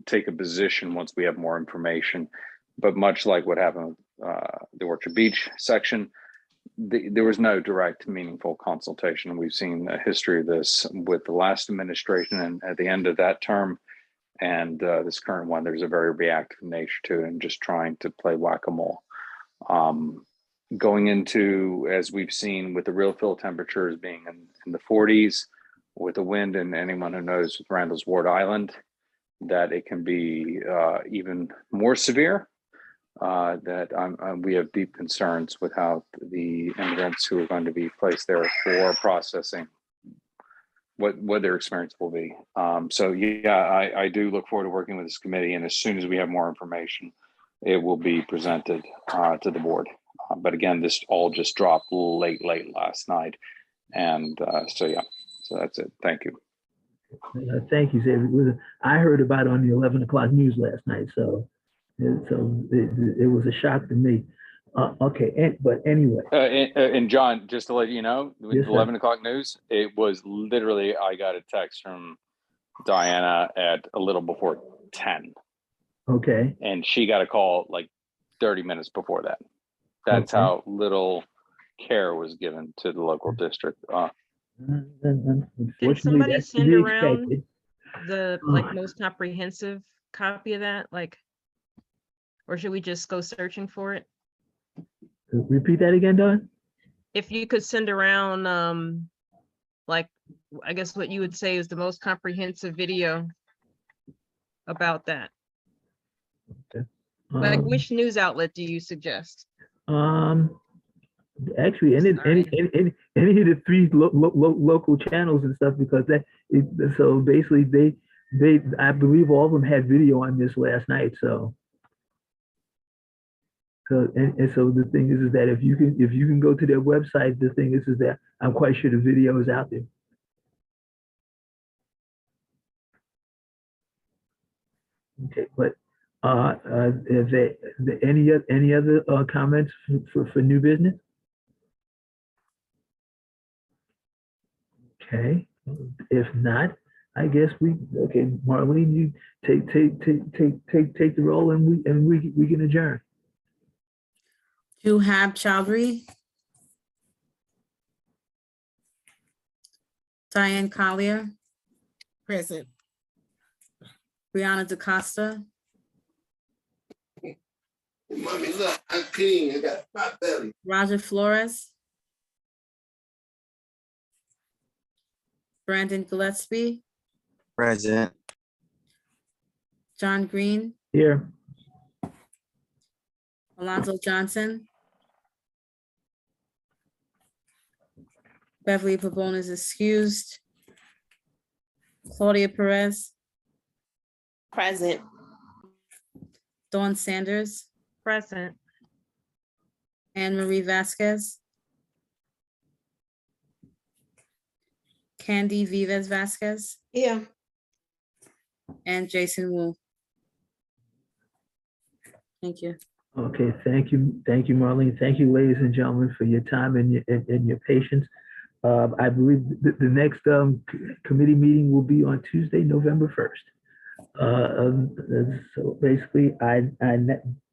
take a position once we have more information. But much like what happened with the Orchard Beach section, there was no direct, meaningful consultation. We've seen a history of this with the last administration, and at the end of that term and this current one, there's a very reactive nature to it and just trying to play whack-a-mole. Going into, as we've seen with the real fill temperatures being in the 40s, with the wind, and anyone who knows with Randall's Ward Island, that it can be even more severe. We have deep concerns with how the immigrants who are going to be placed there for processing, what their experience will be. So yeah, I do look forward to working with this committee, and as soon as we have more information, it will be presented to the board. But again, this all just dropped late last night, and so yeah, so that's it. Thank you. Thank you, Xavier. I heard about it on the 11 o'clock news last night, so it was a shock to me. Okay, but anyway. And John, just to let you know, with Yes, the sir. 11 o'clock news, it was literally, I got a text from Diana at a little before 10, Okay. and she got a call like 30 minutes before that. That's Okay. how little care was given to the local district. Can Unfortunately, somebody that's to send be around expected. the like most comprehensive copy of that? Like, or should we just go searching for it? Repeat that again, Don? If you could send around, like, I guess what you would say is the most comprehensive video about that. Like, which news outlet do you suggest? Actually, any of the three local channels and stuff, because so basically they I believe all of them had video on this last night. So and so the thing is that if you can go to their website, the thing is that I'm quite sure the video is out there. Okay, but is there any other comments for new business? Okay, if not, I guess okay, Marlene, you take the roll and we can adjourn. Juhab Chowdhury. Diane Collier, Present. Brianna DaCosta, Mommy, look, I'm clean. I got pot belly. Roger Flores, Brandon Gillespie, Present. John Green, Here. Alonzo Johnson, Beverly Pavone is excused, Claudia Perez, Present. Dawn Sanders, Present. Anne Marie Vasquez, Candy Vives Vasquez, Yeah. and Jason Wu. Thank you. Okay, thank you, Marlene. Thank you, ladies and gentlemen, for your time and your patience. I believe the next committee meeting will be on Tuesday, November 1st. So basically, I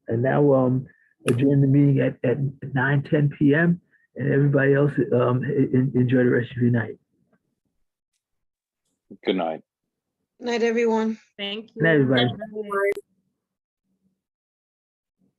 now adjourn the meeting at 9:10 p.m. and everybody else enjoy the rest of your night. Good night. Night, everyone. Thank you. Good night, everybody.